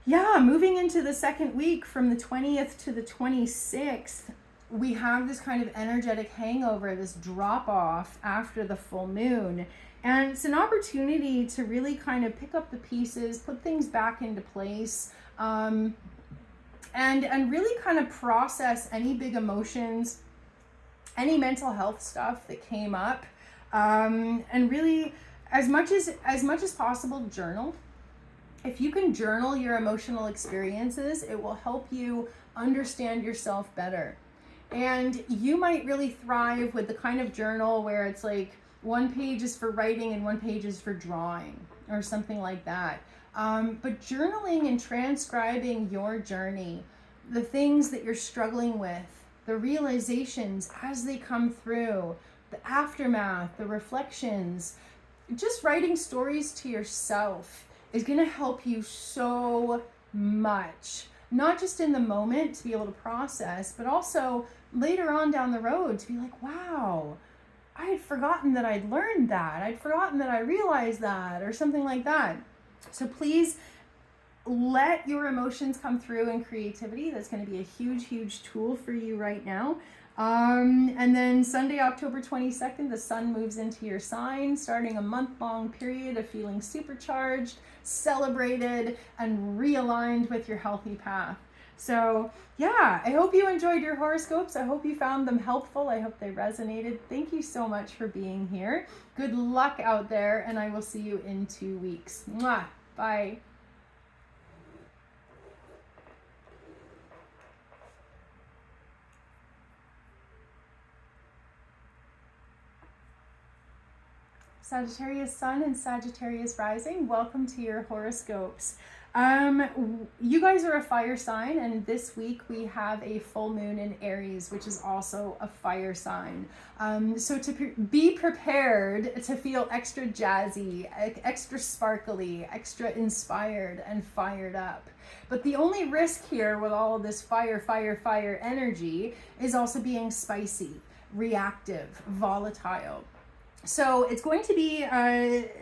moving into the second week from the 20th to the 26th, we have this kind of energetic hangover, this drop off after the full moon. And it's an opportunity to really kind of pick up the pieces, put things back into place, and really kind of process any big emotions, any mental health stuff that came up, and really, as much as possible, journal. If you can journal your emotional experiences, it will help you understand yourself better. And you might really thrive with the kind of journal where it's like one page is for writing and one page is for drawing or something like that. But journaling and transcribing your journey, the things that you're struggling with, the realizations as they come through, the aftermath, the reflections, just writing stories to yourself is going to help you so much. Not just in the moment to be able to process, but also later on down the road to be like, wow, I had forgotten that I'd learned that. I'd forgotten that I realized that, or something like that. So please let your emotions come through in creativity. That's going to be a huge, huge tool for you right now. And then Sunday, October 22nd, the sun moves into your sign, starting a month-long period of feeling supercharged, celebrated, and realigned with your healthy path. So yeah, I hope you enjoyed your horoscopes. I hope you found them helpful. I hope they resonated. Thank you so much for being here. Good luck out there, and I will see you in 2 weeks. Mwah! Bye. Sagittarius Sun and Sagittarius Rising, welcome to your horoscopes. You guys are a fire sign, and this week we have a full moon in Aries, which is also a fire sign. So to be prepared to feel extra jazzy, extra sparkly, extra inspired and fired up. But the only risk here with all of this fire energy is also being spicy, reactive, volatile. So it's going to be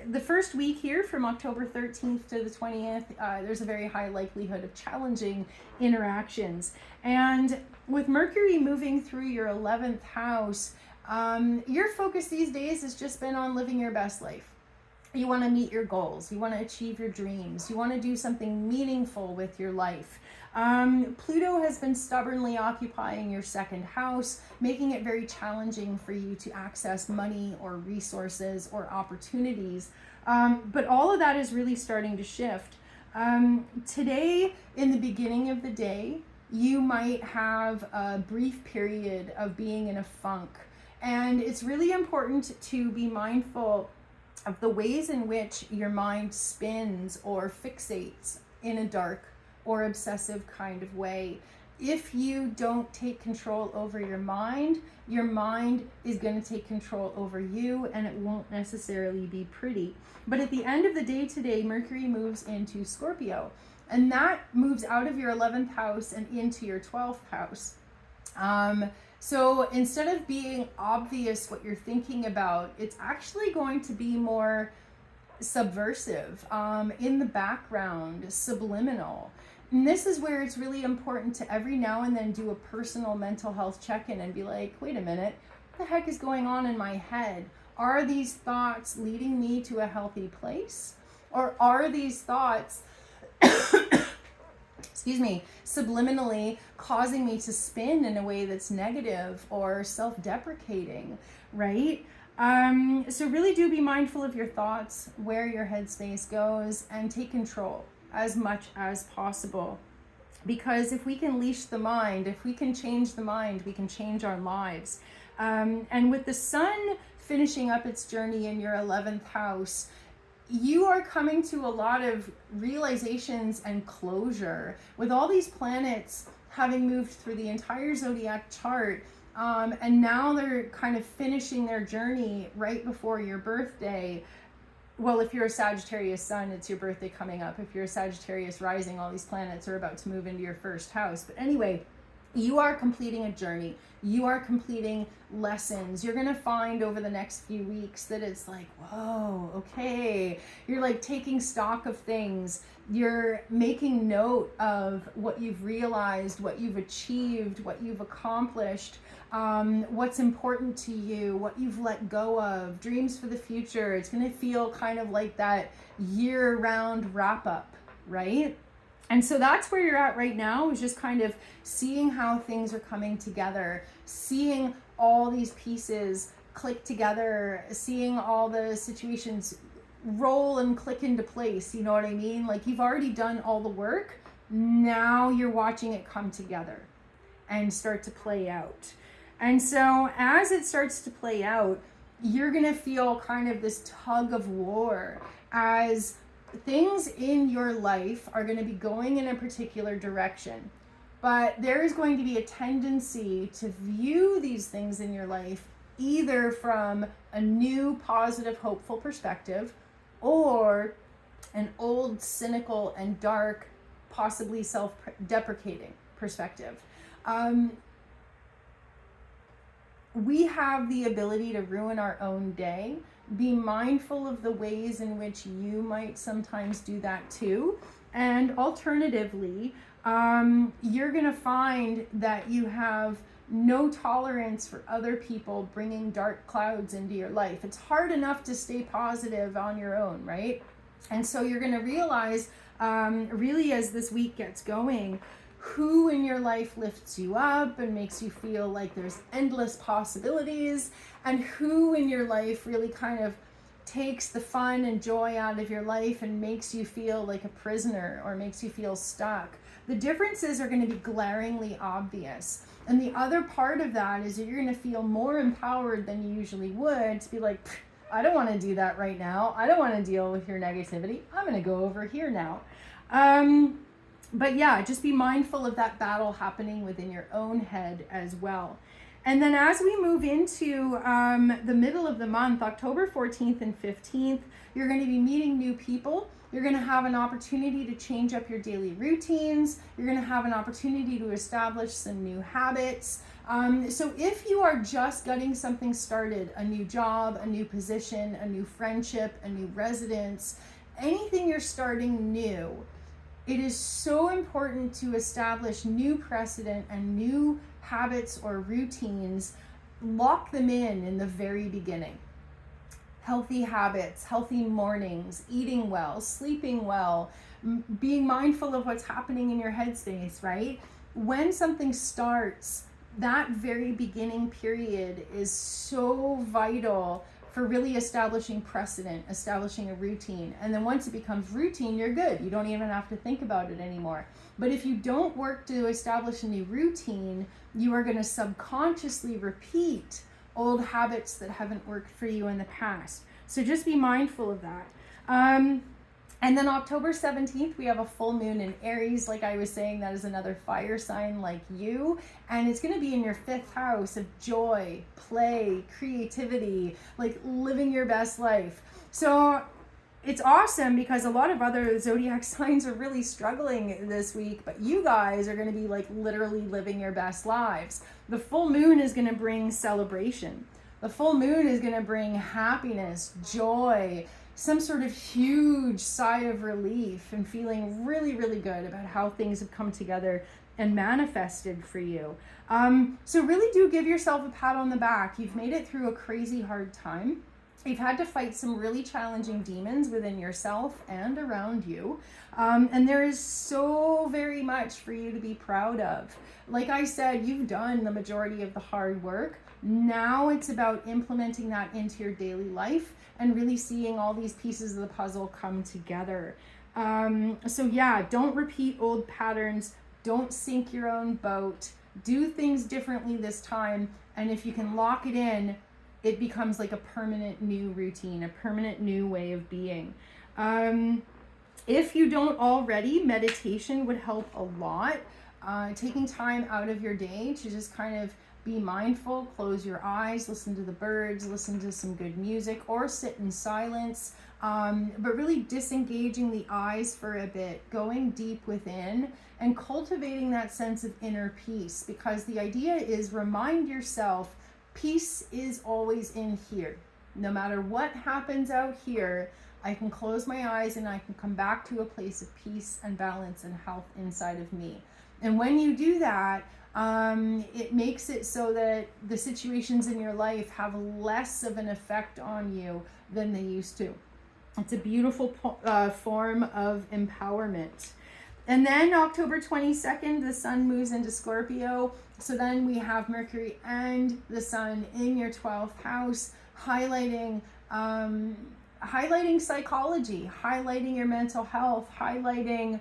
the first week here from October 13th to the 20th. There's a very high likelihood of challenging interactions. And with Mercury moving through your 11th house, your focus these days has just been on living your best life. You want to meet your goals. You want to achieve your dreams. You want to do something meaningful with your life. Pluto has been stubbornly occupying your second house, making it very challenging for you to access money or resources or opportunities. But all of that is really starting to shift. Today, in the beginning of the day, you might have a brief period of being in a funk. And it's really important to be mindful of the ways in which your mind spins or fixates in a dark or obsessive kind of way. If you don't take control over your mind is going to take control over you, and it won't necessarily be pretty. But at the end of the day today, Mercury moves into Scorpio, and that moves out of your 11th house and into your 12th house. So instead of being obvious what you're thinking about, it's actually going to be more subversive, in the background, subliminal. And this is where it's really important to every now and then do a personal mental health check-in and be like, wait a minute, what the heck is going on in my head? Are these thoughts leading me to a healthy place? Or are these thoughts excuse me, subliminally causing me to spin in a way that's negative or self-deprecating, right? So really do be mindful of your thoughts, where your headspace goes, and take control as much as possible. Because if we can leash the mind, if we can change the mind, we can change our lives. And with the sun finishing up its journey in your 11th house, you are coming to a lot of realizations and closure. With all these planets having moved through the entire zodiac chart, and now they're kind of finishing their journey right before your birthday. Well, if you're a Sagittarius sun, it's your birthday coming up. If you're a Sagittarius rising, all these planets are about to move into your first house. But anyway, you are completing a journey. You are completing lessons. You're going to find over the next few weeks that it's like, whoa, okay. You're like taking stock of things. You're making note of what you've realized, what you've achieved, what you've accomplished, what's important to you, what you've let go of, dreams for the future. It's going to feel kind of like that year-round wrap-up, right? And so that's where you're at right now, is just kind of seeing how things are coming together, seeing all these pieces click together, seeing all the situations roll and click into place. You know what I mean? Like, you've already done all the work. Now you're watching it come together and start to play out. And so as it starts to play out, you're going to feel kind of this tug of war as things in your life are going to be going in a particular direction, but there is going to be a tendency to view these things in your life either from a new, positive, hopeful perspective, or an old, cynical and dark, possibly self-deprecating perspective. We have the ability to ruin our own day. Be mindful of the ways in which you might sometimes do that too. And alternatively, you're going to find that you have no tolerance for other people bringing dark clouds into your life. It's hard enough to stay positive on your own, right? And so you're going to realize, really as this week gets going, who in your life lifts you up and makes you feel like there's endless possibilities, and who in your life really kind of takes the fun and joy out of your life and makes you feel like a prisoner or makes you feel stuck. The differences are going to be glaringly obvious. And the other part of that is that you're going to feel more empowered than you usually would to be like, I don't want to do that right now. I don't want to deal with your negativity. I'm going to go over here now. But yeah, just be mindful of that battle happening within your own head as well. And then as we move into the middle of the month, October 14th and 15th, you're going to be meeting new people. You're going to have an opportunity to change up your daily routines. You're going to have an opportunity to establish some new habits. So if you are just getting something started, a new job, a new position, a new friendship, a new residence, anything you're starting new, it is so important to establish new precedent and new habits or routines. Lock them in the very beginning. Healthy habits, healthy mornings, eating well, sleeping well, being mindful of what's happening in your headspace, right? When something starts, that very beginning period is so vital for really establishing precedent, establishing a routine. And then once it becomes routine, you're good. You don't even have to think about it anymore. But if you don't work to establish a new routine, you are going to subconsciously repeat old habits that haven't worked for you in the past. So just be mindful of that. And then October 17th, we have a full moon in Aries. Like I was saying, that is another fire sign like you. And it's going to be in your 5th house of joy, play, creativity, like living your best life. So it's awesome because a lot of other zodiac signs are really struggling this week, but you guys are going to be like literally living your best lives. The full moon is going to bring celebration. The full moon is going to bring happiness, joy, some sort of huge sigh of relief and feeling really, really good about how things have come together and manifested for you. So really do give yourself a pat on the back. You've made it through a crazy hard time. You've had to fight some really challenging demons within yourself and around you. And there is so very much for you to be proud of. Like I said, you've done the majority of the hard work. Now it's about implementing that into your daily life and really seeing all these pieces of the puzzle come together. So yeah, don't repeat old patterns. Don't sink your own boat. Do things differently this time. And if you can lock it in, it becomes like a permanent new routine, a permanent new way of being. If you don't already, meditation would help a lot. Taking time out of your day to just kind of be mindful, close your eyes, listen to the birds, listen to some good music, or sit in silence. But really disengaging the eyes for a bit, going deep within and cultivating that sense of inner peace, because the idea is remind yourself peace is always in here. No matter what happens out here, I can close my eyes and I can come back to a place of peace and balance and health inside of me. And when you do that, it makes it so that the situations in your life have less of an effect on you than they used to. It's a beautiful form of empowerment. And then October 22nd, the sun moves into Scorpio. So then we have Mercury and the sun in your 12th house, highlighting psychology, highlighting your mental health, highlighting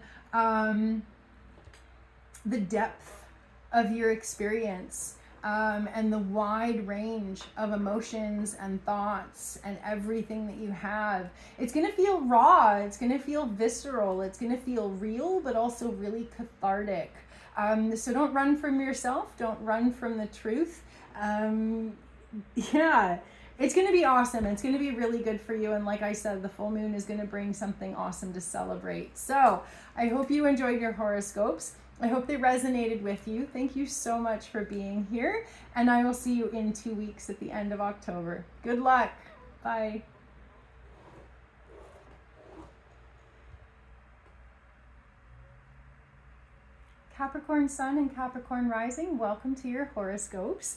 the depth of your experience, and the wide range of emotions and thoughts and everything that you have. It's going to feel raw. It's going to feel visceral. It's going to feel real, but also really cathartic. So don't run from yourself. Don't run from the truth. Yeah, it's going to be awesome. It's going to be really good for you. And like I said, the full moon is going to bring something awesome to celebrate. So I hope you enjoyed your horoscopes. I hope they resonated with you. Thank you so much for being here. And I will see you in 2 weeks at the end of October. Good luck. Bye. Capricorn Sun and Capricorn Rising, welcome to your horoscopes.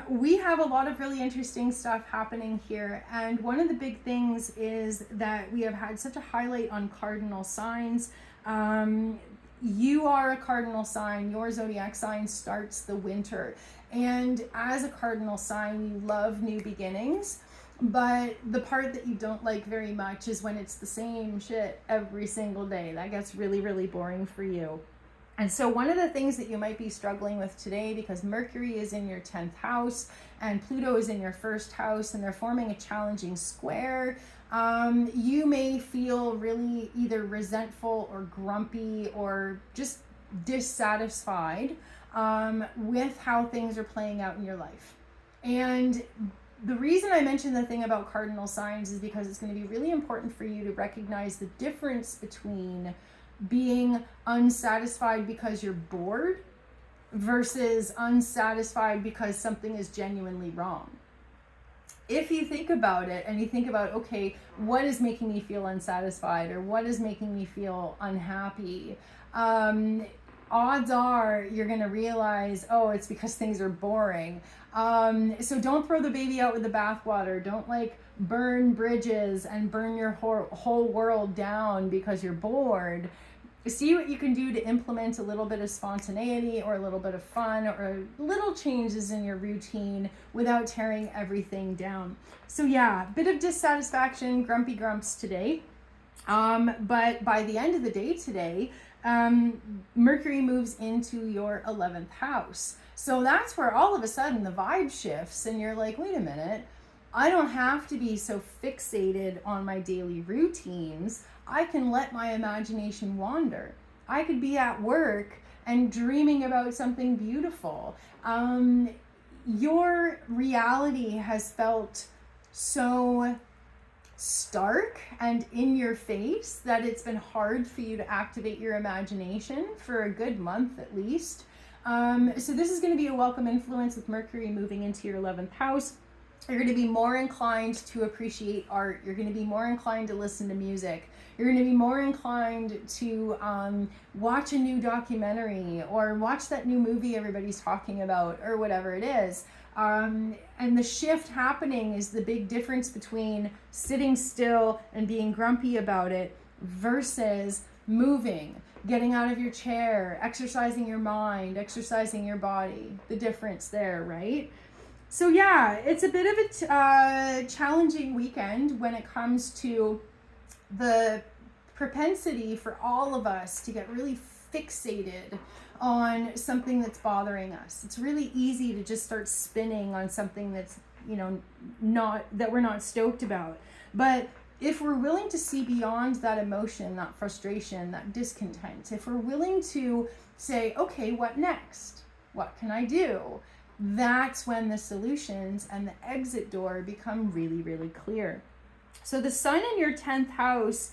We have a lot of really interesting stuff happening here, and one of the big things is that we have had such a highlight on cardinal signs. You are a cardinal sign. Your zodiac sign starts the winter, and as a cardinal sign, you love new beginnings. But the part that you don't like very much is when it's the same shit every single day. That gets really, really boring for you. And so one of the things that you might be struggling with today, because Mercury is in your 10th house and Pluto is in your first house and they're forming a challenging square, you may feel really either resentful or grumpy or just dissatisfied with how things are playing out in your life. And the reason I mentioned the thing about cardinal signs is because it's going to be really important for you to recognize the difference between being unsatisfied because you're bored versus unsatisfied because something is genuinely wrong. If you think about it and you think about, okay, what is making me feel unsatisfied or what is making me feel unhappy, odds are you're going to realize, oh, it's because things are boring. So don't throw the baby out with the bathwater. Don't like burn bridges and burn your whole world down because you're bored. See what you can do to implement a little bit of spontaneity or a little bit of fun or little changes in your routine without tearing everything down. So yeah, bit of dissatisfaction, grumpy grumps today. But by the end of the day today, Mercury moves into your 11th house. So that's where all of a sudden the vibe shifts and you're like, wait a minute, I don't have to be so fixated on my daily routines. I can let my imagination wander. I could be at work and dreaming about something beautiful. Your reality has felt so stark and in your face that it's been hard for you to activate your imagination for a good month at least. So this is going to be a welcome influence with Mercury moving into your 11th house. You're going to be more inclined to appreciate art. You're going to be more inclined to listen to music. You're going to be more inclined to watch a new documentary or watch that new movie everybody's talking about or whatever it is. And the shift happening is the big difference between sitting still and being grumpy about it versus moving, getting out of your chair, exercising your mind, exercising your body. The difference there, right? So yeah, it's a bit of a challenging weekend when it comes to the propensity for all of us to get really fixated on something that's bothering us. It's really easy to just start spinning on something that's, that we're not stoked about. But if we're willing to see beyond that emotion, that frustration, that discontent, if we're willing to say, okay, what next? What can I do? That's when the solutions and the exit door become really, really clear. So the sun in your 10th house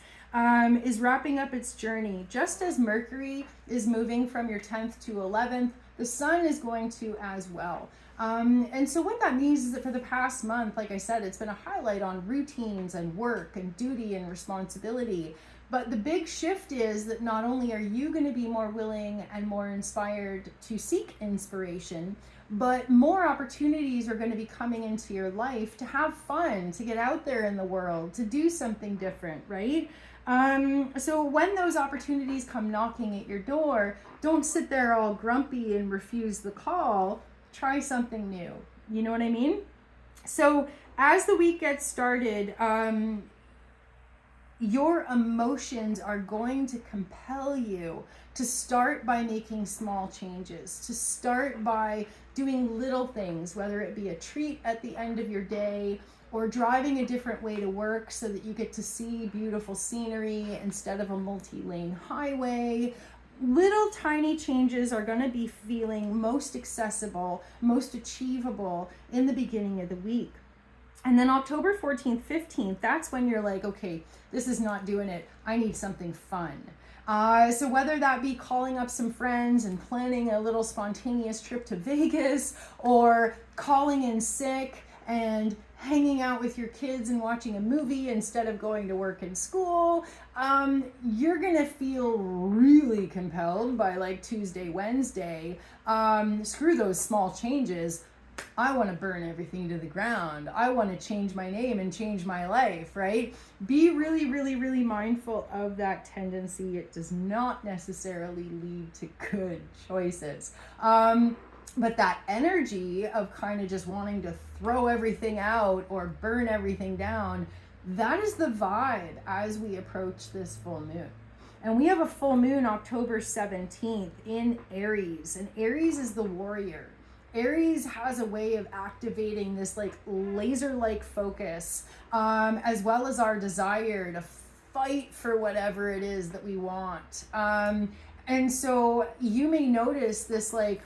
is wrapping up its journey. Just as Mercury is moving from your 10th to 11th, the sun is going to as well. And so what that means is that for the past month, like I said, it's been a highlight on routines and work and duty and responsibility. But the big shift is that not only are you going to be more willing and more inspired to seek inspiration, but more opportunities are going to be coming into your life to have fun, to get out there in the world, to do something different, right? So when those opportunities come knocking at your door, don't sit there all grumpy and refuse the call. Try something new. You know what I mean? So as the week gets started, your emotions are going to compel you to start by making small changes, to start by doing little things, whether it be a treat at the end of your day or driving a different way to work so that you get to see beautiful scenery instead of a multi-lane highway. Little tiny changes are going to be feeling most accessible, most achievable in the beginning of the week. And then October 14th, 15th, that's when you're like, okay, this is not doing it. I need something fun. So whether that be calling up some friends and planning a little spontaneous trip to Vegas or calling in sick and hanging out with your kids and watching a movie instead of going to work and school, you're going to feel really compelled by like Tuesday, Wednesday. Screw those small changes. I want to burn everything to the ground. I want to change my name and change my life, right? Be really, really, really mindful of that tendency. It does not necessarily lead to good choices. But that energy of kind of just wanting to throw everything out or burn everything down, that is the vibe as we approach this full moon. And we have a full moon October 17th in Aries. And Aries is the warrior. Aries has a way of activating this like laser-like focus, as well as our desire to fight for whatever it is that we want. And so you may notice this like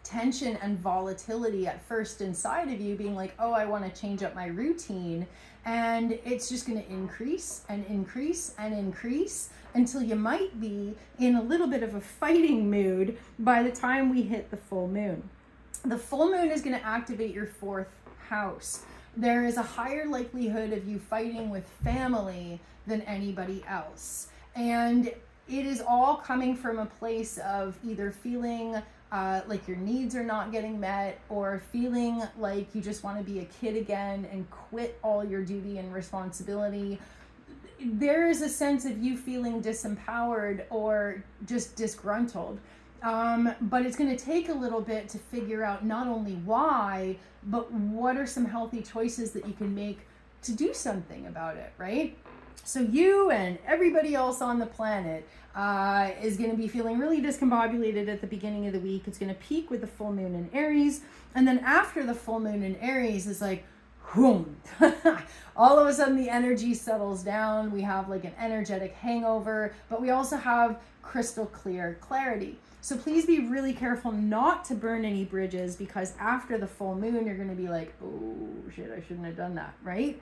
tension and volatility at first inside of you, being like, oh, I want to change up my routine. And it's just going to increase and increase and increase until you might be in a little bit of a fighting mood by the time we hit the full moon. The full moon is going to activate your 4th house. There is a higher likelihood of you fighting with family than anybody else. And it is all coming from a place of either feeling like your needs are not getting met, or feeling like you just want to be a kid again and quit all your duty and responsibility. There is a sense of you feeling disempowered or just disgruntled. But it's going to take a little bit to figure out not only why, but what are some healthy choices that you can make to do something about it, right? So you and everybody else on the planet is going to be feeling really discombobulated at the beginning of the week. It's going to peak with the full moon in Aries. And then after the full moon in Aries, it's like, boom. All of a sudden the energy settles down. We have like an energetic hangover, but we also have crystal clear clarity. So please be really careful not to burn any bridges, because after the full moon, you're going to be like, oh shit, I shouldn't have done that, right?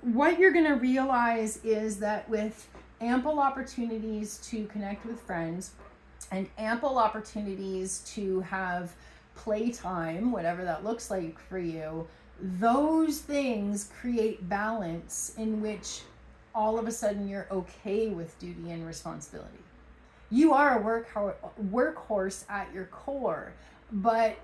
What you're going to realize is that with ample opportunities to connect with friends and ample opportunities to have playtime, whatever that looks like for you, those things create balance in which all of a sudden you're okay with duty and responsibility. You are a workhorse at your core, but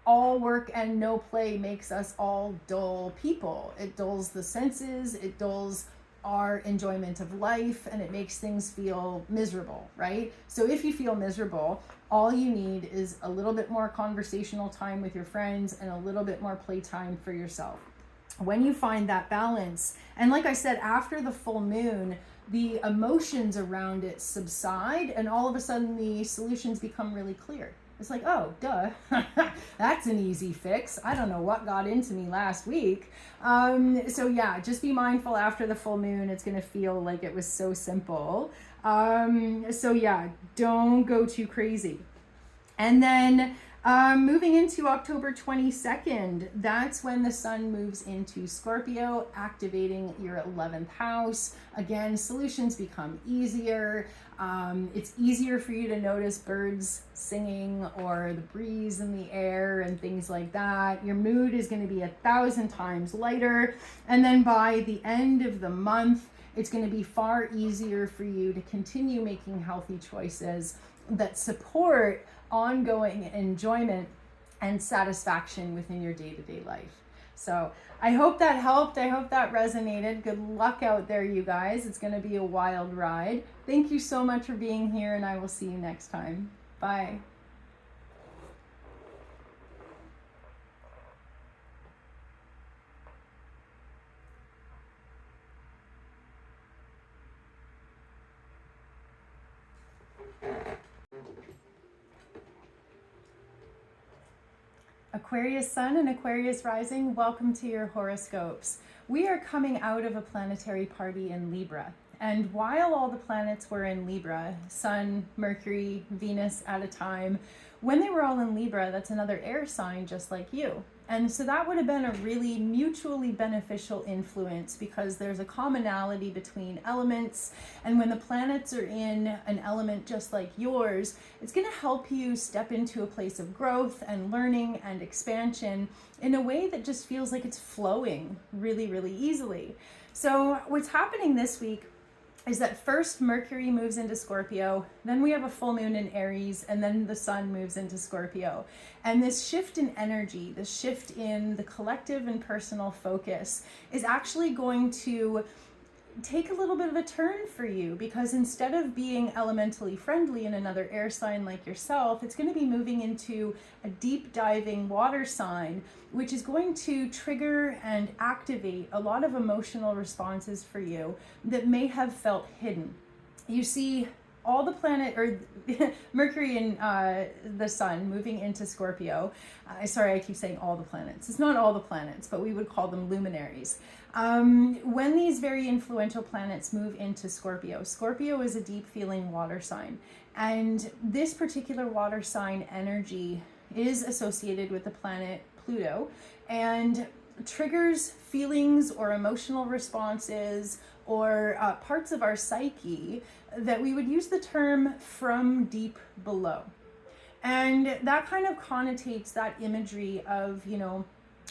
all work and no play makes us all dull people. It dulls the senses, it dulls our enjoyment of life, and it makes things feel miserable, right? So if you feel miserable, all you need is a little bit more conversational time with your friends and a little bit more playtime for yourself. When you find that balance, and like I said, after the full moon, the emotions around it subside, and all of a sudden the solutions become really clear. It's like, oh, duh, that's an easy fix. I don't know what got into me last week. So yeah, just be mindful after the full moon. It's going to feel like it was so simple. So yeah, don't go too crazy. And then moving into October 22nd, that's when the sun moves into Scorpio, activating your 11th house. Again, solutions become easier. It's easier for you to notice birds singing or the breeze in the air and things like that. Your mood is going to be 1,000 times lighter. And then by the end of the month, it's going to be far easier for you to continue making healthy choices that support ongoing enjoyment and satisfaction within your day-to-day life. So I hope that helped. I hope that resonated. Good luck out there, you guys. It's going to be a wild ride. Thank you so much for being here, and I will see you next time. Bye. Aquarius Sun and Aquarius Rising, welcome to your horoscopes. We are coming out of a planetary party in Libra. And while all the planets were in Libra, Sun, Mercury, Venus at a time, when they were all in Libra, that's another air sign just like you. And so that would have been a really mutually beneficial influence, because there's a commonality between elements. And when the planets are in an element just like yours, it's going to help you step into a place of growth and learning and expansion in a way that just feels like it's flowing really, really easily. So what's happening this week is that first Mercury moves into Scorpio, then we have a full moon in Aries, and then the sun moves into Scorpio. And this shift in energy, this shift in the collective and personal focus is actually going to take a little bit of a turn for you, because instead of being elementally friendly in another air sign like yourself, it's going to be moving into a deep diving water sign, which is going to trigger and activate a lot of emotional responses for you that may have felt hidden. you see all the planet, or Mercury and the sun moving into Scorpio. Sorry, I keep saying all the planets. It's not all the planets, but we would call them luminaries. When these very influential planets move into Scorpio, Scorpio is a deep feeling water sign. And this particular water sign energy is associated with the planet Pluto and triggers feelings or emotional responses or parts of our psyche that we would use the term from deep below. And that kind of connotates that imagery of, you know,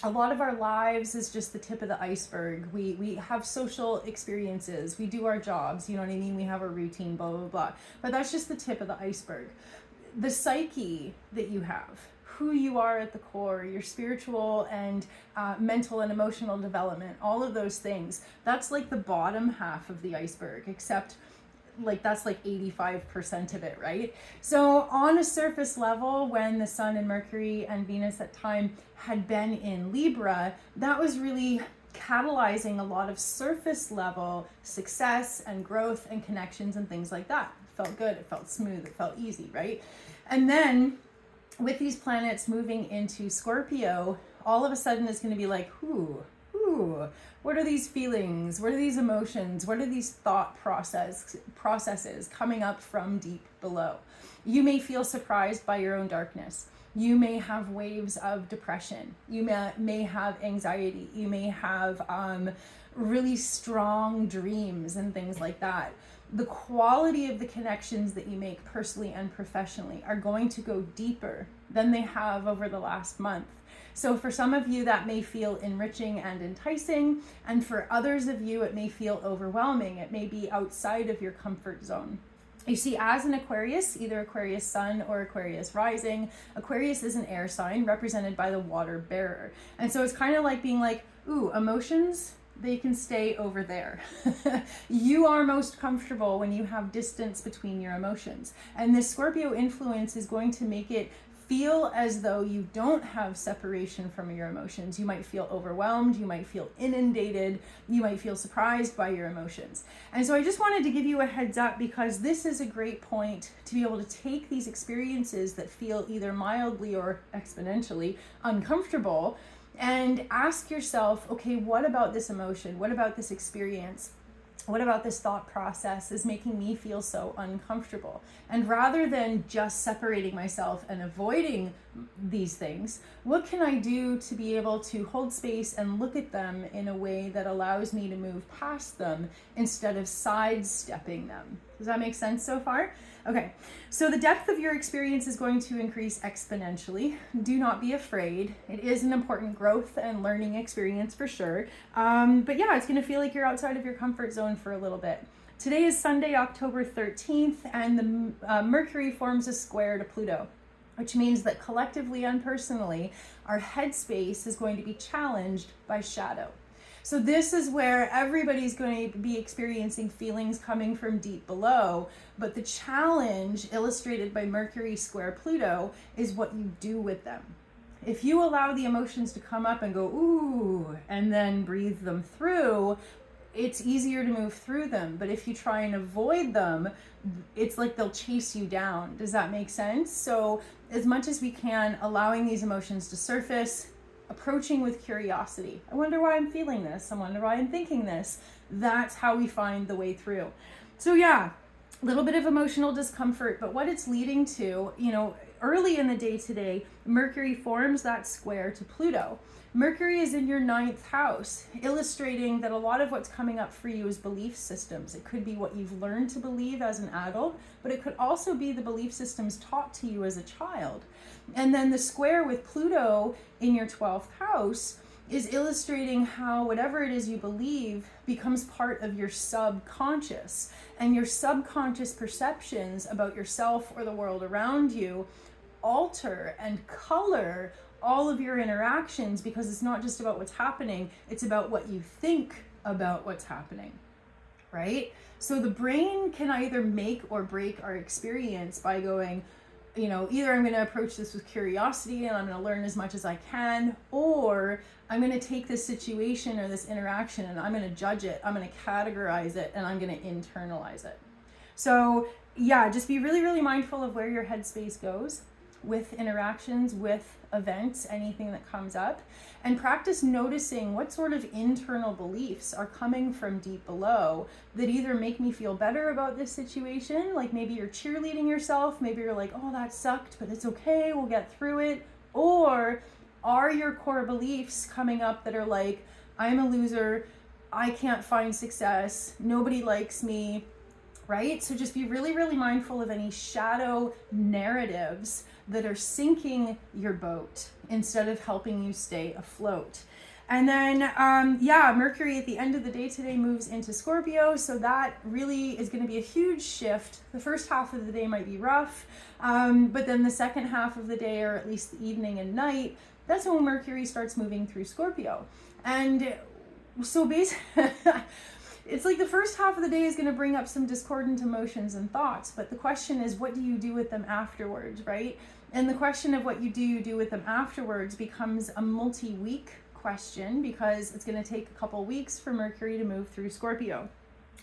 a lot of our lives is just the tip of the iceberg. We have social experiences, we do our jobs, you know what I mean? We have a routine, blah, blah, blah. But that's just the tip of the iceberg. The psyche that you have, who you are at the core, your spiritual and mental and emotional development, all of those things, that's like the bottom half of the iceberg, except like that's like 85% of it, right? So on a surface level, when the sun and Mercury and Venus at time had been in Libra, that was really catalyzing a lot of surface level success and growth and connections and things like that. It felt good, it felt smooth, it felt easy, right? And then with these planets moving into Scorpio, all of a sudden it's going to be like, what are these feelings? What are these emotions? What are these thought processes coming up from deep below? You may feel surprised by your own darkness. You may have waves of depression. You may have anxiety. You may have really strong dreams and things like that. The quality of the connections that you make personally and professionally are going to go deeper than they have over the last month. So for some of you, that may feel enriching and enticing, and for others of you, it may feel overwhelming. It may be outside of your comfort zone. You see, as an Aquarius, either Aquarius sun or Aquarius rising, Aquarius is an air sign represented by the water bearer. And so it's kind of like being like, ooh, emotions, they can stay over there. You are most comfortable when you have distance between your emotions. And this Scorpio influence is going to make it feel as though you don't have separation from your emotions. You might feel overwhelmed, you might feel inundated, you might feel surprised by your emotions. And so I just wanted to give you a heads up, because this is a great point to be able to take these experiences that feel either mildly or exponentially uncomfortable and ask yourself, okay, what about this emotion? What about this experience? What about this thought process is making me feel so uncomfortable? And rather than just separating myself and avoiding these things, what can I do to be able to hold space and look at them in a way that allows me to move past them instead of sidestepping them? Does that make sense so far? Okay, so the depth of your experience is going to increase exponentially. Do not be afraid. It is an important growth and learning experience for sure. But yeah, it's going to feel like you're outside of your comfort zone for a little bit. Today is Sunday, October 13th, and the Mercury forms a square to Pluto, which means that collectively and personally, our headspace is going to be challenged by shadow. So this is where everybody's going to be experiencing feelings coming from deep below, but the challenge illustrated by Mercury square Pluto is what you do with them. If you allow the emotions to come up and go, ooh, and then breathe them through, it's easier to move through them. But if you try and avoid them, it's like they'll chase you down. Does that make sense? So as much as we can, allowing these emotions to surface, approaching with curiosity. I wonder why I'm feeling this. I wonder why I'm thinking this. That's how we find the way through. So yeah, a little bit of emotional discomfort, but what it's leading to, you know, early in the day today, Mercury forms that square to Pluto. Mercury is in your 9th house, illustrating that a lot of what's coming up for you is belief systems. It could be what you've learned to believe as an adult, but it could also be the belief systems taught to you as a child. And then the square with Pluto in your 12th house is illustrating how whatever it is you believe becomes part of your subconscious, and your subconscious perceptions about yourself or the world around you alter and color all of your interactions, because it's not just about what's happening, it's about what you think about what's happening, right? So the brain can either make or break our experience by going, you know, either I'm going to approach this with curiosity and I'm going to learn as much as I can, or I'm going to take this situation or this interaction and I'm going to judge it, I'm going to categorize it, and I'm going to internalize it. So yeah, just be really, really mindful of where your headspace goes with interactions, with events, anything that comes up, and practice noticing what sort of internal beliefs are coming from deep below that either make me feel better about this situation, like maybe you're cheerleading yourself, maybe you're like, oh, that sucked, but it's okay, we'll get through it, or are your core beliefs coming up that are like, I'm a loser, I can't find success, nobody likes me, right? So just be really, really mindful of any shadow narratives that are sinking your boat instead of helping you stay afloat. And then, Mercury at the end of the day today moves into Scorpio. So that really is going to be a huge shift. The first half of the day might be rough, but then the second half of the day, or at least the evening and night, that's when Mercury starts moving through Scorpio. And so basically, it's like the first half of the day is going to bring up some discordant emotions and thoughts, but the question is, what do you do with them afterwards, right? And the question of what you do with them afterwards becomes a multi-week question, because it's going to take a couple weeks for Mercury to move through Scorpio.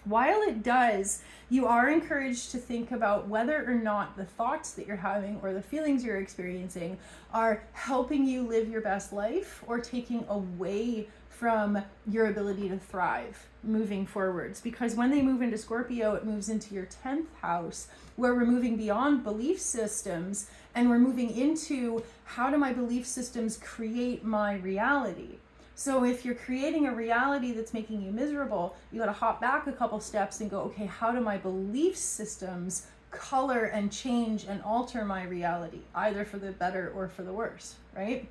While it does, you are encouraged to think about whether or not the thoughts that you're having or the feelings you're experiencing are helping you live your best life or taking away from your ability to thrive moving forwards. Because when they move into Scorpio, it moves into your 10th house, where we're moving beyond belief systems and we're moving into, how do my belief systems create my reality? So if you're creating a reality that's making you miserable, you got to hop back a couple steps and go, okay, how do my belief systems color and change and alter my reality, either for the better or for the worse, right?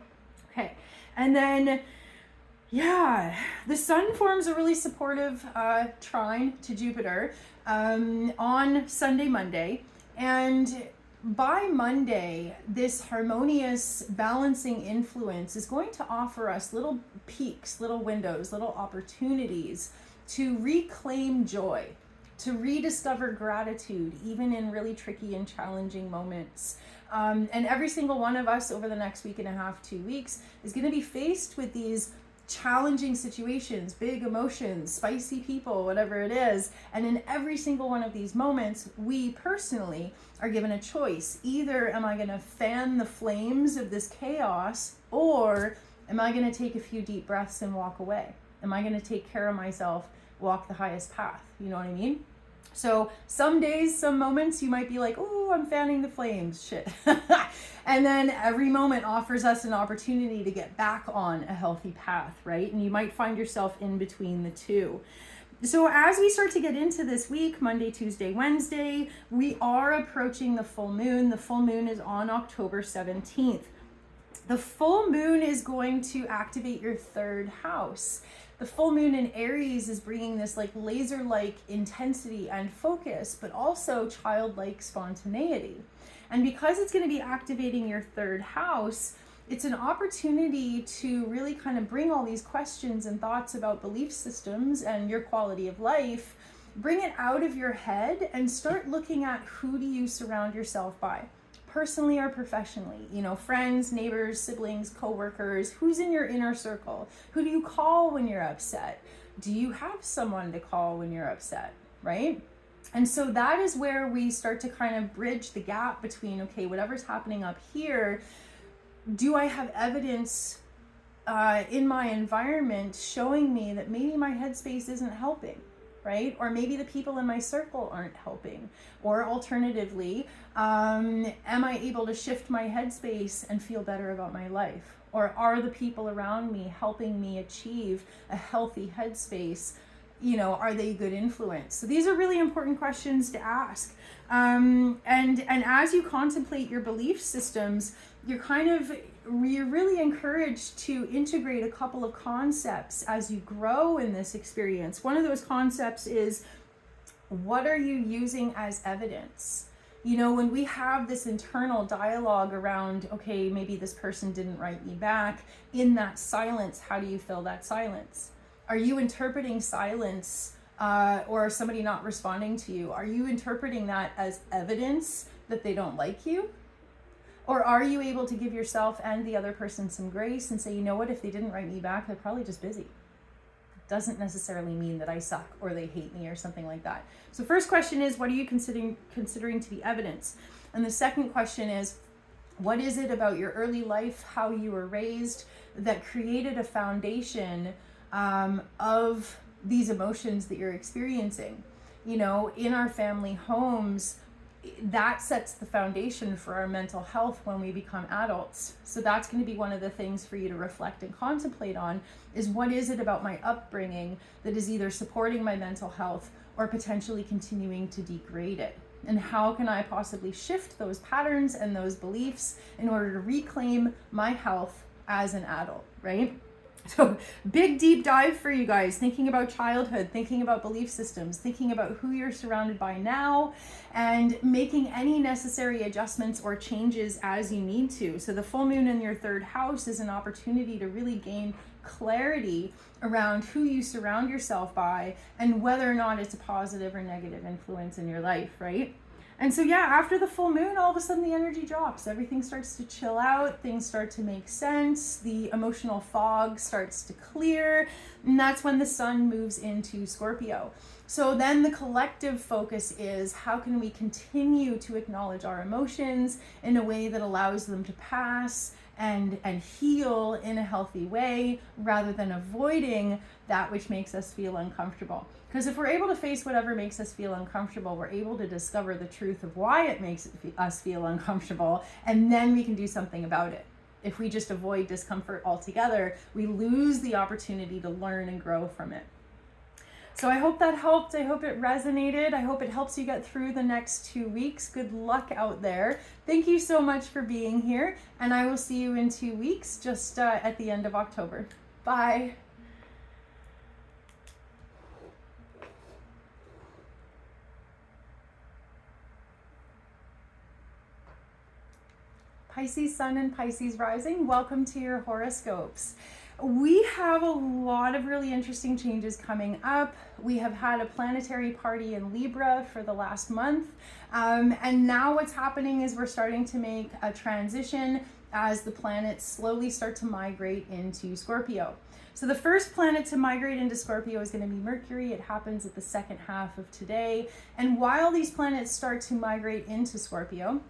Okay. And then, the sun forms a really supportive trine to Jupiter on Sunday, Monday. And by Monday, this harmonious balancing influence is going to offer us little peaks, little windows, little opportunities to reclaim joy, to rediscover gratitude, even in really tricky and challenging moments. And every single one of us over the next week and a half, 2 weeks, is going to be faced with these challenging situations, big emotions, spicy people, whatever it is. And in every single one of these moments, we personally are given a choice. Either am I going to fan the flames of this chaos, or am I going to take a few deep breaths and walk away? Am I going to take care of myself, walk the highest path? You know what I mean? So some days, some moments, you might be like, oh, I'm fanning the flames, shit. And then every moment offers us an opportunity to get back on a healthy path, right? And you might find yourself in between the two. So as we start to get into this week, Monday, Tuesday, Wednesday, we are approaching the full moon. The full moon is on October 17th. The full moon is going to activate your third house. The full moon in Aries is bringing this like laser-like intensity and focus, but also childlike spontaneity. And because it's going to be activating your third house, it's an opportunity to really kind of bring all these questions and thoughts about belief systems and your quality of life, bring it out of your head and start looking at, who do you surround yourself by, personally or professionally? You know, friends, neighbors, siblings, coworkers. Who's in your inner circle? Who do you call when you're upset? Do you have someone to call when you're upset, right? And so that is where we start to kind of bridge the gap between, okay, whatever's happening up here, do I have evidence in my environment showing me that maybe my headspace isn't helping, right? Or maybe the people in my circle aren't helping. Or alternatively, am I able to shift my headspace and feel better about my life? Or are the people around me helping me achieve a healthy headspace? You know, are they a good influence? So these are really important questions to ask. And as you contemplate your belief systems, you're really encouraged to integrate a couple of concepts as you grow in this experience. One of those concepts is, what are you using as evidence? You know, when we have this internal dialogue around, okay, maybe this person didn't write me back, in that silence, how do you fill that silence? Are you interpreting silence or somebody not responding to you? Are you interpreting that as evidence that they don't like you? Or are you able to give yourself and the other person some grace and say, you know what, if they didn't write me back, they're probably just busy. Doesn't necessarily mean that I suck or they hate me or something like that. So first question is, what are you considering to be evidence? And the second question is, what is it about your early life, how you were raised, that created a foundation of these emotions that you're experiencing? You know, in our family homes, that sets the foundation for our mental health when we become adults. So that's going to be one of the things for you to reflect and contemplate on, is what is it about my upbringing that is either supporting my mental health or potentially continuing to degrade it? And how can I possibly shift those patterns and those beliefs in order to reclaim my health as an adult, right? So big deep dive for you guys, thinking about childhood, thinking about belief systems, thinking about who you're surrounded by now, and making any necessary adjustments or changes as you need to. So the full moon in your third house is an opportunity to really gain clarity around who you surround yourself by and whether or not it's a positive or negative influence in your life, right? And so, yeah, after the full moon, all of a sudden the energy drops. Everything starts to chill out. Things start to make sense. The emotional fog starts to clear. And that's when the sun moves into Scorpio. So then the collective focus is, how can we continue to acknowledge our emotions in a way that allows them to pass and heal in a healthy way, rather than avoiding that which makes us feel uncomfortable. Because if we're able to face whatever makes us feel uncomfortable, we're able to discover the truth of why it makes us feel uncomfortable, and then we can do something about it. If we just avoid discomfort altogether, we lose the opportunity to learn and grow from it. So I hope that helped. I hope it resonated. I hope it helps you get through the next 2 weeks. Good luck out there. Thank you so much for being here, and I will see you in 2 weeks, just at the end of October. Bye. Pisces Sun and Pisces Rising, welcome to your horoscopes. We have a lot of really interesting changes coming up. We have had a planetary party in Libra for the last month. And now what's happening is we're starting to make a transition as the planets slowly start to migrate into Scorpio. So the first planet to migrate into Scorpio is going to be Mercury. It happens at the second half of today. And while these planets start to migrate into Scorpio,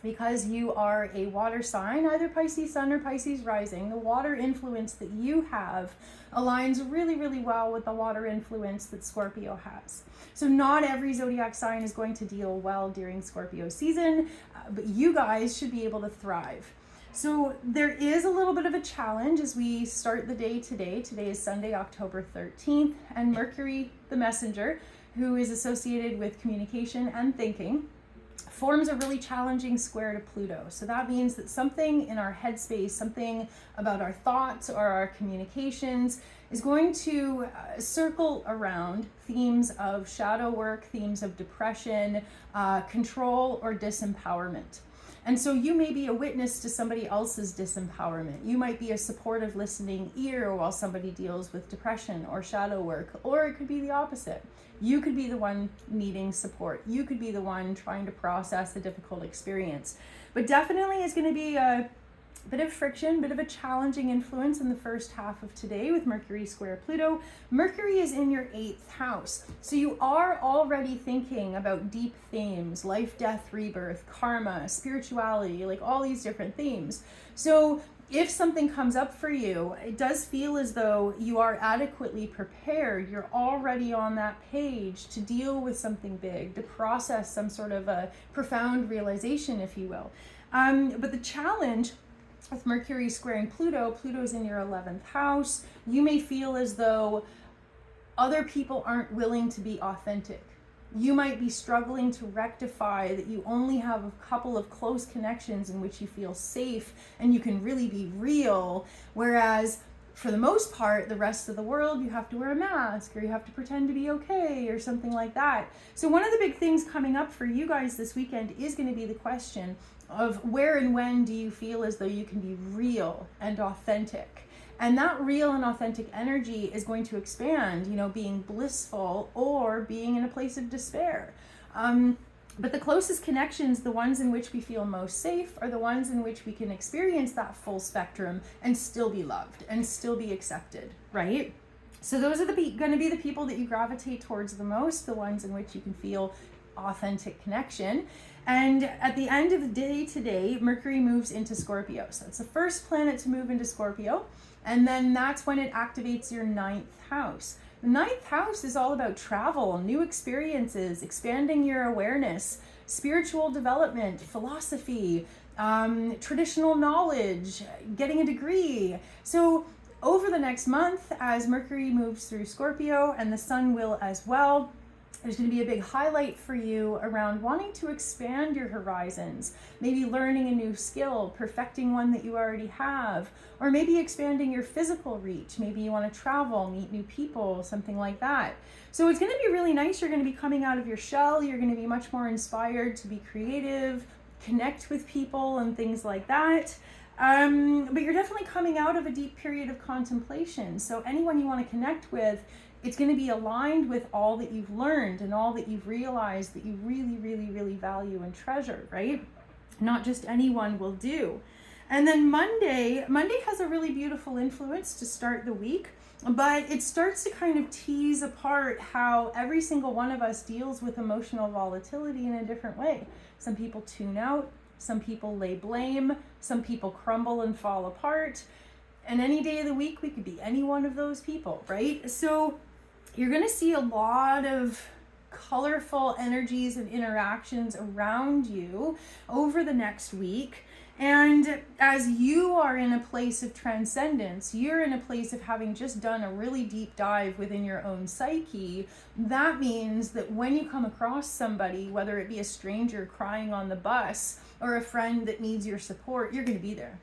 because you are a water sign, either Pisces Sun or Pisces Rising, the water influence that you have aligns really, really well with the water influence that Scorpio has. So not every zodiac sign is going to deal well during Scorpio season, but you guys should be able to thrive. So there is a little bit of a challenge as we start the day today. Today is Sunday, October 13th, and Mercury, the messenger, who is associated with communication and thinking, forms a really challenging square to Pluto. So that means that something in our headspace, something about our thoughts or our communications is going to circle around themes of shadow work, themes of depression, control, or disempowerment. And so you may be a witness to somebody else's disempowerment. You might be a supportive listening ear while somebody deals with depression or shadow work, or it could be the opposite. You could be the one needing support. You could be the one trying to process a difficult experience. But definitely it's going to be a bit of friction, bit of a challenging influence in the first half of today with Mercury square Pluto. Mercury is in your 8th house. So you are already thinking about deep themes, life, death, rebirth, karma, spirituality, like all these different themes. So if something comes up for you, it does feel as though you are adequately prepared. You're already on that page to deal with something big, to process some sort of a profound realization, if you will. But the challenge with Mercury squaring Pluto, Pluto's in your 11th house, you may feel as though other people aren't willing to be authentic. You might be struggling to rectify that you only have a couple of close connections in which you feel safe and you can really be real, whereas for the most part, the rest of the world, you have to wear a mask or you have to pretend to be okay or something like that. So one of the big things coming up for you guys this weekend is going to be the question of where and when do you feel as though you can be real and authentic. And that real and authentic energy is going to expand, being blissful or being in a place of despair. But the closest connections, the ones in which we feel most safe, are the ones in which we can experience that full spectrum and still be loved and still be accepted, right? So those are going to be the people that you gravitate towards the most, the ones in which you can feel authentic connection. And at the end of the day today, Mercury moves into Scorpio. So it's the first planet to move into Scorpio. And then that's when it activates your 9th house. The 9th house is all about travel, new experiences, expanding your awareness, spiritual development, philosophy, traditional knowledge, getting a degree. So over the next month, as Mercury moves through Scorpio, and the Sun will as well, there's going to be a big highlight for you around wanting to expand your horizons, maybe learning a new skill, perfecting one that you already have, or maybe expanding your physical reach. Maybe you want to travel, meet new people, something like that. So it's going to be really nice. You're going to be coming out of your shell. You're going to be much more inspired to be creative, connect with people and things like that. But you're definitely coming out of a deep period of contemplation. So anyone you want to connect with, it's going to be aligned with all that you've learned and all that you've realized that you really, really, really value and treasure, right? Not just anyone will do. And then Monday has a really beautiful influence to start the week, but it starts to kind of tease apart how every single one of us deals with emotional volatility in a different way. Some people tune out, some people lay blame, some people crumble and fall apart. And any day of the week, we could be any one of those people, right? So you're going to see a lot of colorful energies and interactions around you over the next week. And as you are in a place of transcendence, you're in a place of having just done a really deep dive within your own psyche. That means that when you come across somebody, whether it be a stranger crying on the bus or a friend that needs your support, you're going to be there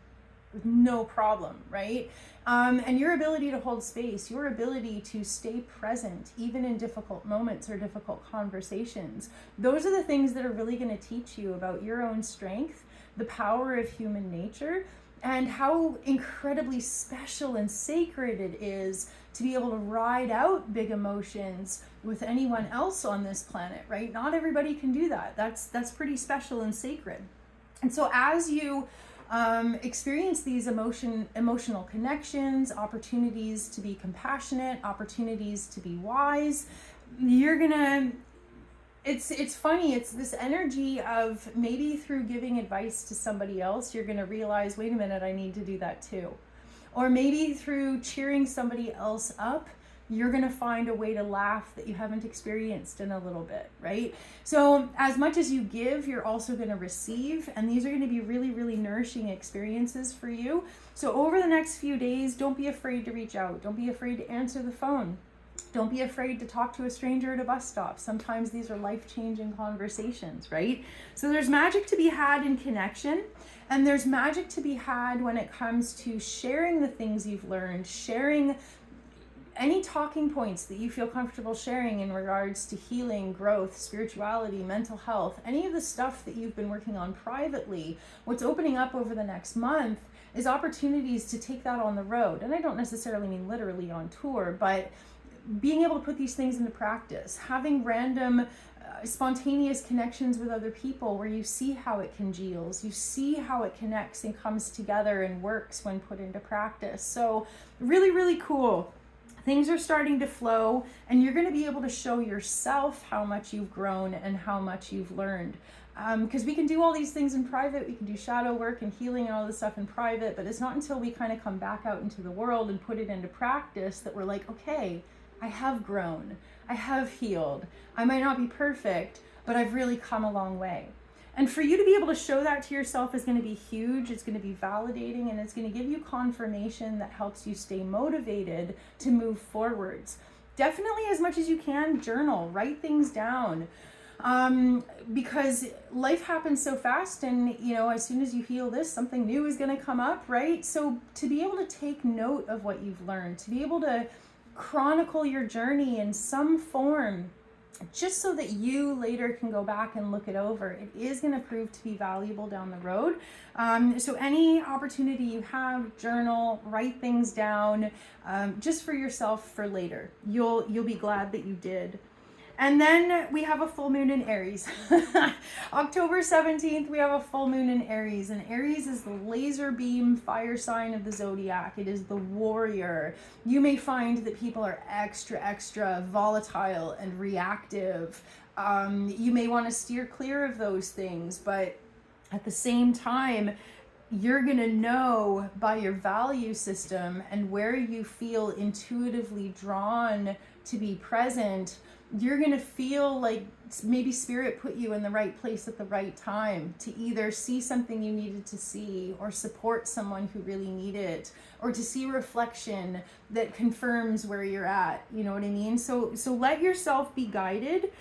with no problem, right? And your ability to hold space, your ability to stay present, even in difficult moments or difficult conversations, those are the things that are really going to teach you about your own strength, the power of human nature, and how incredibly special and sacred it is to be able to ride out big emotions with anyone else on this planet, right? Not everybody can do that. That's pretty special and sacred. And so as you experience these emotional connections, opportunities to be compassionate, opportunities to be wise, you're gonna, it's funny, it's this energy of maybe through giving advice to somebody else, you're gonna realize, wait a minute, I need to do that too. Or maybe through cheering somebody else up, you're going to find a way to laugh that you haven't experienced in a little bit, right? So as much as you give, you're also going to receive, and these are going to be really, really nourishing experiences for you. So over the next few days, don't be afraid to reach out. Don't be afraid to answer the phone. Don't be afraid to talk to a stranger at a bus stop. Sometimes these are life-changing conversations, right? So there's magic to be had in connection, and there's magic to be had when it comes to sharing the things you've learned, sharing any talking points that you feel comfortable sharing in regards to healing, growth, spirituality, mental health, any of the stuff that you've been working on privately. What's opening up over the next month is opportunities to take that on the road. And I don't necessarily mean literally on tour, but being able to put these things into practice, having random spontaneous connections with other people where you see how it congeals, you see how it connects and comes together and works when put into practice. So really, really cool. Things are starting to flow, and you're going to be able to show yourself how much you've grown and how much you've learned. Because we can do all these things in private, we can do shadow work and healing and all this stuff in private, but it's not until we kind of come back out into the world and put it into practice that we're like, okay, I have grown, I have healed. I might not be perfect, but I've really come a long way. And for you to be able to show that to yourself is going to be huge. It's going to be validating, and it's going to give you confirmation that helps you stay motivated to move forwards. Definitely, as much as you can, journal, write things down, because life happens so fast, and as soon as you heal this, something new is going to come up, right? So to be able to take note of what you've learned, to be able to chronicle your journey in some form, just so that you later can go back and look it over, it is going to prove to be valuable down the road. So any opportunity you have, journal, write things down, just for yourself for later. You'll be glad that you did. And then we have a full moon in Aries. October 17th, we have a full moon in Aries. And Aries is the laser beam fire sign of the zodiac. It is the warrior. You may find that people are extra volatile and reactive. You may want to steer clear of those things, but at the same time, you're going to know by your value system and where you feel intuitively drawn to be present. You're going to feel like maybe spirit put you in the right place at the right time to either see something you needed to see, or support someone who really needed it, or to see reflection that confirms where you're at. You know what I mean? So let yourself be guided.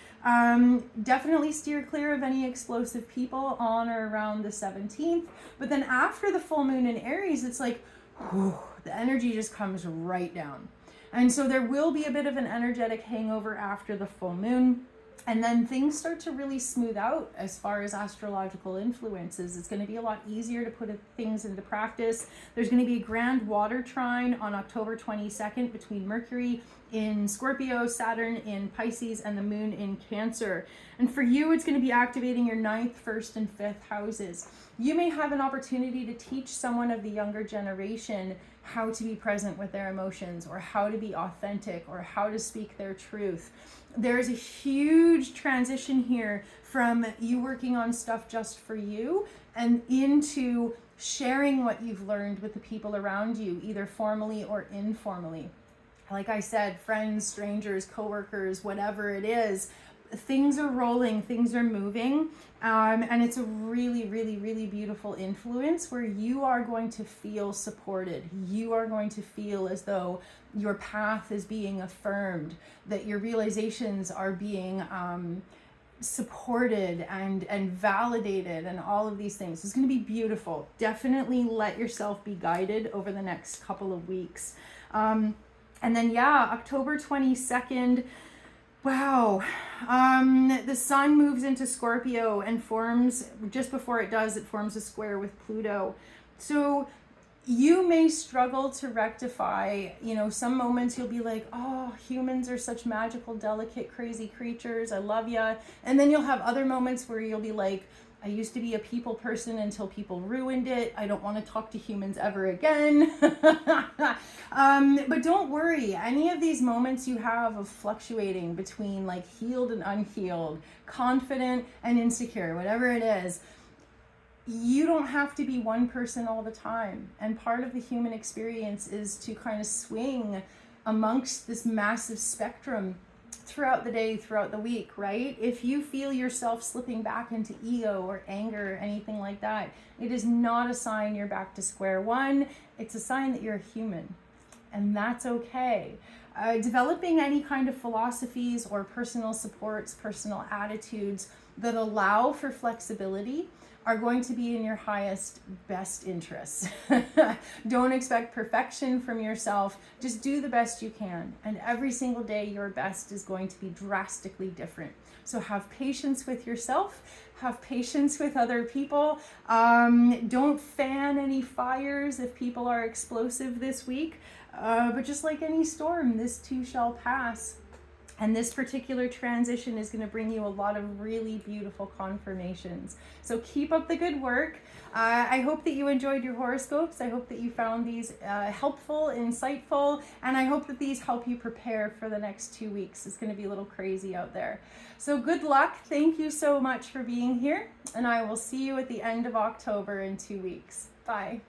Definitely steer clear of any explosive people on or around the 17th. But then after the full moon in Aries, it's like, whew, the energy just comes right down. And so there will be a bit of an energetic hangover after the full moon. And then things start to really smooth out as far as astrological influences. It's going to be a lot easier to put things into practice. There's going to be a grand water trine on October 22nd between Mercury in Scorpio, Saturn in Pisces, and the moon in Cancer. And for you, it's going to be activating your 9th, 1st, and 5th houses. You may have an opportunity to teach someone of the younger generation how to be present with their emotions, or how to be authentic, or how to speak their truth. There's a huge transition here from you working on stuff just for you and into sharing what you've learned with the people around you, either formally or informally. Like I said, friends, strangers, coworkers, whatever it is, things are rolling, things are moving, and it's a really beautiful influence where you are going to feel supported. You are going to feel as though your path is being affirmed, that your realizations are being supported and validated, and all of these things. It's going to be beautiful. Definitely let yourself be guided over the next couple of weeks. And then, yeah, October 22nd, wow. The sun moves into Scorpio and forms, just before it does, it forms a square with Pluto. So you may struggle to rectify, some moments you'll be like, oh, humans are such magical, delicate, crazy creatures. I love ya. And then you'll have other moments where you'll be like, I used to be a people person until people ruined it. I don't want to talk to humans ever again. But don't worry. Any of these moments you have of fluctuating between like healed and unhealed, confident and insecure, whatever it is, you don't have to be one person all the time. And part of the human experience is to kind of swing amongst this massive spectrum throughout the day, throughout the week, right? If you feel yourself slipping back into ego or anger or anything like that, it is not a sign you're back to square one. It's a sign that you're a human, and that's okay. Developing any kind of philosophies or personal supports, personal attitudes that allow for flexibility are going to be in your highest, best interests. Don't expect perfection from yourself. Just do the best you can. And every single day, your best is going to be drastically different. So have patience with yourself. Have patience with other people. Don't fan any fires if people are explosive this week. But just like any storm, this too shall pass. And this particular transition is going to bring you a lot of really beautiful confirmations. So keep up the good work. I hope that you enjoyed your horoscopes. I hope that you found these helpful, insightful, and I hope that these help you prepare for the next 2 weeks. It's going to be a little crazy out there. So good luck. Thank you so much for being here, and I will see you at the end of October in 2 weeks. Bye.